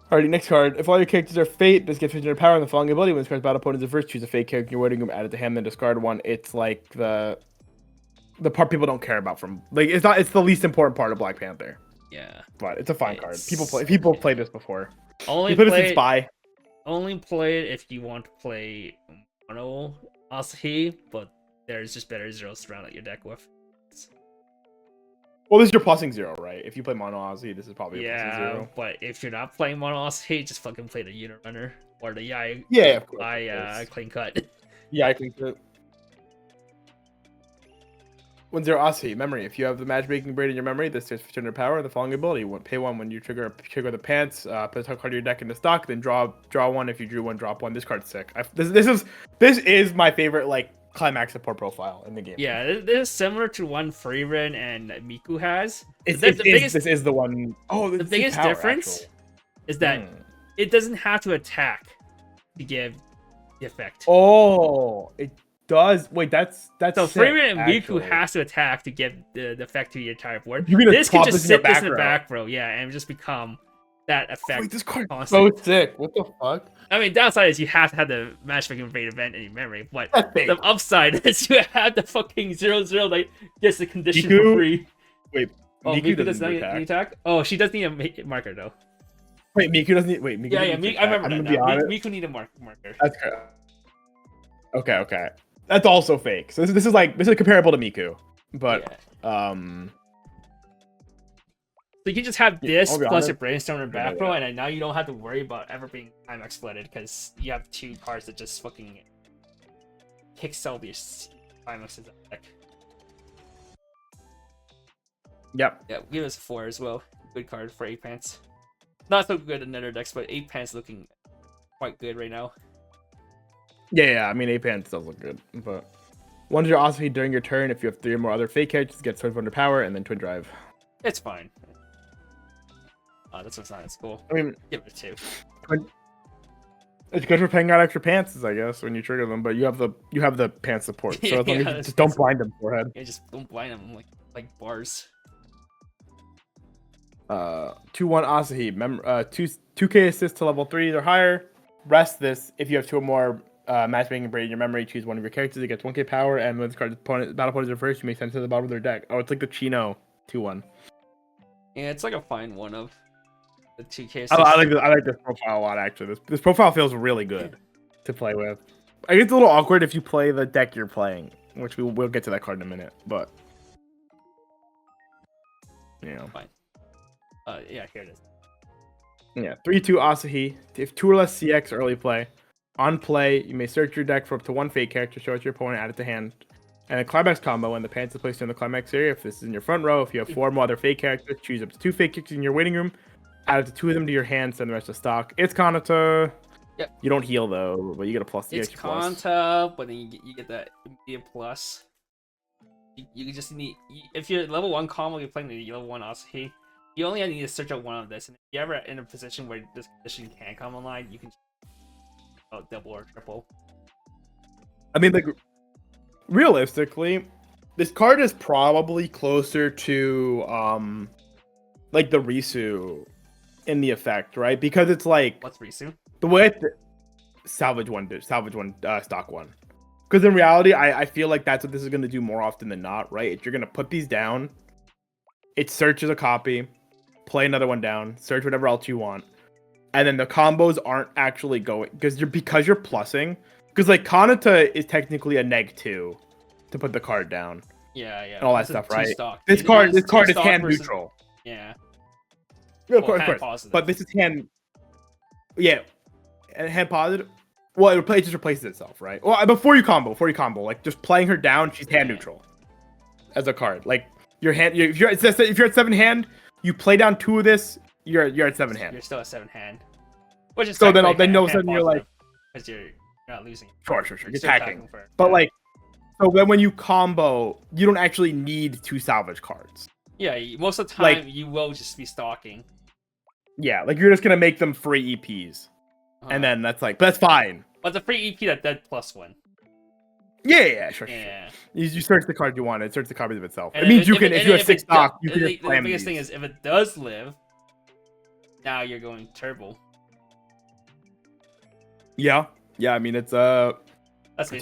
Alrighty, next card. If all your characters are Fate, this gets 1500 power and the following ability. When this card's battle opponent is reversed, choose a Fate character you're waiting room, add it to hand, then discard one. It's like the part people don't care about from it's the least important part of Black Panther. Yeah. But it's a fine card. People play this before. Only play this in Spy. Only play it if you want to play mono Asahi, but there's just better zeros to round out your deck with. Well, this is your plussing 0, right? If you play mono Asahi, this is probably a plussing 0. But if you're not playing mono Asahi, just fucking play the Unit Runner or the of course, Clean Cut. Yeah, Clean Cut. When 0 Asahi, memory. If you have the matchmaking braid in your memory, this takes 1500 power. The following ability: pay 1 when you trigger the pants. Put a card of your deck into stock. Then draw 1. If you drew 1, drop 1. This card's sick. This is my favorite climax support profile in the game. Yeah, this is similar to one Freeran and Miku has. This is the one. Oh, the biggest difference is that it doesn't have to attack to give the effect. Oh, it does. Wait, that's so Freeman and Miku has to attack to give the effect to the entire board. This can just sit this in the back row, and just become that effect. Wait, this card is so sick. What the fuck? I mean, downside is you have to have the matchmaking braid event in your memory, but the upside is you have the fucking 0/0 that gets the condition for free. Wait, Miku doesn't need attack. Oh, she does need a marker though. Wait, Miku doesn't need. Wait, Miku. Yeah, I remember that now. Miku need a marker. That's correct. Okay. That's also fake. So this is comparable to Miku, but So you can just have this plus your Brainstorm and back row, and now you don't have to worry about ever being climax flooded because you have 2 cards that just fucking kick-sell your climaxes deck. Yep. Yeah, give us a 4 as well. Good card for 8 pants. Not so good in other decks, but 8 pants looking quite good right now. Yeah. I mean, 8 pants does look good, but once you're Asahi during your turn, if you have 3 or more other fake characters, get 1200 power and then Twin Drive. It's fine. That's what's not as cool. I mean, give it a 2. It's good for paying out extra pants, I guess, when you trigger them. But you have the pants support, so as long as you just don't blind them forehead. Yeah, just don't blind them like bars. 2/1 Asahi. 2k assist to level 3 or higher. Rest this if you have 2 or more matchmaking braid in your memory. Choose one of your characters. It gets 1k power, and when this card's battle opponent is reversed, you may send it to the bottom of their deck. Oh, it's like the Chino 2-1. Yeah, it's like a fine one of the 2K. I like this profile a lot, actually. This profile feels really good to play with. I guess it's a little awkward if you play the deck you're playing, which we'll get to that card in a minute, but Fine. Yeah, here it is. Yeah, 3/2 Asahi. If 2 or less CX early play. On play, you may search your deck for up to 1 fake character, show it to your opponent, add it to hand. And a climax combo, when the pants is placed in the climax area, if this is in your front row, if you have 4 more other fake characters, choose up to 2 fake characters in your waiting room, add up to 2 of them to your hand, send the rest to stock. It's Kanata. Yep. You don't heal though, but you get a plus. It's Kanata, but then you get that immediate plus. You just need, if you're level 1 combo, you're playing the level 1 Asahi. You only need to search out one of this, and if you're ever in a position where this condition can't come online, you can double or triple. I mean, like, realistically, this card is probably closer to like the Risu in the effect, right? Because it's like, what's Risu? The way salvage one, stock one. Because in reality, I feel like that's what this is going to do more often than not, right? You're going to put these down, it searches a copy, play another one down, search whatever else you want, and then the combos aren't actually going because you're plussing. Because like Kanata is technically a -2 to put the card down. Yeah. And all that stuff, right? Stock. This card is hand neutral. Yeah. Of course. But this is hand. Yeah, and hand positive. Well, it just replaces itself, right? Well, before you combo, like just playing her down, she's hand neutral as a card. Like your hand, if you're at 7 hand, you play down 2 of this, you're at 7 hand. You're still at 7 hand, which is so then all of a sudden you're like, because you're not losing. Sure. You're attacking. But like, so when you combo, you don't actually need 2 salvage cards. Yeah, most of the time you will just be stalking. Yeah, like you're just gonna make them free EPs. And then but that's fine. But the free EP that +1. Yeah, sure. You search the card you want. It search the copies of itself. It means if you have 6 stock, you can just slam the biggest thing is if it does live, now you're going turbo. Yeah. I mean it's a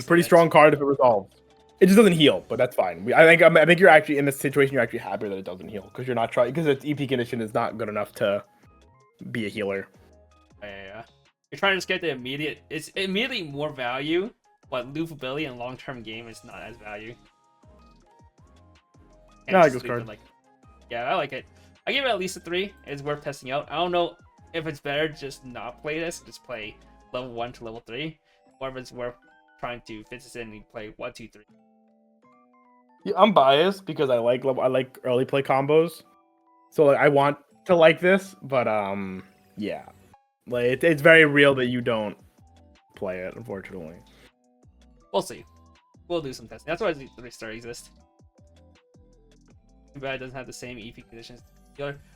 pretty strong card if it resolves. It just doesn't heal, but that's fine. I think you're actually in this situation. You're actually happy that it doesn't heal because you're not trying because its EP condition is not good enough to be a healer. Yeah. You're trying to just get the immediate. It's immediately more value, but loopability in long-term game is not as value. I like this card. Yeah, I like it. I give it at least a 3. It's worth testing out. I don't know if it's better just not play this, just play level 1 to level 3, or if it's worth trying to fit this in and play 1, 2, 3. Yeah, I'm biased because I like early play combos, so like I want to like this, but yeah. Like it's very real that you don't play it, unfortunately. We'll see. We'll do some testing. That's why the 3-star exists. But it doesn't have the same EP conditions.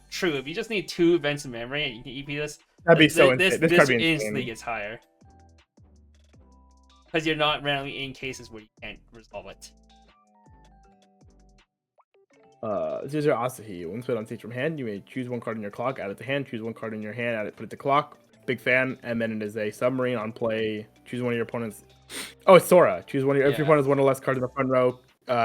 True, if you just need 2 events in memory and you can EP this, that'd be so this insane. instantly gets higher. Because you're not randomly in cases where you can't resolve it. This is your Asahi. Once put on stage from hand, you may choose 1 card in your clock, add it to hand, choose 1 card in your hand, add it, put it to clock. Big fan. And then it is a submarine on play. Choose one of your opponents. Oh, it's Sora. Choose one of your if your opponent has 1 or less cards in the front row.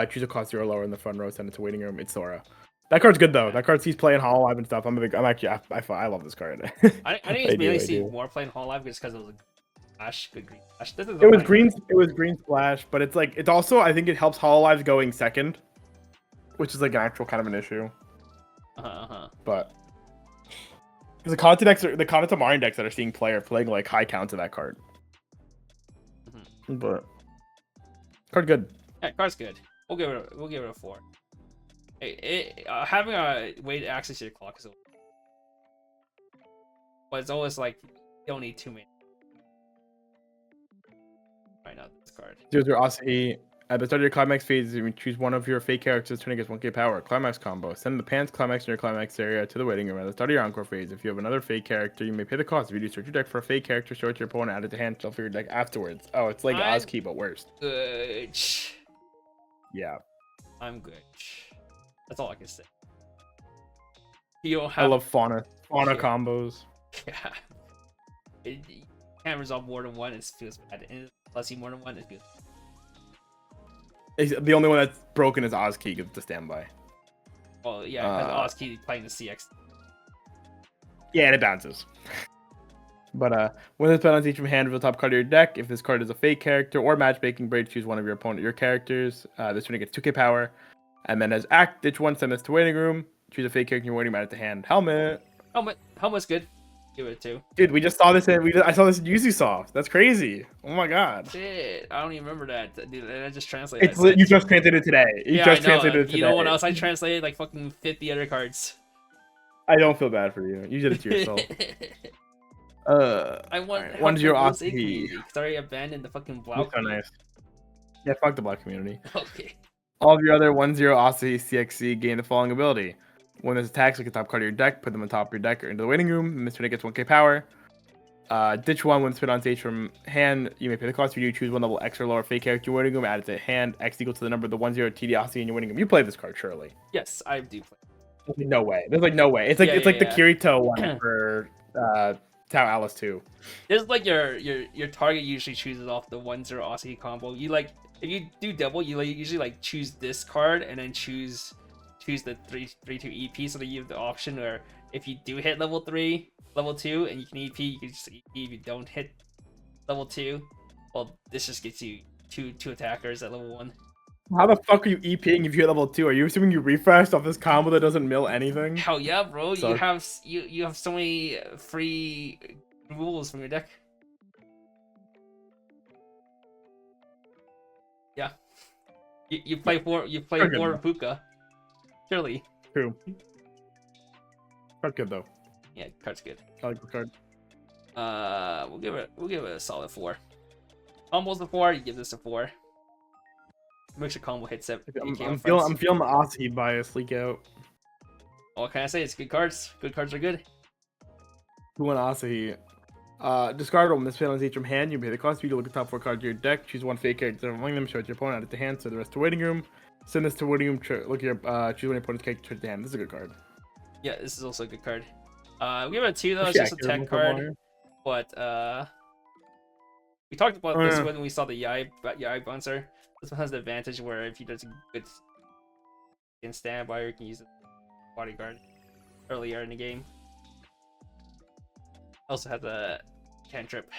Choose a cost 0 or lower in the front row, send it to waiting room. It's Sora. That card's good though. That card sees play in Hololive and stuff. I love this card. I think it's mainly seen more play in Hololive just because it was a good green splash. It was green splash, but it's also I think it helps Hololive going second, which is like an actual kind of an issue. But because the Kanata Marin decks that are seeing play are playing like high counts of that card. But card good. Yeah, card's good. We'll give it a 4. Having a way to access your clock is a... But it's always like you don't need too many. Right now, this card. Here's your Asahi. At the start of your climax phase, you choose one of your fake characters, turn against 1k power. Climax combo. Send the pants climax in your climax area to the waiting room. At the start of your encore phase, if you have another fake character, you may pay the cost. If you do, search your deck for a fake character, show it to your opponent, add it to hand, shuffle your deck afterwards. Oh, it's like Ozkey, but worse. Good. Yeah. I'm good. That's all I can say. You don't have... I love fauna combos. Yeah. You can't resolve more than 1. It feels bad. And Unless you more than one, it's good. The only one that's broken is Ozkey to standby. Oh yeah, because Ozkey playing the CX. Yeah, and it bounces. But when this penalty from hand reveal top card of your deck, if this card is a fake character or matchmaking braid, choose one of your characters. This one gets 2k power. And then as act, ditch one, send this to waiting room. Choose a fake character you're waiting, add it to hand. Helmet's good. Give it a 2. Dude, we just saw this I saw this in Ubisoft. That's crazy. Oh my god. Shit, I don't even remember that. Dude, I just translated. You just translated it today. Translated it today. You know what else I translated? Like fucking 50 other cards. I don't feel bad for you. You did it to yourself. I want 1-0 Ozzy. Sorry, abandoned the fucking Blau. So nice. Yeah, fuck the Black community. Okay. All of your other 1-0 Ozzy CXC gain the following ability. When this attacks, look at the top card of your deck, put them on top of your deck or into the waiting room. This turn gets 1k power. Ditch one when spit on stage from hand. You may pay the cost for you. Choose one level X or lower fake character in your waiting room. Add it to hand. X equal to the number of the 1-0 TD Ozzy in your waiting room. You play this card, surely. Yes, I do play. There's no way. There's like no way. It's like the Kirito one for Tau Alice 2. This is like your target usually chooses off the 1-0 Ozzy combo. You like if you do double, you like usually like choose this card and then choose the 3/2 EP, so that you have the option, or if you do hit level 3, level 2, and you can EP, you can just EP. If you don't hit level 2, well, this just gets you two attackers at level 1. How the fuck are you EPing if you hit level 2? Are you assuming you refreshed off this combo that doesn't mill anything? Hell yeah, bro! So, you have so many free rules from your deck. Yeah, you play for Puka. Surely. True. Card's good though. Yeah, card's good. I like the card. We'll give it a solid 4. Almost a 4. You give this a 4. Make sure combo hits it. I'm feeling the Ozzy bias leak out. What can I say? It's good cards. Good cards are good. Who won Ozzy? Discard when this penalty from hand. You pay the cost for you to look at the top 4 cards of your deck. Choose one fake character among them. Show it to your opponent. Add it to hand. So the rest to waiting room. Send this to waiting room. Look at your choose one of your opponent's character to hand. This is a good card. Yeah, this is also a good card. We give it a 2 though. It's just a tech card. But we talked about this when we saw the Yai bouncer. This one has the advantage where if he does a good in standby, or you can use it bodyguard earlier in the game. Also has a cantrip.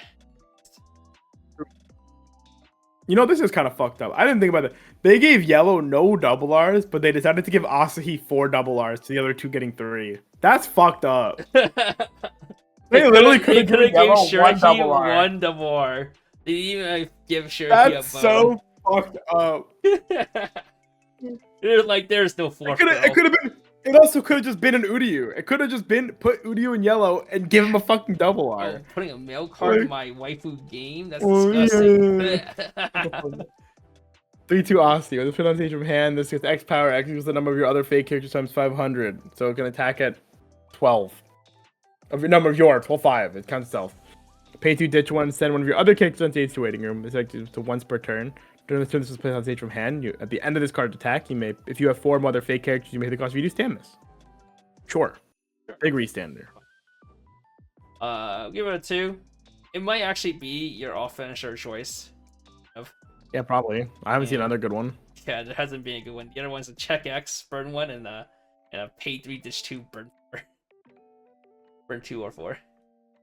You know, this is kind of fucked up. I didn't think about it. They gave yellow no double R's, but they decided to give Asahi 4 double R's to the other 2 getting 3. That's fucked up. They literally could have given Shiraki 1 double R. They didn't even give Shiraki That's a bone. So fucked up. There's no 4. It could have been. It also could have just been an Uryu. It could have just been put Uryu in yellow and give him a fucking double R. Oh, putting a mail card in my waifu game? That's disgusting. Yeah. 3/2 Asti. With the pronunciation from hand, this gets X power. X equals the number of your other fake characters times 500. So it can attack at 12. Of your number of yours, 5. It counts itself. Pay 2, ditch 1, send one of your other characters on stage to waiting room. It's like to once per turn. During this turn, this is placed on stage from hand. At the end of this card's attack, you may, if you have 4 other fake characters, you may hit the cost of you to stand this. Sure. Big restander. Give it a 2. It might actually be your off finisher choice. Yeah, probably. I haven't seen another good one. Yeah, there hasn't been a good one. The other one's a check X, burn 1, and a pay 3, ditch 2, burn 4. Burn 2 or 4.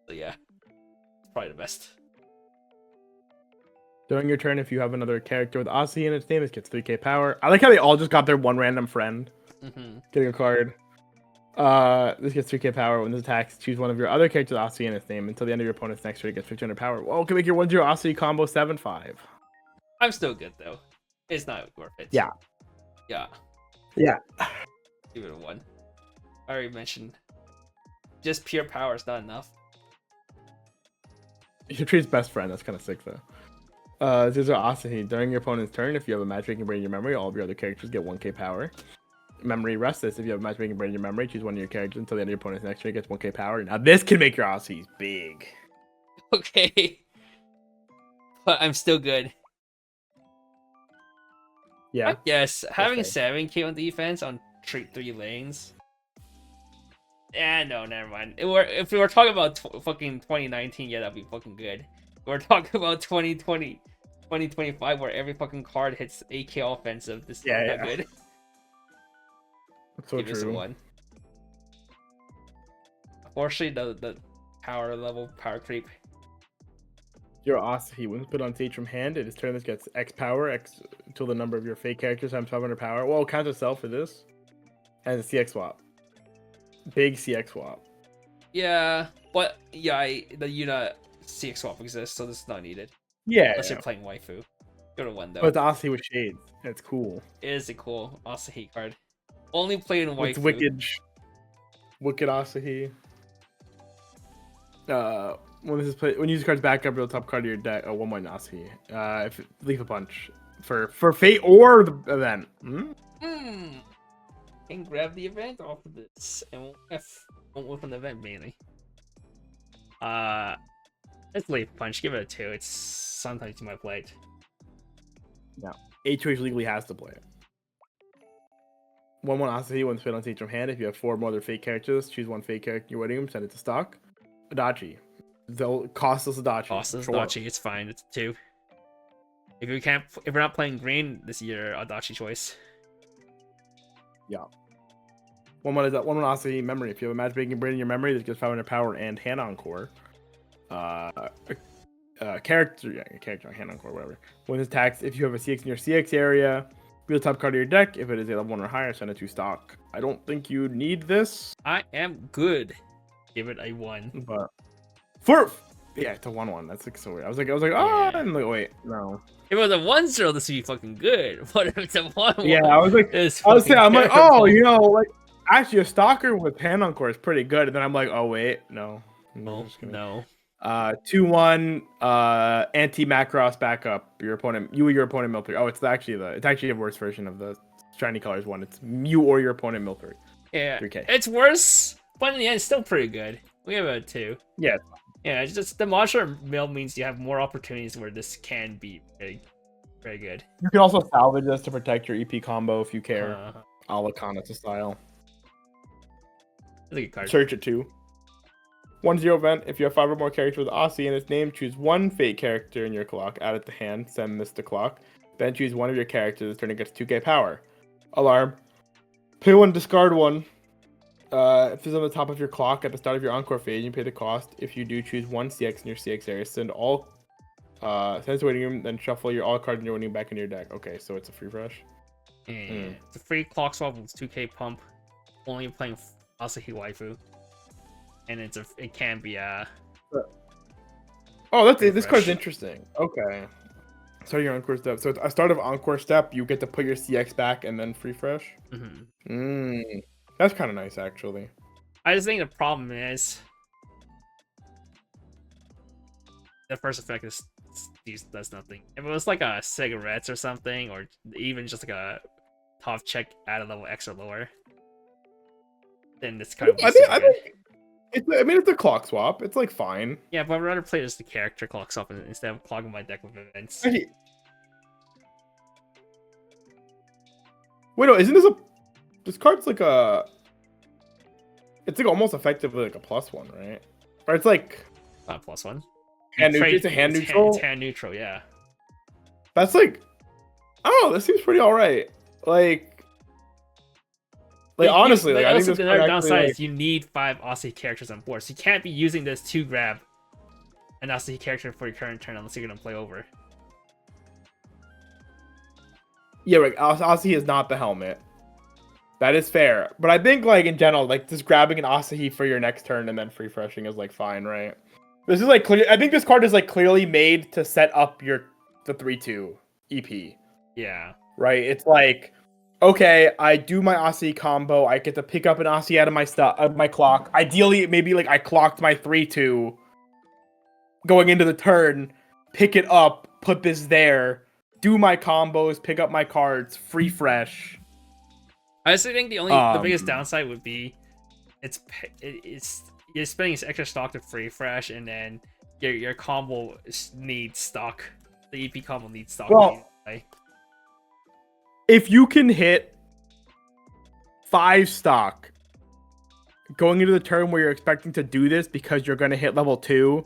So yeah, it's probably the best. During your turn, if you have another character with Aussie in its name, it gets 3k power. I like how they all just got their one random friend getting a card. This gets 3k power. When this attacks, choose one of your other characters with Aussie in its name. Until the end of your opponent's next turn, it gets 1500 power. Well, can make your 1-0 Aussie combo 7/5. I'm still good though. It's not worth it. Yeah. Yeah. Yeah. Give it a 1. I already mentioned. Just pure power is not enough. You should treat his best friend. That's kind of sick though. This is Asahi. During your opponent's turn, if you have a matchmaking brain in your memory, all of your other characters get 1k power. Memory restless. If you have a matchmaking brain in your memory, choose one of your characters until the end of your opponent's next turn, gets 1k power. Now this can make your Aussies big. Okay. But I'm still good. Yeah. I guess having 7k on defense on 3 lanes. No, never mind. If we were talking about fucking 2019, yeah, that'd be fucking good. We're talking about 2020. 2025 where every fucking card hits 8k offensive. This is Yeah, not yeah. good. That's so Give us a true. 1. Unfortunately, the power creep. Your Asahi, when put on stage from hand, it is turn this gets X power, X until the number of your fake characters times 500 power. Well, count itself for this. And it's CX swap. Big CX swap. Yeah, but yeah, the Yuna CX swap exists, so this is not needed. Yeah. Unless you're playing waifu. Go to 1 though. But it's Asahi with shades. It's cool. It is a cool Asahi card. Only played in waifu. It's wicked. Wicked Asahi. When this is played, when you use cards back up to the top card of your deck, 1/1 Asahi. If leave a bunch for fate or the event. Can grab the event off of this, and won't whip an event mainly. Let's leave punch. Give it a 2. It's sometimes you might play it. No, HOH legally has to play it. 1/1 Asahi when spit on stage from hand. If you have 4 more other fake characters, choose 1 fake character you're waiting room, send it to stock. Adachi. They'll costless Adachi. Costless Adachi, it's fine. It's 2. If you're not playing green this year, Adachi choice. Yeah. 1/1 is that 1/1 Asahi memory. If you have a matchmaking brain in your memory that gives 500 power and hand on core. Character hand on core, whatever. When it's taxed, if you have a CX in your CX area, be the top card of your deck. If it is a level 1 or higher, send it to stock. I don't think you need this. I am good. Give it a 1. But it's a 1/1. That's like so weird. I was like, oh, Yeah. I'm like, wait, no. If it was a 1/0, this would be fucking good. What if it's a 1/1? Yeah, I was like, I'm like, oh, like, actually, a stalker with hand on core is pretty good. And then I'm like, oh wait, no. No. 2/1 anti Macross backup. Your opponent Milford. Oh, it's actually a worse version of the shiny colors one. It's you or your opponent Milford. Yeah, 3K. It's worse, but in the end, it's still pretty good. We have a 2. Yeah. Yeah, it's just the modular mill means you have more opportunities where this can be very, very good. You can also salvage this to protect your EP combo if you care. A la Kanata style. It's a good card. Search it too. 1/0 event. If you have 5 or more characters with Aussie in its name, choose 1 fate character in your clock. Add it to hand. Send this to clock. Then choose 1 of your characters. This turn it gets 2k power. Alarm. Pay 1, discard 1. If it's on the top of your clock at the start of your encore phase, you pay the cost. If you do, choose 1 CX in your CX area. Send it to waiting room. Then shuffle all cards in your waiting back into your deck. Okay, so it's a free fresh. It's a free clock swap with 2k pump. Only playing Asahi waifu. And it can be Oh, this card's interesting. Okay. Start your encore step. So at the start of encore step, you get to put your CX back and then free fresh. That's kind of nice, actually. I just think the problem is the first effect does nothing. If it was like a cigarettes or something, or even just like a top check at a level X or lower, then this kind of. I think it's a clock swap. It's like fine. Yeah, but I'd rather play as the character clock swap instead of clogging my deck with events. Wait, no, isn't this card's like it's like almost effectively like a +1, right? Or it's like not +1. It's a hand neutral. It's hand neutral, yeah. That's like, I don't know. This seems pretty all right. Like honestly, I think this the other downside is you need 5 Aussie characters on board, so you can't be using this to grab an Aussie character for your current turn unless you're gonna play over. Yeah, right. Asahi is not the helmet. That is fair. But I think, like, in general, like, just grabbing an Asahi for your next turn and then free freshing is, like, fine, right? This is, like, clear. I think this card is, like, clearly made to set up the 3/2 EP. Yeah. Right? It's like, okay, I do my Asahi combo. I get to pick up an Asahi out of my clock. Ideally, maybe, like, I clocked my 3/2 going into the turn, pick it up, put this there, do my combos, pick up my cards, free fresh. I honestly think the biggest downside would be it's you're spending extra stock to free fresh, and then your combo needs stock. The EP combo needs stock. Well, if you can hit 5 stock going into the turn where you're expecting to do this because you're going to hit level 2,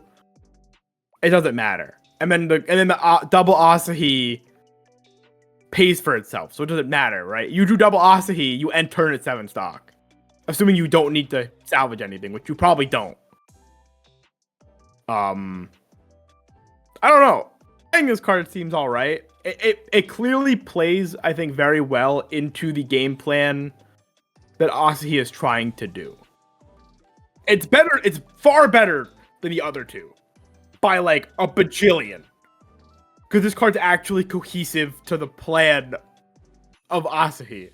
it doesn't matter. and then the double Asahi pays for itself, so it doesn't matter, right? You do double Asahi, you end turn at 7 stock, assuming you don't need to salvage anything, which you probably don't. I don't know. I think this card seems all right. It clearly plays, I think, very well into the game plan that Asahi is trying to do. It's better. It's far better than the other two by like a bajillion. Because this card's actually cohesive to the plan of Asahi.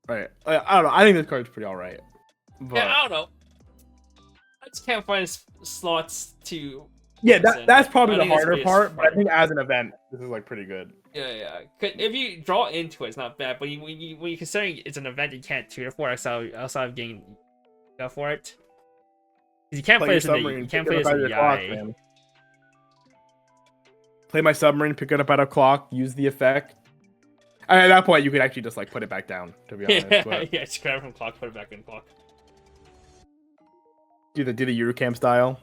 Right. I don't know. I think this card's pretty alright. Yeah, I don't know. I just can't find slots to... Yeah, that's probably the harder part, but I think as an event, this is like pretty good. Yeah. If you draw into it, it's not bad, but when you consider it's an event you can't tutor for, outside of getting for it. You can't play this in the Yai. Play my submarine, pick it up at a clock, use the effect. And at that point, you could actually just like put it back down, to be honest. Yeah, just grab it from clock, put it back in clock. Do the Eurocamp style.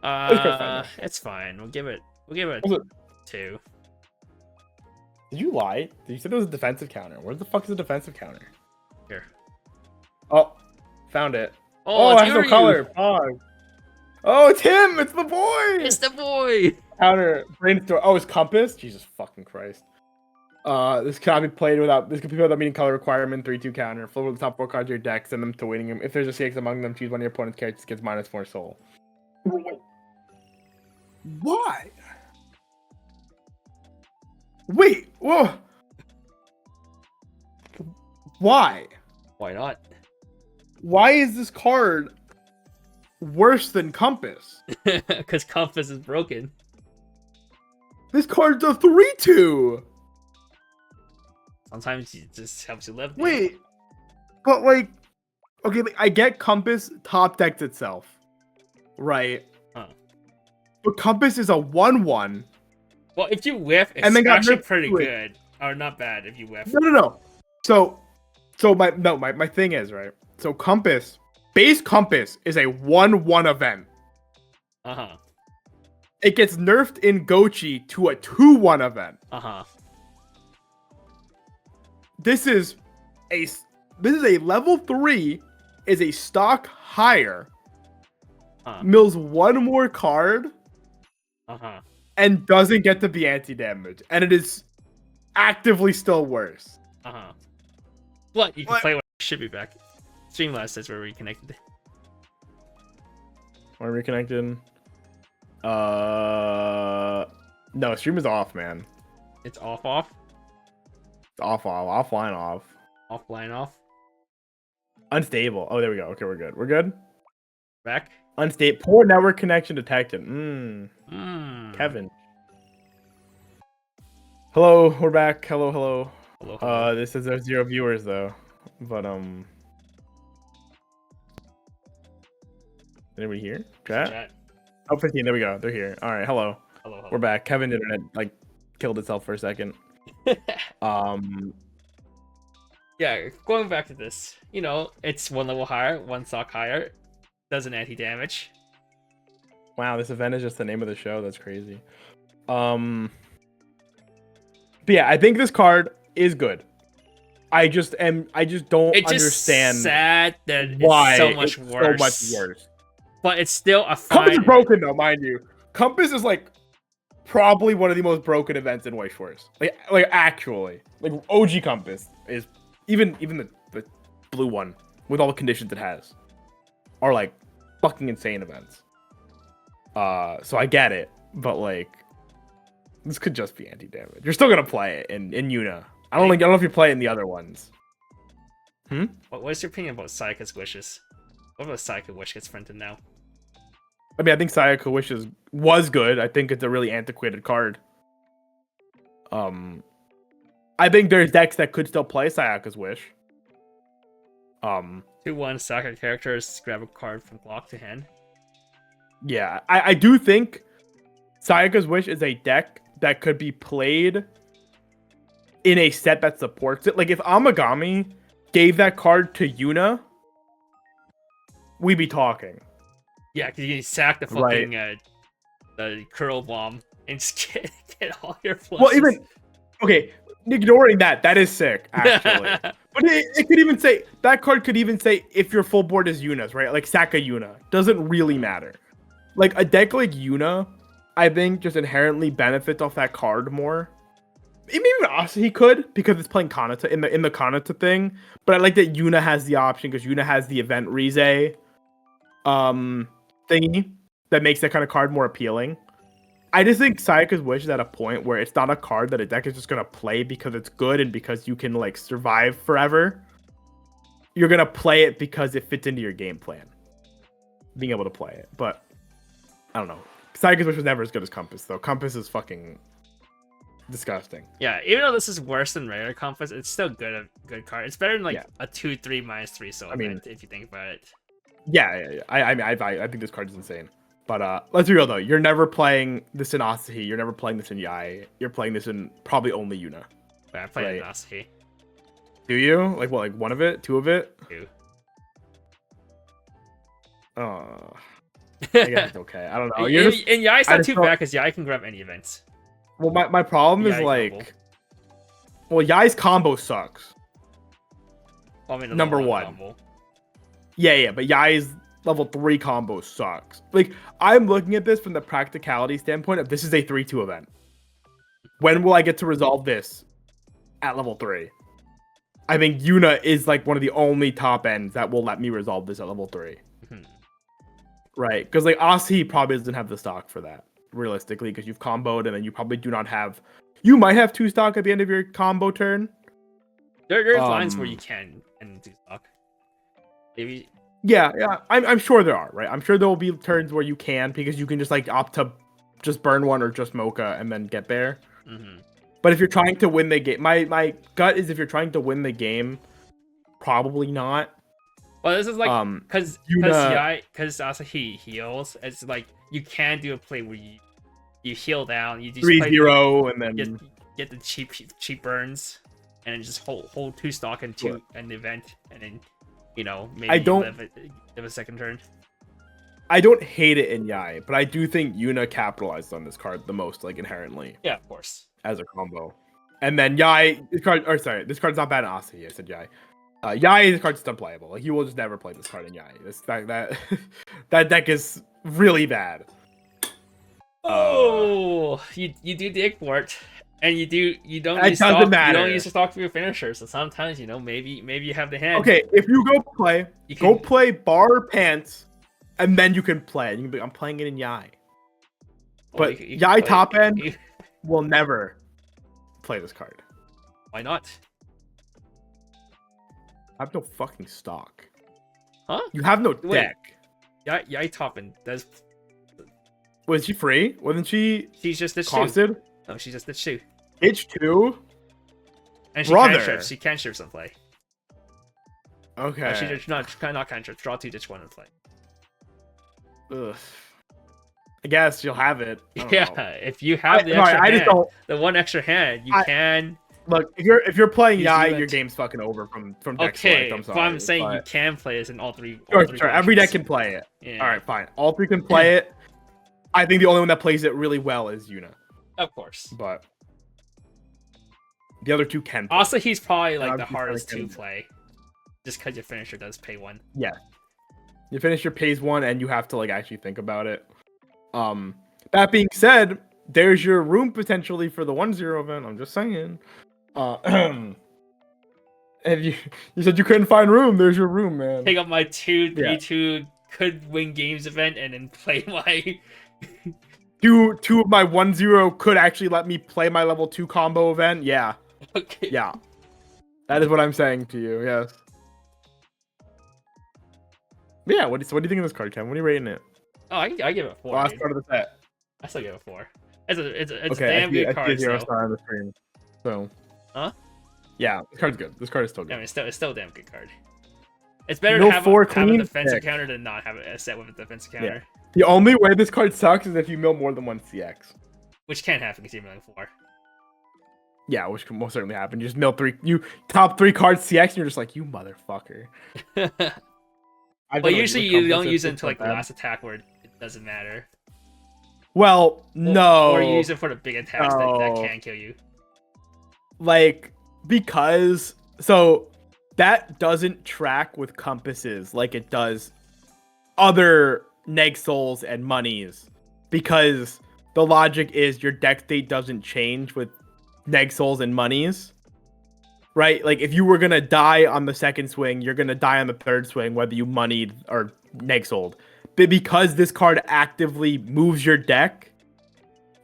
It's fine. We'll give it 2. Did you lie? You said it was a defensive counter. Where the fuck is the defensive counter? Here. Oh, found it. Oh, it has no color. Oh, it's him. It's the boy. It's the boy. Counter brainstorm. Oh, it's Compass. Jesus fucking Christ. This cannot be played without. This can be played without meeting color requirement. 3/2 counter. Flip over the top 4 cards of your deck. Send them to winning him. If there's a CX among them, choose one of your opponent's characters. Gets -4 soul. Why? Wait. Whoa. Why? Why not? Why is this card worse than Compass? Because Compass is broken. This card's a 3/2. Sometimes it just helps you live. Wait, but like, okay, like, I get Compass top decks itself, right? Huh. But Compass is a 1/1. Well, if you whiff, it's actually pretty good, or not bad if you whiff. No. So my thing is, right. So base Compass is a 1/1 event. It gets nerfed in Gochi to a 2/1 event. This is a level 3, is a stock higher. Mills 1 more card. And doesn't get to be anti-damage, and it is actively still worse. What? You can play what should be back. Streamlabs says we're reconnected. We're reconnected. No, stream is off, man. It's off. It's offline off. Offline off. Unstable. Oh, there we go. Okay, we're good. We're good. Back. Unstable. Poor network connection detected. Kevin. Hello, we're back. Hello. This is 0 viewers though, but anybody here? Chat. Oh, 15. There we go. They're here. All right. Hello. We're back. Kevin's internet like killed itself for a second. Yeah, going back to this, it's 1 level higher, 1 stock higher, does an anti-damage. Wow, this event is just the name of the show. That's crazy. But yeah, I think this card is good. I just don't understand. It's sad that why it's so much worse. But it's still a fine. Compass is broken though, mind you. Compass is like probably one of the most broken events in Weiss Schwarz. Like actually, like OG Compass is even the blue one with all the conditions it has are like fucking insane events. So I get it, but like this could just be anti-damage. You're still gonna play it in Yuna. I don't know if you play it in the other ones. What's your opinion about Sayaka's wishes? What about Sayaka Wish gets printed now? I mean, I think Sayaka Wishes was good. I think it's a really antiquated card. I think there's decks that could still play Sayaka's Wish. 2/1 Sayaka characters, grab a card from clock to hand. Yeah, I do think Sayaka's Wish is a deck that could be played in a set that supports it. Like if Amagami gave that card to Yuna, we'd be talking. Yeah, because you can sack the fucking the curl bomb and just get all your flushes. Well, even okay, ignoring that is sick actually. But it could even say that card could even say if your full board is Yuna's, right? Like Saka Yuna doesn't really matter. Like a deck like Yuna, I think just inherently benefits off that card more. Maybe even Asahi could because it's playing Kanata in the Kanata thing. But I like that Yuna has the option because Yuna has the event Rize thingy that makes that kind of card more appealing. I just think Sayaka's Wish is at a point where it's not a card that a deck is just gonna play because it's good and because you can like survive forever. You're gonna play it because it fits into your game plan. Being able to play it. But I don't know. Sayaka's Wish was never as good as Compass though. Compass is fucking disgusting. Yeah, even though this is worse than regular Compass, it's still good card. It's better than like a 2/3 -3 so event, if you think about it. Yeah. I think this card is insane. But let's be real though, you're never playing this in Asahi, you're never playing this in Yai, you're playing this in probably only Yuna. Yeah, I played in Asahi. Do you? Like what, like one of it? Two of it? Two. Oh. I guess it's okay. I don't know. And Yai's not too bad because Yai can grab any events. Well, my problem is like combo. Well, Yai's combo sucks. Well, I mean, number one. Combo. Yeah, but Yai's level 3 combo sucks. Like, I'm looking at this from the practicality standpoint of this is a 3-2 event. When will I get to resolve this at level 3? I think Yuna is like one of the only top ends that will let me resolve this at level 3. Right? Because like Asahi probably doesn't have the stock for that, realistically, because you've comboed and then you probably do not have. You might have 2 stock at the end of your combo turn. There's lines where you can and 2 stock. Maybe. Yeah. I'm sure there are, right? I'm sure there will be turns where you can because you can just like opt to just burn one or just mocha and then get there. But if you're trying to win the game, my gut is if you're trying to win the game, probably not. Well, this is like because Asahi heals. It's like you can do a play where you heal down, you just 3-0 and then get the cheap burns, and then just hold 2 stock and 2 an event, and then maybe live a second turn. I don't hate it in Yai, but I do think Yuna capitalized on this card the most, like inherently. Yeah, of course. As a combo, and then Yai, this card's not bad in Asahi. I said Yai. Yai, this card's just unplayable. Like you will just never play this card in Yai. That deck is really bad. Oh, you do the export, and you don't use stock. You don't use the stock for your finisher. So sometimes maybe you have the hand. Okay, if you go play bar pants, and then you can play. You can be, I'm playing it in Yai. But Yai top end will never play this card. Why not? I have no fucking stock. Huh? You have no deck. Yai top end does. Was she free? Wasn't she? She's just a costed? No, she's just a shoe. H2? And she can shift and play. Okay. No, she not cantrip. Draw 2, ditch 1 and play. Ugh. I guess you'll have it. Yeah, if you have the extra hand, the one extra hand, you can. Look, if you're playing Yai, your game's fucking over from deck select. I'm sorry. But I'm saying you can play this in all three. Sure. Every deck can play it. Yeah. All right, fine. All 3 can play it. I think the only one that plays it really well is Yuna. Of course. But the other 2 can play. Also, he's probably like the hardest to play. Just because your finisher does pay 1. Yeah. Your finisher pays 1 and you have to like actually think about it. That being said, there's your room potentially for the 1-0 event. I'm just saying. If you said you couldn't find room, there's your room, man. Pick up my 2-3-2 could win games event and then play my two of my 1-0 could actually let me play my level 2 combo event. Yeah. Okay. Yeah. That is what I'm saying to you. Yes. But yeah. What do you think of this card, Ken? What are you rating it? Oh, I give it 4. Last card of the set. I still give it 4. It's a okay, damn good card. Zero star on the screen. So. Huh? Yeah, this card's good. This card is still good. I mean, it's still a damn good card. It's better to have a defensive counter than not have a set with a defensive counter. Yeah. The only way this card sucks is if you mill more than 1 CX. Which can't happen because you're milling 4. Yeah, which can most certainly happen. You just mill 3. You top 3 cards CX and you're just like, you motherfucker. But usually you don't use it it's until so like the bad. last attack where it doesn't matter. Well, no. Or you use it for the big attacks that No. can kill you. Like, because so that doesn't track with compasses like it does other neg souls and monies, because the logic is your deck state doesn't change with neg souls and monies, right? Like if you were gonna die on the second swing, you're gonna die on the third swing whether you moneyed or neg sold. But because this card actively moves your deck,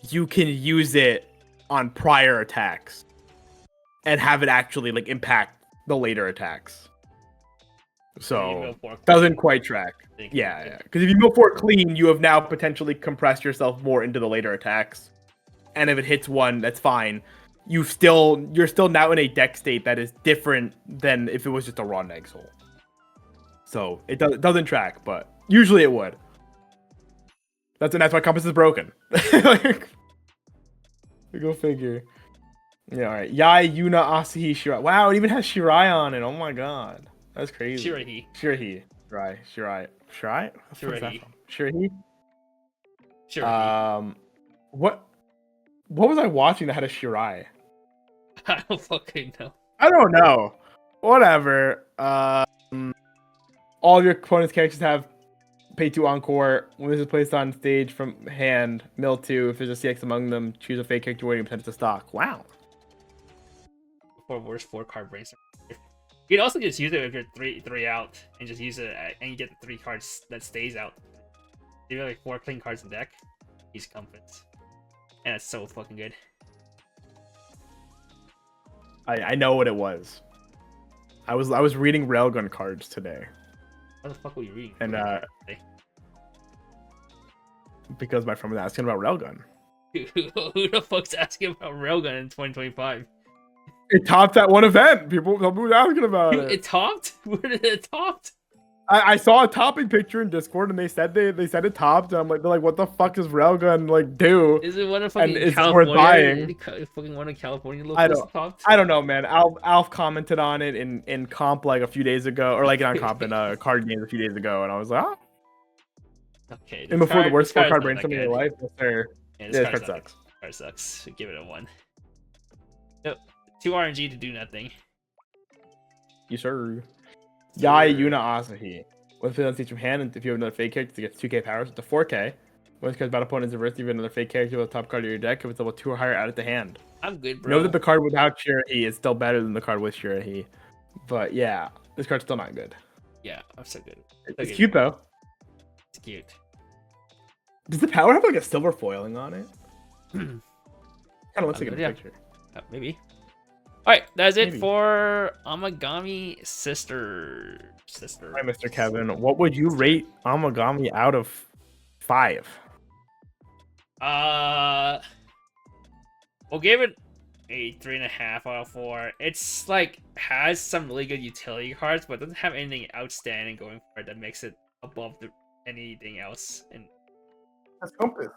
you can use it on prior attacks and have it actually like impact the later attacks. So doesn't quite track. Yeah. Because if you go for it clean, you have now potentially compressed yourself more into the later attacks. And if it hits one, that's fine. You're still now in a deck state that is different than if it was just a raw neg soul. So it doesn't track, but usually it would. That's why compass is broken. Like, go figure. Yeah, all right. Yai, Yuna, Asahi, Shirai. Wow, it even has Shirai on it. Oh my god. That's crazy. Shirahi. Shirai. What was I watching that had a Shirai? I don't fucking know. I don't know. Whatever. All of your opponent's characters have pay 2 encore. When this is placed on stage from hand, mill 2. If there's a CX among them, choose a fake character waiting potential to stock. Wow. Or worst 4-card brainstorm. You can also just use it if you're three out and just use it and you get the 3 cards that stays out. If you have like 4 clean cards in the deck, use Compass. And it's so fucking good. I know what it was. I was reading Railgun cards today. What the fuck were you reading? And because my friend was asking about Railgun. Who the fuck's asking about Railgun in 2025? It topped at one event. People were asking about it. It topped? Where did it top? I saw a topping picture in Discord and they said it topped. And they're like, what the fuck does Railgun like do? Is it one of fucking and California? Worth buying? Fucking one of California locals topped? I don't know, man. Alf commented on it in comp like a few days ago, or like on comp in card games a few days ago, and I was like, oh. Okay. And before the worst 4-card brainstorm in your life, yeah, this card sucks. This card sucks. Give it a 1. Nope. 2 RNG to do nothing. Yes, sir. Yai, Yuna, Asahi. When it's on stage from hand, and if you have another fake character, it gets 2k powers to 4k. When it's battle opponent is reversed, you have another fake character with the top card of your deck. If it's level 2 or higher, add it to hand. I'm good, bro. Know that the card without Shirahi is still better than the card with Shirahi. But yeah, this card's still not good. Yeah, I'm so good. It's cute though. It's cute. Does the power have like a silver foiling on it? Kind of looks like a picture. Maybe. Alright, that's it for Amagami Sister. Hi, Mr. Kevin. What would you rate Amagami out of 5? We'll give it a 3.5 out of 4. It's like has some really good utility cards, but doesn't have anything outstanding going for it that makes it above anything else. And that's Compass.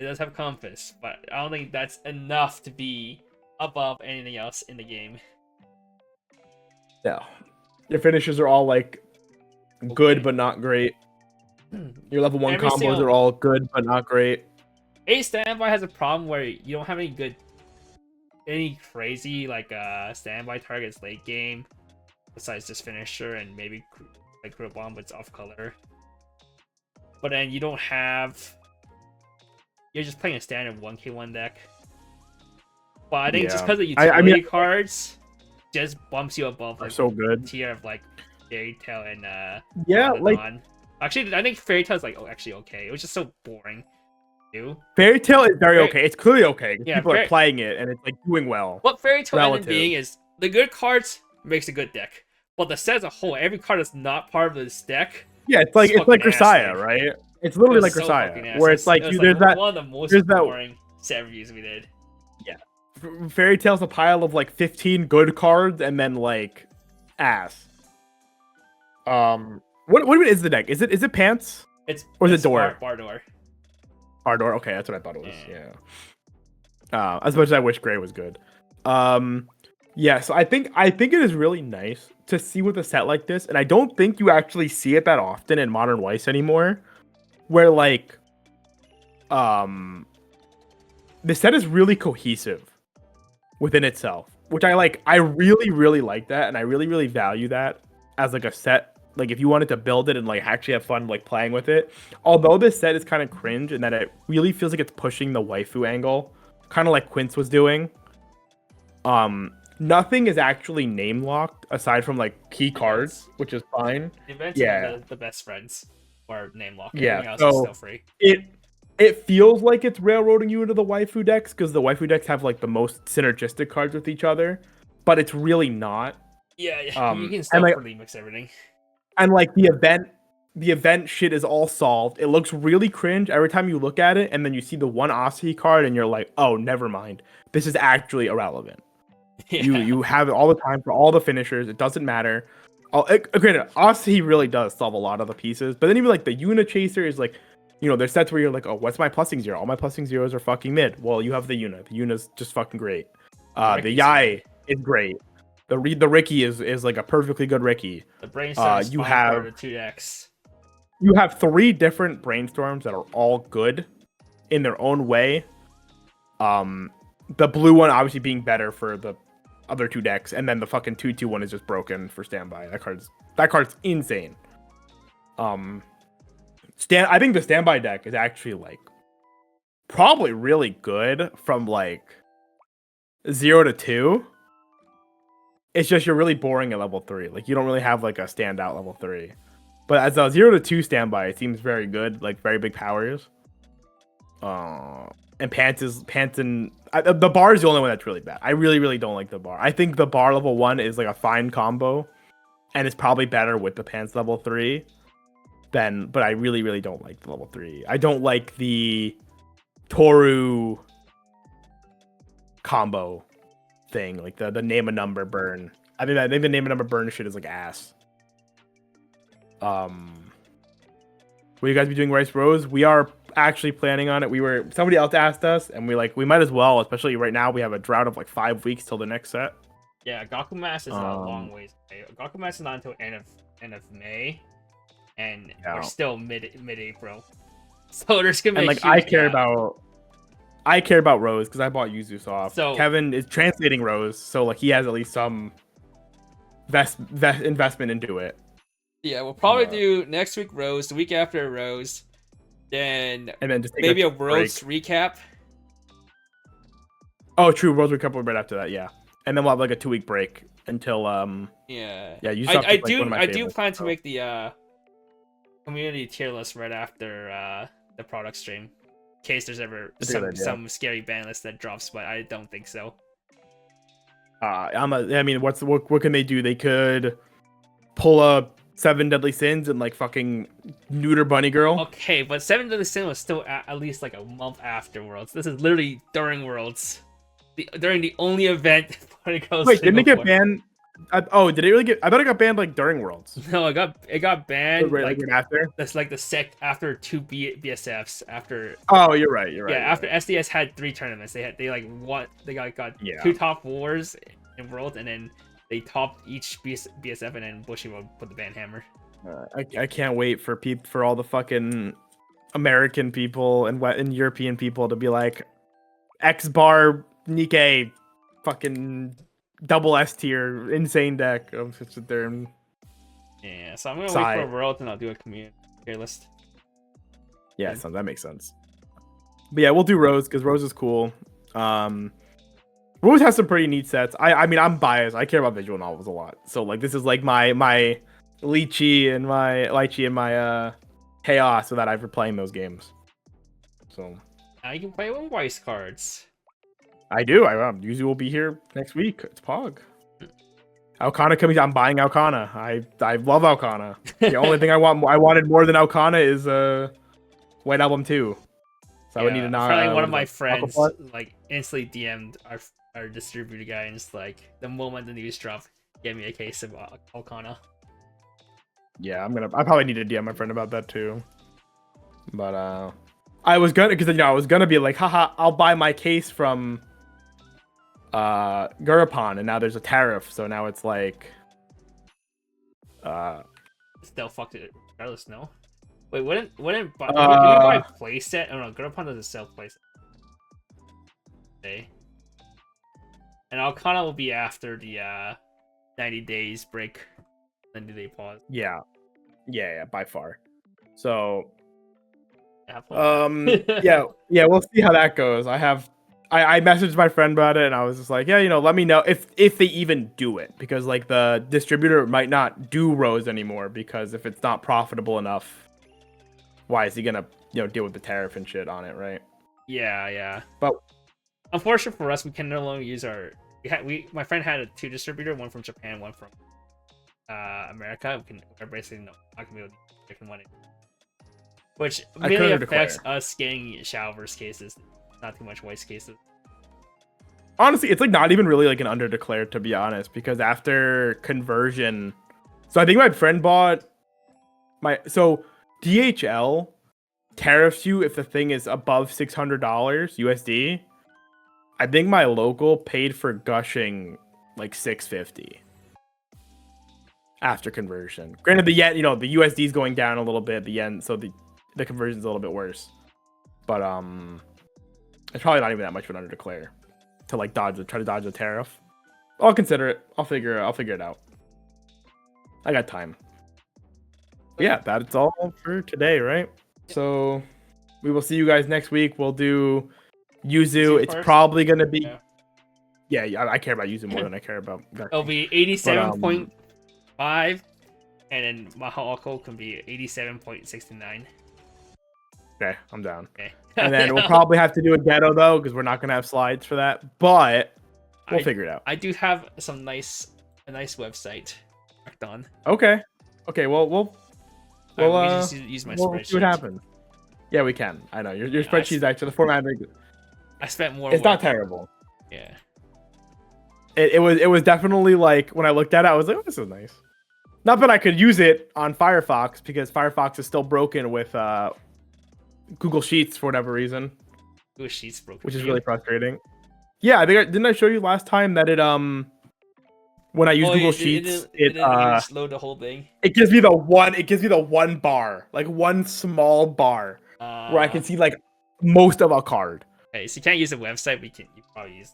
It does have Compass, but I don't think that's enough to be above anything else in the game. Yeah. Your finishes are all like good but not great. Your level 1 combos are all good but not great. A standby has a problem where you don't have any crazy like standby targets late game besides just finisher and maybe like grip bomb, but it's off color. But then you don't have. You're just playing a standard 1k1 deck. But I think just because of utility cards just bumps you above like so good tier of like Fairy Tail and yeah, like actually I think Fairy Tail is like actually okay. It was just so boring. Fairy Tail is very okay. It's clearly okay. Yeah, people are playing it and it's like doing well. What Fairy Tail ended up being is the good cards makes a good deck, but the set as a whole, every card that's not part of this deck. Yeah, it's like Grisaya, right? It's literally like Grisaya, where it's like there's that one of the most boring set reviews we did. Yeah, Fairy Tail's a pile of like 15 good cards and then like ass. What even is the deck? Is it pants? Or is it door? Bar door. Bar door. Okay, that's what I thought it was. Yeah. As much as I wish Gray was good. Yeah, so I think it is really nice to see with a set like this, and I don't think you actually see it that often in Modern Weiss anymore, where like um the set is really cohesive within itself, which I like. I really, really like that, and I really, really value that as like a set. Like if you wanted to build it and like actually have fun like playing with it. Although this set is kind of cringe and that it really feels like it's pushing the waifu angle, kind of like Quince was doing. Nothing is actually name locked aside from like key cards, which is fine. Events Yeah, and the best friends are name locked. yeah. Everything else is still free. It feels like it's railroading you into the waifu decks because the waifu decks have like the most synergistic cards with each other, but it's really not. Yeah, yeah. You can And still like fully mix everything. and like the event shit is all solved. It looks really cringe every time you look at it, and then you see the one Asahi card, and you're like, oh, never mind. This is actually irrelevant. Yeah. You have it all the time for all the finishers. It doesn't matter. Granted, Asahi really does solve a lot of the pieces, but then even like the Yuna Chaser is like, you know, there's sets where you're like, oh, what's my plussing zero? All my plussing zeros are fucking mid. Well, you have the Yuna. The Yuna's just fucking great. The Yai is great. The Ricky is like a perfectly good Ricky. The brainstorm is you fine have for the 2x. you have 3 different brainstorms that are all good in their own way. The blue one obviously being better for the other 2 decks, and then the fucking 2/2 one is just broken for standby. That card's insane. I think the standby deck is actually like probably really good from like 0 to 2. It's just you're really boring at level 3. Like you don't really have like a standout level 3. But as a 0 to 2 standby, it seems very good, like very big powers. And the bar is the only one that's really bad. I really, really don't like the bar. I think the bar level 1 is like a fine combo, and it's probably better with the Pants level 3. But I really, really don't like the level 3. I don't like the Toru combo thing, like the name a number burn. I think the name a number burn shit is like ass. Will you guys be doing Rice Rose? We are actually planning on it. Somebody else asked us, and we might as well, especially right now we have a drought of like 5 weeks till the next set. Yeah, Gakumass is a long ways away. Gakumass is not until end of May, and we're still mid-April. So there's gonna be I care about Rose because I bought Yuzu Soft. So Kevin is translating Rose, so like he has at least some investment into it. Yeah, we'll probably do next week Rose, the week after Rose, and then just maybe a Worlds recap. Oh, true, Worlds recap will be right after that, yeah. And then we'll have like a 2-week break until I do plan to make the community tier list right after the product stream, in case there's ever some scary ban list that drops, but I don't think so. What can they do? They could pull a 7 Deadly Sins and like fucking neuter Bunny Girl. Okay, but 7 Deadly Sins was still at least like a month after Worlds. This is literally during Worlds, during the only event. Wait, didn't it get banned? Did it really get? I thought it got banned like during Worlds. No, it got banned right after. That's like the after 2 BSFs after. Oh, you're right. Yeah, after SDS had 3 tournaments, they got 2 top wars in Worlds, and then they topped each BSF, and then Bushiroad put the ban hammer. I can't wait for all the fucking American people and European people to be like, X bar Nikkei, fucking double S tier, insane deck. I'm just sit there and so I'm gonna wait for Worlds, and I'll do a community tier list. Yeah, so that makes sense. But yeah, we'll do Rose because Rose is cool. Rose has some pretty neat sets. I mean, I'm biased. I care about visual novels a lot. So like, this is like my Lychee and my Chaos, so that I've been playing those games. So now you can play with Weiss cards. I do. Yuzu will be here next week. It's Pog. Alcana coming. I'm buying Alcana. I love Alcana. The only thing I wanted more than Alcana is White Album 2. So I would need to not. Apparently, one of my friends like instantly DM'd our distributor guy, and just like the moment the news dropped, gave me a case of Alcana. Yeah, I probably need to DM my friend about that too. But I was gonna be like, haha, I'll buy my case from Gurapon, and now there's a tariff, so now it's like Still fucked it regardless, no? Wait, wouldn't you buy playset? Oh no, Gurapon doesn't sell playset. Okay. And Alcana will be after the 90 days break. Then do they pause? Yeah, by far. So yeah, we'll see how that goes. I messaged my friend about it, and I was just like, yeah, let me know if they even do it, because like the distributor might not do Rose anymore, because if it's not profitable enough, why is he gonna deal with the tariff and shit on it, right? Yeah. But unfortunately for us, we can no longer use our. My friend had a 2 distributor, one from Japan, one from America. We're basically not gonna be able to use a different one, which really affects us getting Shalvers cases, not too much Weiss cases. Honestly, it's like not even really like an underdeclared, to be honest, because after conversion, so I think my friend bought DHL tariffs you if the thing is above $600 USD. I think my local paid for gushing like $650 after conversion. Granted, the yen, the USD is going down a little bit, the yen, so the conversion's a little bit worse. But it's probably not even that much of an underdeclare to like try to dodge the tariff. I'll consider it. I'll figure it out. I got time. But yeah, that's all for today, right? So we will see you guys next week. We'll do Yuzu. It's probably gonna be yeah. I care about Yuzu more than I care about. It'll be 87.5, and then Mahako can be 87.69. Okay, I'm down. Okay. And then we'll probably have to do a ghetto though, because we're not gonna have slides for that. But we'll figure it out. I do have a nice website worked on. Okay. Well, we'll just use my spreadsheet. See what happens. Yeah, we can. I know your spreadsheet is actually the format. I spent more. It's not terrible. Yeah. It was definitely like when I looked at it, I was like, oh, this is nice. Not that I could use it on Firefox, because Firefox is still broken with Google Sheets for whatever reason. Google Sheets broken, which is really frustrating. Yeah, didn't I show you last time that it when I use Google Sheets, it just load the whole thing. It gives me the one bar, like one small bar, where I can see like most of a card. Okay, so you can't use a website, but you probably use.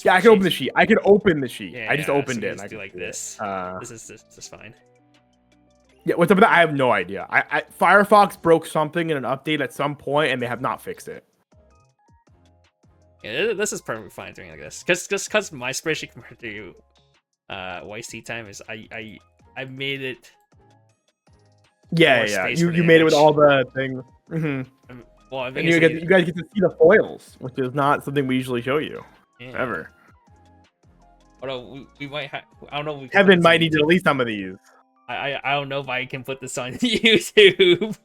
Yeah, I can open the sheet. I can open the sheet. Yeah, I just opened so it. And I do like this. This is fine. Yeah, what's up with that? I have no idea. Firefox broke something in an update at some point, and they have not fixed it. Yeah, this is perfectly fine doing like this. Because my spreadsheet compared to YC time is I made it. Yeah. You made it with all the things. Mm-hmm. Well, I think you guys get to see the foils, which is not something we usually show you ever. Although we might have, I don't know. Kevin might need to release some of these. I don't know if I can put this on YouTube.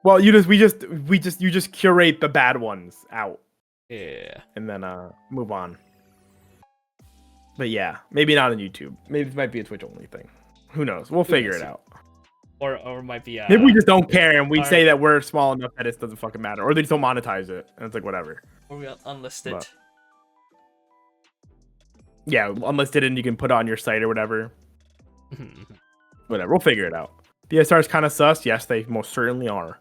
Well, you just curate the bad ones out. Yeah. And then move on. But yeah, maybe not on YouTube. Maybe it might be a Twitch only thing. Who knows? We'll figure it out. Or it might be maybe we just don't care and we say that we're small enough that it doesn't fucking matter. Or they just don't monetize it. And it's like whatever. Or we unlisted. But, yeah, unlisted and you can put it on your site or whatever. Whatever, we'll figure it out. DSR's kind of sus. Yes, they most certainly are.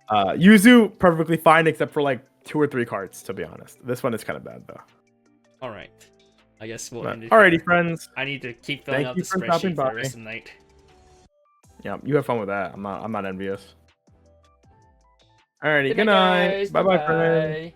Yuzu, perfectly fine, except for like 2 or 3 cards, to be honest. This one is kind of bad, though. Alright. I guess we'll end it. Alrighty, friends. I need to keep filling out the spreadsheet for the rest of the night. Yeah, you have fun with that. I'm not envious. Alrighty, good night. Bye-bye, friends.